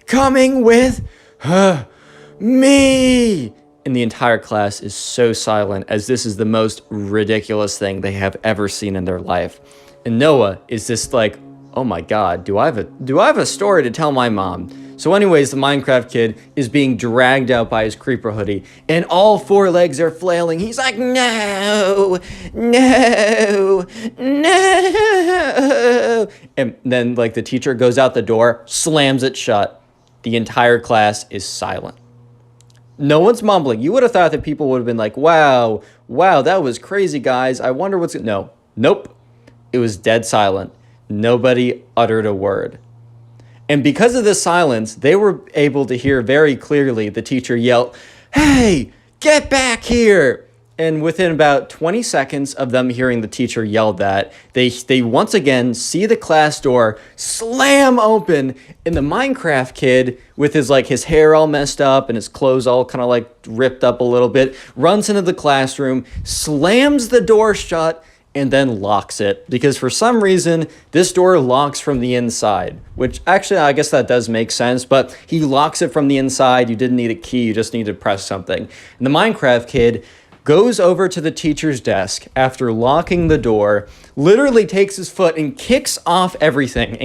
coming with me. And the entire class is so silent as this is the most ridiculous thing they have ever seen in their life. And Noah is just like, oh my God, do I have a story to tell my mom? So anyways, the Minecraft kid is being dragged out by his creeper hoodie and all 4 legs are flailing. He's like, no. And then like the teacher goes out the door, slams it shut. The entire class is silent. No one's mumbling. You would have thought that people would have been like, wow, that was crazy, guys. I wonder what's... No. Nope. It was dead silent. Nobody uttered a word. And because of this silence, they were able to hear very clearly the teacher yell, hey, get back here. And within about 20 seconds of them hearing the teacher yell that, they once again see the class door slam open, and the Minecraft kid, with his hair all messed up and his clothes all kind of like ripped up a little bit, runs into the classroom, slams the door shut, and then locks it, because for some reason this door locks from the inside, which actually I guess that does make sense, but he locks it from the inside. You didn't need a key, you just need to press something. And the Minecraft kid goes over to the teacher's desk after locking the door, literally takes his foot and kicks off everything,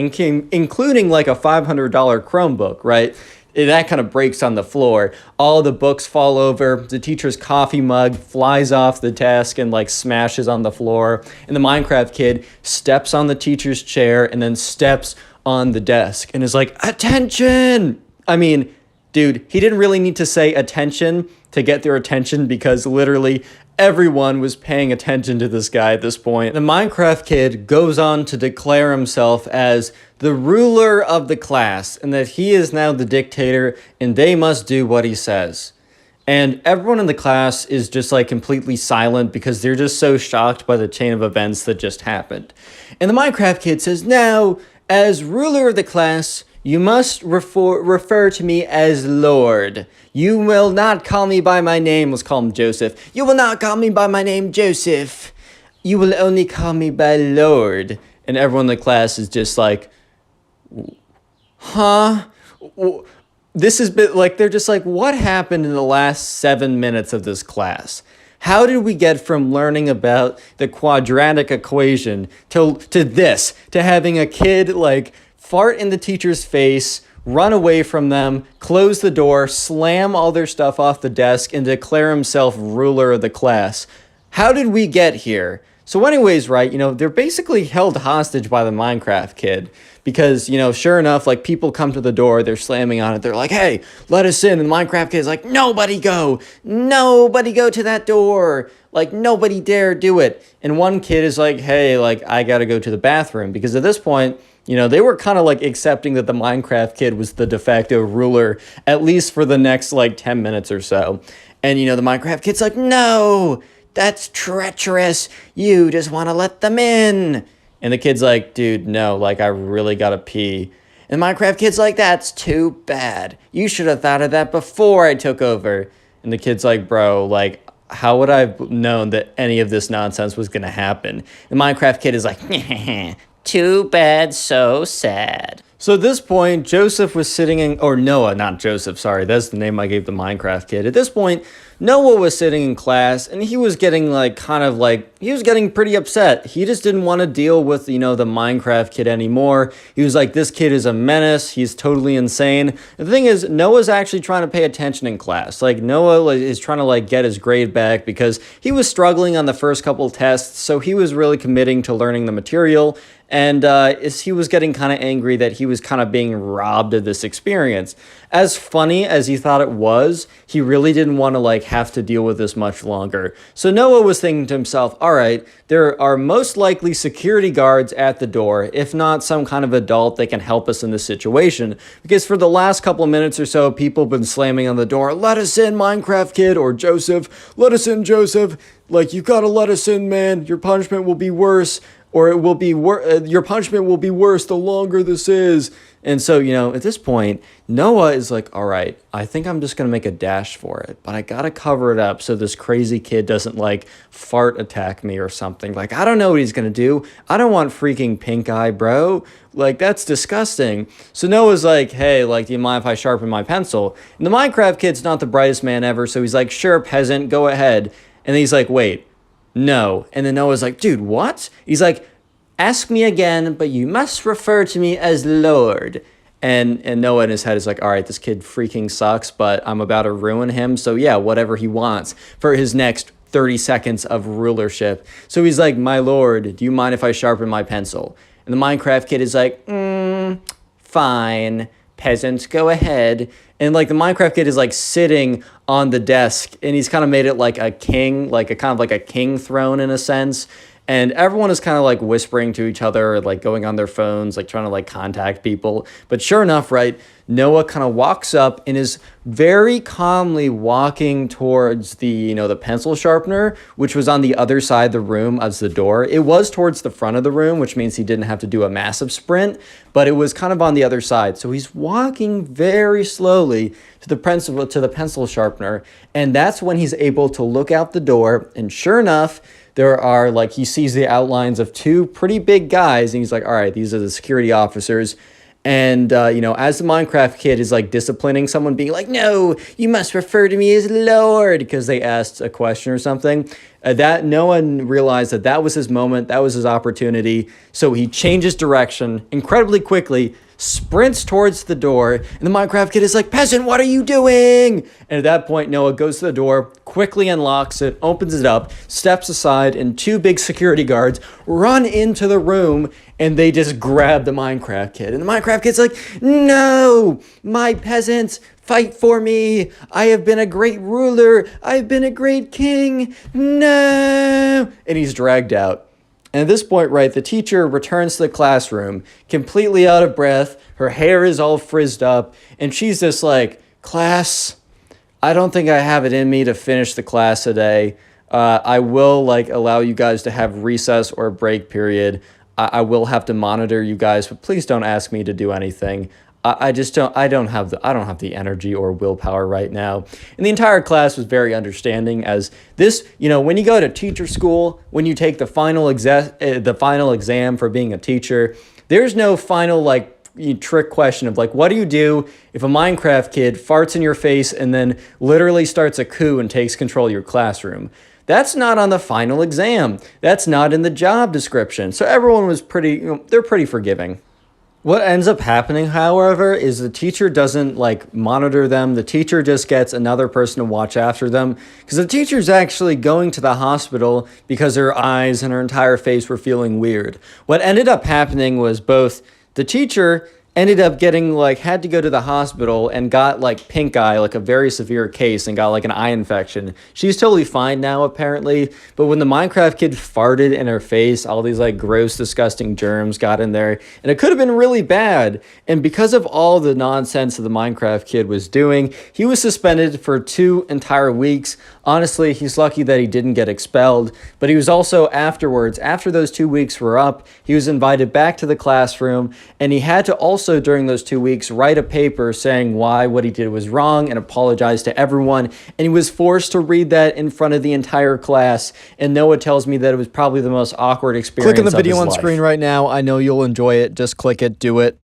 including like a $500 Chromebook, right? That kind of breaks on the floor. All the books fall over. The teacher's coffee mug flies off the desk and like smashes on the floor. And the Minecraft kid steps on the teacher's chair and then steps on the desk and is like, attention! I mean, dude, he didn't really need to say attention to get their attention, because literally everyone was paying attention to this guy at this point. The Minecraft kid goes on to declare himself as the ruler of the class, and that he is now the dictator and they must do what he says. And everyone in the class is just like completely silent, because they're just so shocked by the chain of events that just happened. And the Minecraft kid says, now, as ruler of the class, you must refer to me as Lord. You will not call me by my name. Let's call him Joseph. You will not call me by my name, Joseph. You will only call me by Lord. And everyone in the class is just like, huh? This is bit like, they're just like, what happened in the last 7 minutes of this class? How did we get from learning about the quadratic equation to this, to having a kid like fart in the teacher's face, run away from them, close the door, slam all their stuff off the desk, and declare himself ruler of the class? How did we get here? So anyways, right, they're basically held hostage by the Minecraft kid, because, sure enough, like, people come to the door, they're slamming on it, they're like, hey, let us in, and the Minecraft kid's like, nobody go to that door, like, nobody dare do it. And one kid is like, hey, like, I gotta go to the bathroom, because at this point, they were kind of like accepting that the Minecraft kid was the de facto ruler, at least for the next like 10 minutes or so. And the Minecraft kid's like, no, that's treacherous. You just want to let them in. And the kid's like, dude, no, like, I really gotta pee. And the Minecraft kid's like, that's too bad. You should have thought of that before I took over. And the kid's like, bro, like, how would I have known that any of this nonsense was going to happen? The Minecraft kid is like, too bad, so sad. So at this point, Joseph was sitting in, or Noah, not Joseph, sorry, that's the name I gave the Minecraft kid. At this point, Noah was sitting in class, and he was getting he was getting pretty upset. He just didn't want to deal with, the Minecraft kid anymore. He was like, this kid is a menace, he's totally insane. The thing is, Noah's actually trying to pay attention in class. Like, Noah is trying to, get his grade back, because he was struggling on the first couple tests, so he was really committing to learning the material. And he was getting kind of angry that he was kind of being robbed of this experience. As funny as he thought it was, he really didn't want to have to deal with this much longer. So Noah was thinking to himself, all right, there are most likely security guards at the door, if not some kind of adult that can help us in this situation. Because for the last couple of minutes or so, people have been slamming on the door, let us in, Minecraft kid, or Joseph, let us in, Joseph. Like, you gotta let us in, man. Your punishment will be worse. Or it will be your punishment will be worse the longer this is. And so, at this point, Noah is like, all right, I think I'm just going to make a dash for it. But I got to cover it up so this crazy kid doesn't, fart attack me or something. Like, I don't know what he's going to do. I don't want freaking pink eye, bro. Like, that's disgusting. So Noah's like, hey, do you mind if I sharpen my pencil? And the Minecraft kid's not the brightest man ever. So he's like, sure, peasant, go ahead. And he's like, wait. No. And then Noah's like, dude, what? He's like, ask me again, but you must refer to me as Lord. And Noah in his head is like, all right, this kid freaking sucks, but I'm about to ruin him. So yeah, whatever he wants for his next 30 seconds of rulership. So he's like, my lord, do you mind if I sharpen my pencil? And the Minecraft kid is like, fine, peasant, go ahead. And the Minecraft kid is sitting on the desk, and he's kind of made it like a king, like a king throne in a sense. And everyone is kind of whispering to each other, going on their phones, trying to contact people. But sure enough, right, Noah kind of walks up and is very calmly walking towards the pencil sharpener, which was on the other side of the room as the door. It was towards the front of the room, which means he didn't have to do a massive sprint, but it was kind of on the other side. So he's walking very slowly to the pencil sharpener, and that's when he's able to look out the door. And sure enough, there are like, he sees the outlines of two pretty big guys, and he's like, all right, these are the security officers. And, you know, as the Minecraft kid is like disciplining someone, being like, no, you must refer to me as Lord, because they asked a question or something, that no one realized that that was his moment. That was his opportunity. So he changes direction incredibly quickly, sprints towards the door, and the Minecraft kid is like, peasant, what are you doing? And at that point, Noah goes to the door, quickly unlocks it, opens it up, steps aside, and two big security guards run into the room, and they just grab the Minecraft kid. And the Minecraft kid's like, no, my peasants, fight for me. I have been a great ruler. I've been a great king. No. And he's dragged out. And at this point, right, the teacher returns to the classroom, completely out of breath. Her hair is all frizzed up. And she's just like, class, I don't think I have it in me to finish the class today. I will, like, allow you guys to have recess or break period. I will have to monitor you guys, but please don't ask me to do anything. I don't have the energy or willpower right now. And the entire class was very understanding, as this, you know, when you go to teacher school, when you take the final exam for being a teacher, there's no final like trick question of like, what do you do if a Minecraft kid farts in your face and then literally starts a coup and takes control of your classroom? That's not on the final exam. That's not in the job description. So everyone was they're pretty forgiving. What ends up happening, however, is the teacher doesn't like monitor them. The teacher just gets another person to watch after them, because the teacher's actually going to the hospital because her eyes and her entire face were feeling weird. What ended up happening was both the teacher ended up getting had to go to the hospital and got like pink eye, like a very severe case, and got like an eye infection. She's totally fine now apparently, but when the Minecraft kid farted in her face, all these like gross, disgusting germs got in there, and it could have been really bad. And because of all the nonsense that the Minecraft kid was doing, he was suspended for 2 entire weeks. Honestly, he's lucky that he didn't get expelled, but he was also afterwards, after those 2 weeks were up, he was invited back to the classroom, and he had to also during those 2 weeks write a paper saying why what he did was wrong and apologize to everyone. And he was forced to read that in front of the entire class. And Noah tells me that it was probably the most awkward experience. Click on the video on life. screen right now. I know you'll enjoy it. Just click it, do it.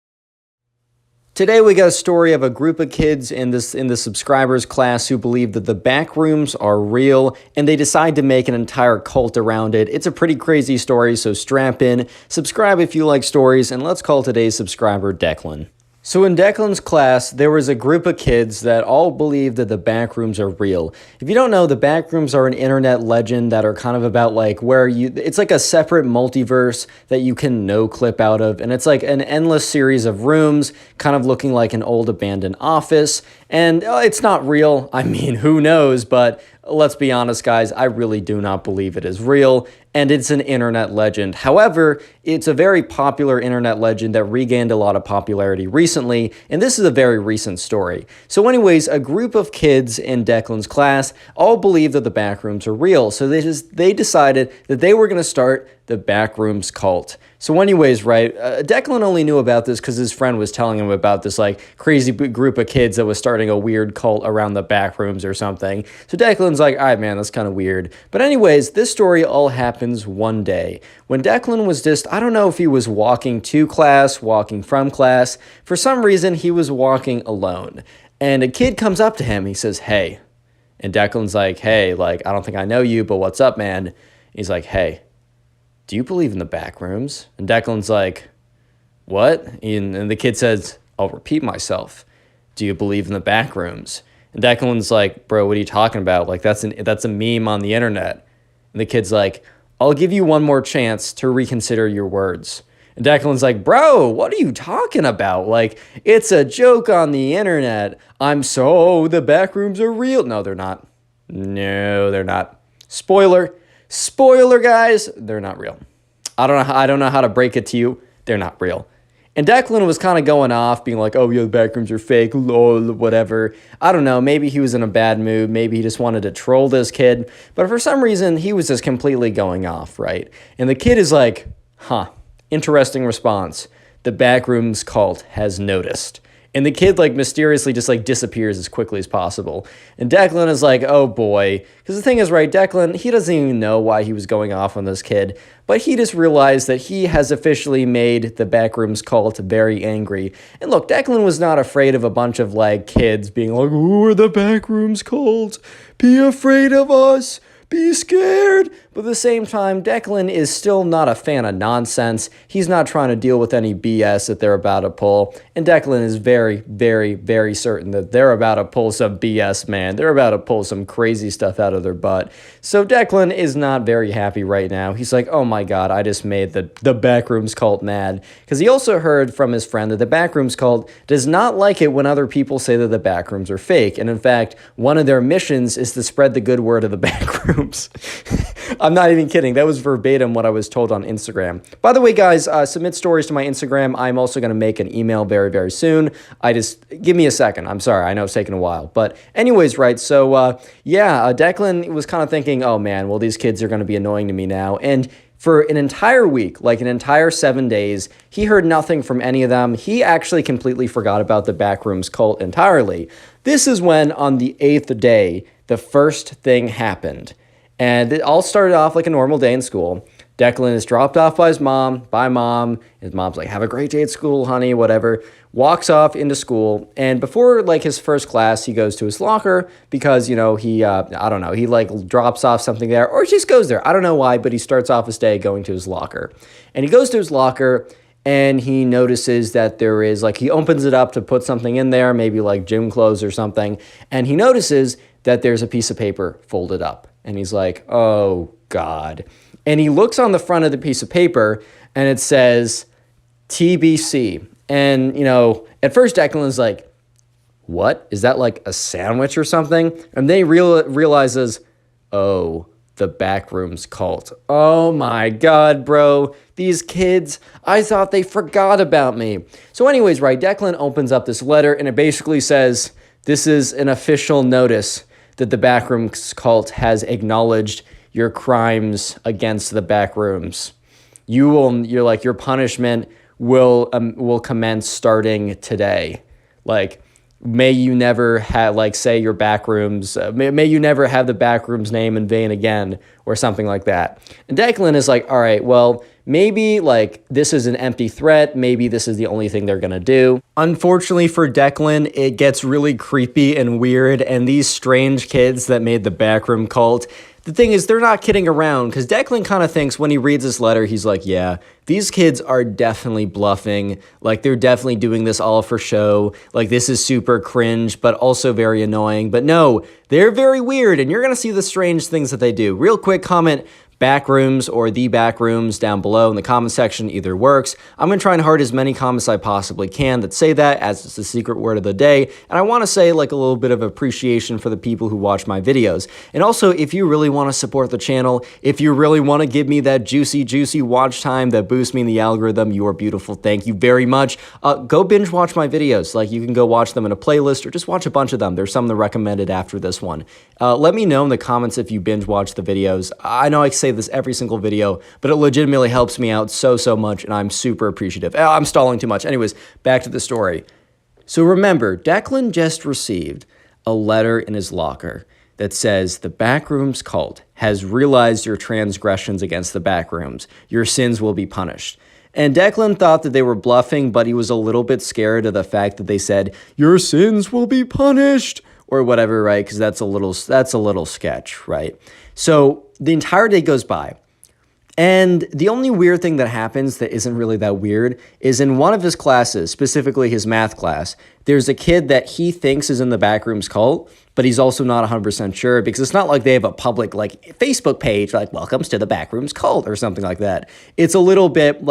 Today we got a story of a group of kids in the subscribers class who believe that the backrooms are real, and they decide to make an entire cult around it. It's a pretty crazy story, so strap in, subscribe if you like stories, and let's call today's subscriber Declan. So in Declan's class, there was a group of kids that all believe that the backrooms are real. If you don't know, the backrooms are an internet legend that are kind of about like it's like a separate multiverse that you can no clip out of. And it's like an endless series of rooms, kind of looking like an old abandoned office. And it's not real. I mean, who knows? But let's be honest, guys, I really do not believe it is real, and it's an internet legend. However, it's a very popular internet legend that regained a lot of popularity recently, and this is a very recent story. So anyways, a group of kids in Declan's class all believe that the backrooms are real, so they decided that they were going to start the backrooms cult. So anyways, right, Declan only knew about this because his friend was telling him about this like crazy group of kids that was starting a weird cult around the backrooms or something. So Declan's like, all right, man, that's kind of weird. But anyways, this story all happens one day when Declan was just, I don't know if he was walking to class, walking from class. For some reason, he was walking alone. And a kid comes up to him. He says, hey. And Declan's like, hey, like, I don't think I know you, but what's up, man? He's like, hey, do you believe in the backrooms? And Declan's like, what? And the kid says, I'll repeat myself. Do you believe in the backrooms? And Declan's like, bro, what are you talking about? Like, that's a meme on the internet. And the kid's like, I'll give you one more chance to reconsider your words. And Declan's like, bro, what are you talking about? Like, it's a joke on the internet. The backrooms are real. No, they're not. No, they're not. Spoiler, guys, they're not real. I don't know how to break it to you. They're not real. And Declan was kind of going off, being like, oh, yeah, the backrooms are fake, lol, whatever. I don't know, maybe he was in a bad mood. Maybe he just wanted to troll this kid. But for some reason, he was just completely going off, right? And the kid is like, interesting response. The backrooms cult has noticed. And the kid like mysteriously just like disappears as quickly as possible. And Declan is like, oh boy. Because the thing is, right, Declan, he doesn't even know why he was going off on this kid. But he just realized that he has officially made the Backrooms cult very angry. And look, Declan was not afraid of a bunch of like kids being like, who are the Backrooms cult? Be afraid of us. Be scared. But at the same time, Declan is still not a fan of nonsense. He's not trying to deal with any BS that they're about to pull. And Declan is very, very, very certain that they're about to pull some BS, man. They're about to pull some crazy stuff out of their butt. So Declan is not very happy right now. He's like, oh my God, I just made the Backrooms cult mad. Because he also heard from his friend that the Backrooms cult does not like it when other people say that the Backrooms are fake. And in fact, one of their missions is to spread the good word of the Backrooms. I'm not even kidding. That was verbatim what I was told on Instagram. By the way, guys, submit stories to my Instagram. I'm also going to make an email very, very soon. Give me a second. I'm sorry. I know it's taken a while. But anyways, right. So, Declan was kind of thinking, oh man, well, these kids are going to be annoying to me now. And for an entire week, like an entire 7 days, he heard nothing from any of them. He actually completely forgot about the Backrooms cult entirely. This is when, on the 8th day, the first thing happened. And it all started off like a normal day in school. Declan is dropped off by his mom. His mom's like, have a great day at school, honey, whatever. Walks off into school. And before like his first class, he goes to his locker because, he like drops off something there or just goes there. I don't know why, but he starts off his day going to his locker. And he goes to his locker and he notices that there is like, he opens it up to put something in there, maybe like gym clothes or something. And he notices that there's a piece of paper folded up. And he's like, oh, God. And he looks on the front of the piece of paper, and it says TBC. And, at first Declan's like, what? Is that like a sandwich or something? And then he realizes, oh, the Backrooms cult. Oh, my God, bro. These kids, I thought they forgot about me. So anyways, right, Declan opens up this letter, and it basically says, this is an official notice that the Backrooms cult has acknowledged your crimes against the Backrooms. Your punishment will commence starting today. Like, may you never have, say your Backrooms, may you never have the Backrooms name in vain again, or something like that. And Declan is like, all right, well, maybe this is an empty threat. Maybe this is the only thing they're going to do. Unfortunately for Declan, it gets really creepy and weird. And these strange kids that made the Backroom cult, the thing is, they're not kidding around because Declan kind of thinks when he reads this letter, he's like, yeah, these kids are definitely bluffing. Like, they're definitely doing this all for show. Like, this is super cringe, but also very annoying. But no, they're very weird, and you're going to see the strange things that they do. Real quick comment, Backrooms or the Backrooms down below in the comment section, either works. I'm going to try and heart as many comments I possibly can that say that, as it's the secret word of the day. And I want to say a little bit of appreciation for the people who watch my videos. And also, if you really want to support the channel, if you really want to give me that juicy watch time that boosts me in the algorithm, you are beautiful. Thank you very much. Go binge watch my videos. You can go watch them in a playlist or just watch a bunch of them. There's some that are recommended after this one. Let me know in the comments if you binge watch the videos. I know I say this every single video, but it legitimately helps me out so much, and I'm super appreciative. I'm stalling too much. Anyways, back to the story. So remember, Declan just received a letter in his locker that says the Backrooms cult has realized your transgressions against the Backrooms. Your sins will be punished. And Declan thought that they were bluffing, but he was a little bit scared of the fact that they said, your sins will be punished, or whatever, right? Because that's a little sketch, right? So the entire day goes by, and the only weird thing that happens that isn't really that weird is in one of his classes, specifically his math class, there's a kid that he thinks is in the Backrooms cult, but he's also not 100% sure because it's not like they have a public Facebook page welcomes to the Backrooms cult or something like that. It's a little bit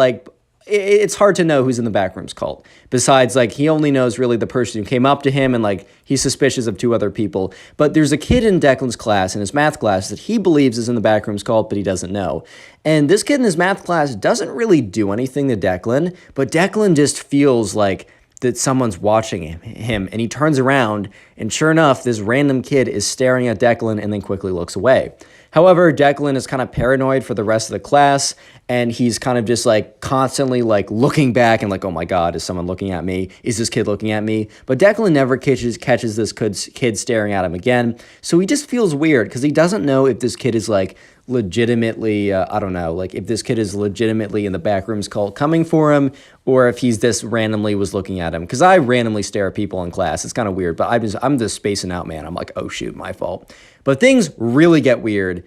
it's hard to know who's in the Backrooms cult. Besides, he only knows really the person who came up to him, and he's suspicious of 2 other people. But there's a kid in Declan's class, in his math class, that he believes is in the Backrooms cult, but he doesn't know. And this kid in his math class doesn't really do anything to Declan, but Declan just feels like that someone's watching him, and he turns around, and sure enough, this random kid is staring at Declan and then quickly looks away. However, Declan is kind of paranoid for the rest of the class, and he's kind of just like constantly like looking back and like, oh my God, is someone looking at me? Is this kid looking at me? But Declan never catches this kid staring at him again. So he just feels weird because he doesn't know if this kid is like legitimately, I don't know, like if this kid is legitimately in the backrooms cult coming for him, or if he's just randomly was looking at him. Because I randomly stare at people in class. It's kind of weird, but I'm just spacing out, man. I'm like, oh shoot, my fault. But things really get weird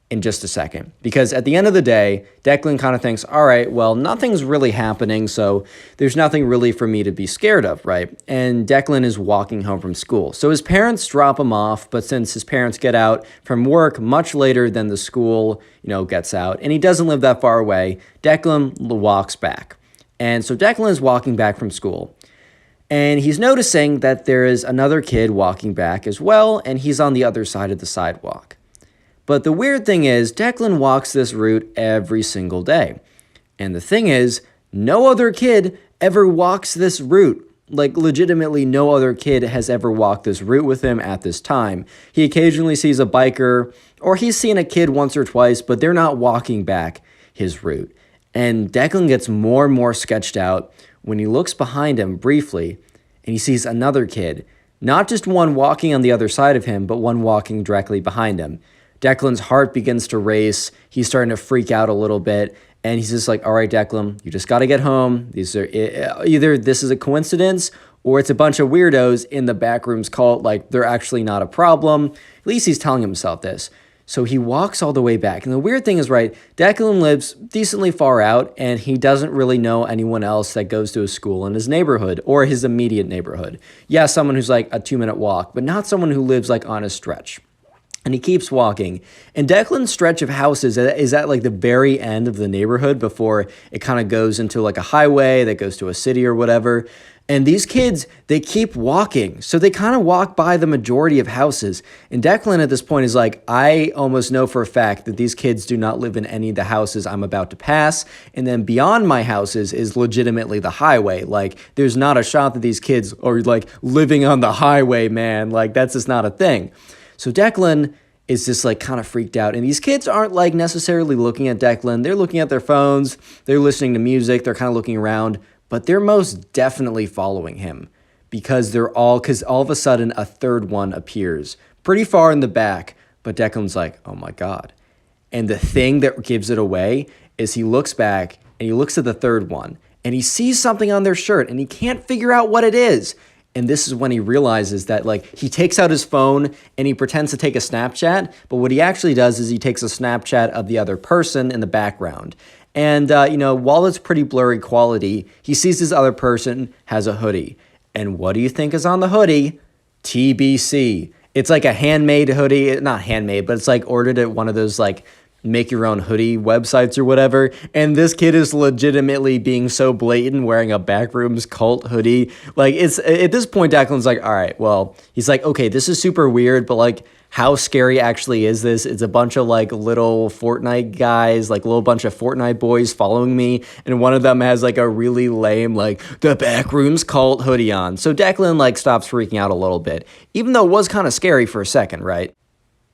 in just a second, because at the end of the day, Declan kind of thinks, all right, well, nothing's really happening, so there's nothing really for me to be scared of, right? And Declan is walking home from school. So his parents drop him off, but since his parents get out from work much later than the school, gets out, and he doesn't live that far away, Declan walks back. And so Declan is walking back from school, and he's noticing that there is another kid walking back as well, and he's on the other side of the sidewalk. But the weird thing is, Declan walks this route every single day. And the thing is, no other kid ever walks this route. Like, legitimately, no other kid has ever walked this route with him at this time. He occasionally sees a biker, or he's seen a kid once or twice, but they're not walking back his route. And Declan gets more and more sketched out when he looks behind him briefly, and he sees another kid. Not just one walking on the other side of him, but one walking directly behind him. Declan's heart begins to race. He's starting to freak out a little bit. And he's just like, all right, Declan, you just got to get home. These are either this is a coincidence or it's a bunch of weirdos in the backrooms cult. Like, they're actually not a problem. At least he's telling himself this. So he walks all the way back. And the weird thing is, right, Declan lives decently far out, and he doesn't really know anyone else that goes to a school in his neighborhood or his immediate neighborhood. Yeah, someone who's like a 2-minute walk, but not someone who lives like on a stretch. And he keeps walking. And Declan's stretch of houses is at like the very end of the neighborhood before it kind of goes into like a highway that goes to a city or whatever. And these kids, they keep walking. So they kind of walk by the majority of houses. And Declan at this point is like, I almost know for a fact that these kids do not live in any of the houses I'm about to pass. And then beyond my houses is legitimately the highway. Like, there's not a shot that these kids are like living on the highway, man. Like, that's just not a thing. So Declan is just like kind of freaked out. And these kids aren't like necessarily looking at Declan. They're looking at their phones. They're listening to music. They're kind of looking around. But they're most definitely following him because all of a sudden a third one appears pretty far in the back. But Declan's like, oh my God. And the thing that gives it away is he looks back and he looks at the third one and he sees something on their shirt and he can't figure out what it is. And this is when he realizes that, like, he takes out his phone and he pretends to take a Snapchat. But what he actually does is he takes a Snapchat of the other person in the background. And, while it's pretty blurry quality, he sees this other person has a hoodie. And what do you think is on the hoodie? TBC. It's like a handmade hoodie. Not handmade, but it's like ordered at one of those, like, make your own hoodie websites or whatever. And this kid is legitimately being so blatant wearing a backrooms cult hoodie. Like, it's at this point, Declan's like, all right, well, he's like, okay, this is super weird, but like, how scary actually is this? It's a bunch of like little Fortnite guys, like little bunch of Fortnite boys following me. And one of them has like a really lame, like the backrooms cult hoodie on. So Declan like stops freaking out a little bit, even though it was kind of scary for a second, right?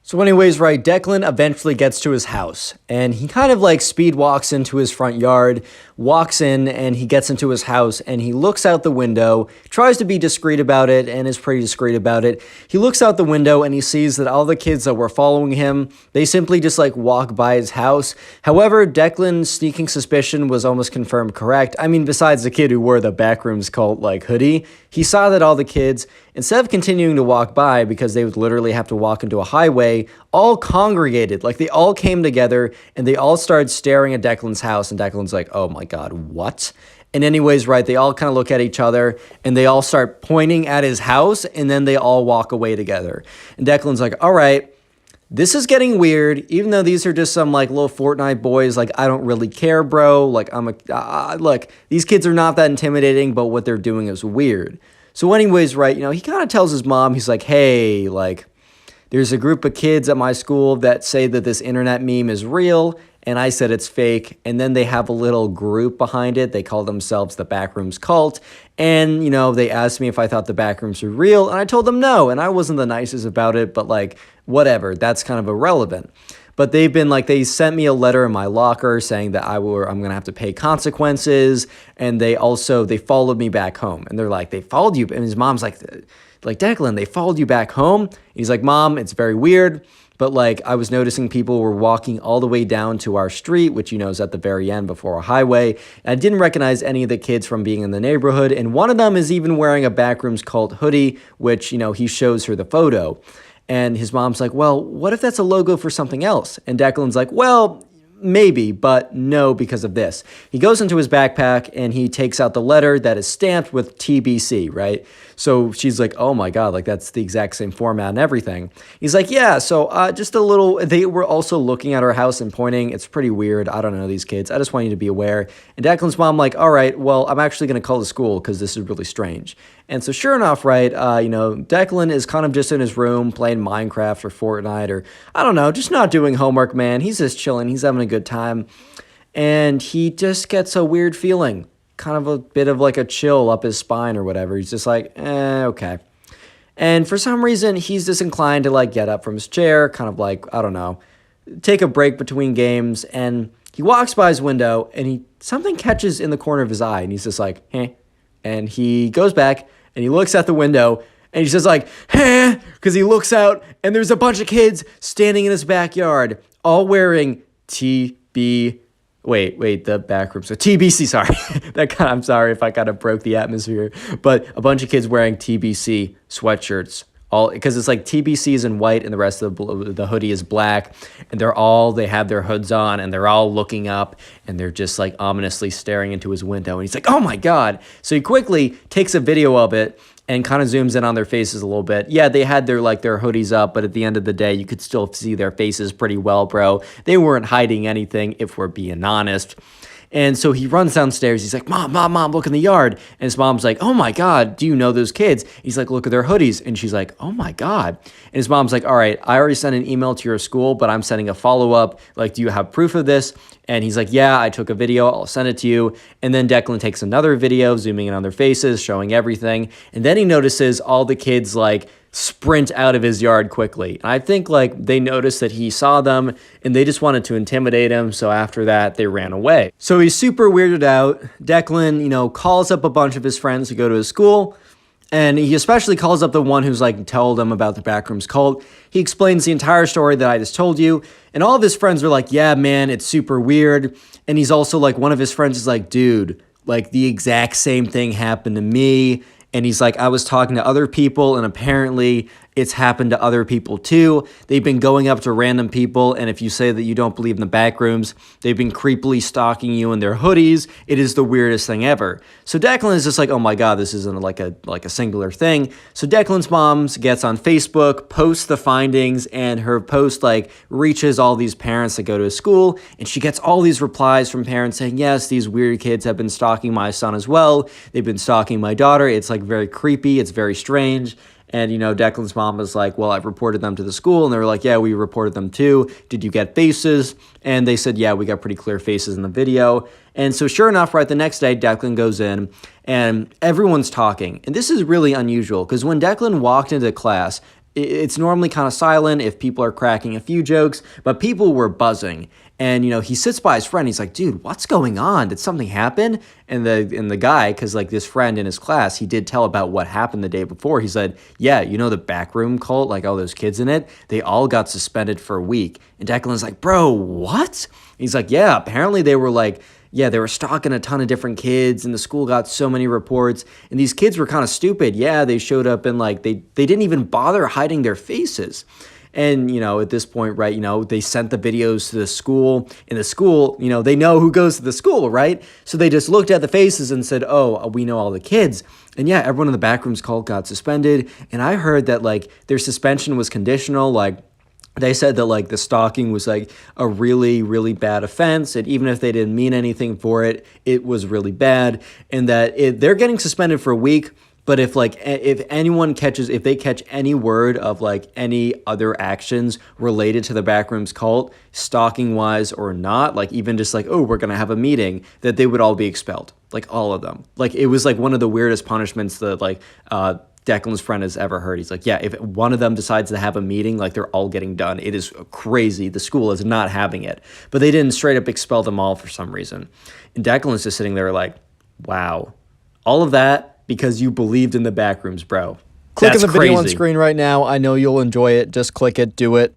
So anyways, right, Declan eventually gets to his house, and he kind of like speed walks into his front yard, walks in, and he gets into his house, and he looks out the window, tries to be discreet about it, and is pretty discreet about it. He looks out the window, and he sees that all the kids that were following him, they simply just like walk by his house. However, Declan's sneaking suspicion was almost confirmed correct. I mean, besides the kid who wore the backrooms cult like hoodie, he saw that all the kids, instead of continuing to walk by because they would literally have to walk into a highway, all congregated. Like, they all came together and they all started staring at Declan's house, and Declan's like, oh my God, what? And anyways, right, they all kind of look at each other and they all start pointing at his house, and then they all walk away together. And Declan's like, all right, this is getting weird, even though these are just some like little Fortnite boys. Like, I don't really care, bro. Like, look, these kids are not that intimidating, but what they're doing is weird. So anyways, right, he kind of tells his mom, he's like, hey, like, there's a group of kids at my school that say that this internet meme is real, and I said it's fake. And then they have a little group behind it. They call themselves the Backrooms Cult. And, they asked me if I thought the Backrooms were real, and I told them no, and I wasn't the nicest about it, but like, whatever, that's kind of irrelevant. but they've been like, they sent me a letter in my locker saying that I'm going to have to pay consequences. And they followed me back home. And they're like, they followed you. And his mom's like, Declan, they followed you back home. He's like, Mom, it's very weird. But like, I was noticing people were walking all the way down to our street, which, is at the very end before a highway. And I didn't recognize any of the kids from being in the neighborhood. And one of them is even wearing a Backrooms cult hoodie, which, he shows her the photo. And his mom's like, well, what if that's a logo for something else? And Declan's like, well, maybe, but no, because of this. He goes into his backpack and he takes out the letter that is stamped with TBC, right? So she's like, oh my God, like that's the exact same format and everything. He's like, yeah, so just a little, they were also looking at our house and pointing. It's pretty weird. I don't know these kids. I just want you to be aware. And Declan's mom like, all right, well, I'm actually going to call the school because this is really strange. And so sure enough, right, Declan is kind of just in his room playing Minecraft or Fortnite or, I don't know, just not doing homework, man. He's just chilling. He's having a good time. And he just gets a weird feeling, kind of a bit of like a chill up his spine or whatever. He's just like, okay. And for some reason, he's disinclined to like get up from his chair, kind of like, I don't know, take a break between games. And he walks by his window and something catches in the corner of his eye. And he's just like, And he goes back and he looks at the window and he's just like, because he looks out and there's a bunch of kids standing in his backyard, all wearing the backrooms. So TBC, sorry. I'm sorry if I kind of broke the atmosphere, but a bunch of kids wearing TBC sweatshirts, all because it's like TBC is in white and the rest of the hoodie is black, and they have their hoods on and they're all looking up and they're just like ominously staring into his window. And he's like, oh my God. So he quickly takes a video of it and kind of zooms in on their faces a little bit. Yeah, they had their hoodies up, but at the end of the day, you could still see their faces pretty well, bro. They weren't hiding anything, if we're being honest. And so he runs downstairs. He's like, Mom, look in the yard. And his mom's like, oh my God, do you know those kids? He's like, look at their hoodies. And she's like, oh my God. And his mom's like, all right, I already sent an email to your school, but I'm sending a follow-up. Like, do you have proof of this? And he's like, yeah, I took a video. I'll send it to you. And then Declan takes another video, zooming in on their faces, showing everything. And then he notices all the kids like sprint out of his yard quickly. And I think like they noticed that he saw them and they just wanted to intimidate him. So after that, they ran away. So he's super weirded out. Declan, calls up a bunch of his friends to go to his school. And he especially calls up the one who's like told him about the Backrooms cult. He explains the entire story that I just told you. And all of his friends are like, yeah, man, it's super weird. And he's also like, one of his friends is like, dude, like the exact same thing happened to me. And he's like, I was talking to other people and apparently it's happened to other people too. They've been going up to random people. And if you say that you don't believe in the backrooms, they've been creepily stalking you in their hoodies. It is the weirdest thing ever. So Declan is just like, oh my God, this isn't like a singular thing. So Declan's mom gets on Facebook, posts the findings, and her post like reaches all these parents that go to his school. And she gets all these replies from parents saying, yes, these weird kids have been stalking my son as well. They've been stalking my daughter. It's like very creepy. It's very strange. And, Declan's mom was like, well, I've reported them to the school. And they were like, yeah, we reported them too. Did you get faces? And they said, yeah, we got pretty clear faces in the video. And so sure enough, right, the next day, Declan goes in and everyone's talking. And this is really unusual because when Declan walked into class, it's normally kind of silent if people are cracking a few jokes, but people were buzzing. And, he sits by his friend. He's like, dude, what's going on? Did something happen? And the guy, because like this friend in his class, he did tell about what happened the day before. He said, yeah, the backroom cult, like all those kids in it, they all got suspended for a week. And Declan's like, bro, what? He's like, yeah, apparently they were like, yeah, they were stalking a ton of different kids and the school got so many reports and these kids were kind of stupid. Yeah, they showed up and like they didn't even bother hiding their faces. And, at this point, right, they sent the videos to the school. In the school, they know who goes to the school, right? So they just looked at the faces and said, oh, we know all the kids. And yeah, everyone in the Backrooms cult got suspended. And I heard that, like, their suspension was conditional. Like, they said that, like, the stalking was, like, a really, really bad offense. And even if they didn't mean anything for it, it was really bad. And that they're getting suspended for a week. But if they catch any word of like any other actions related to the Backrooms cult, stalking wise or not, like even just like, oh, we're going to have a meeting, that they would all be expelled, like all of them. Like it was like one of the weirdest punishments that like Declan's friend has ever heard. He's like, yeah, if one of them decides to have a meeting, like they're all getting done. It is crazy. The school is not having it. But they didn't straight up expel them all for some reason. And Declan's just sitting there like, wow. All of that because you believed in the backrooms, bro. Click on That's the video on crazy. screen right now. I know you'll enjoy it. Just click it, do it.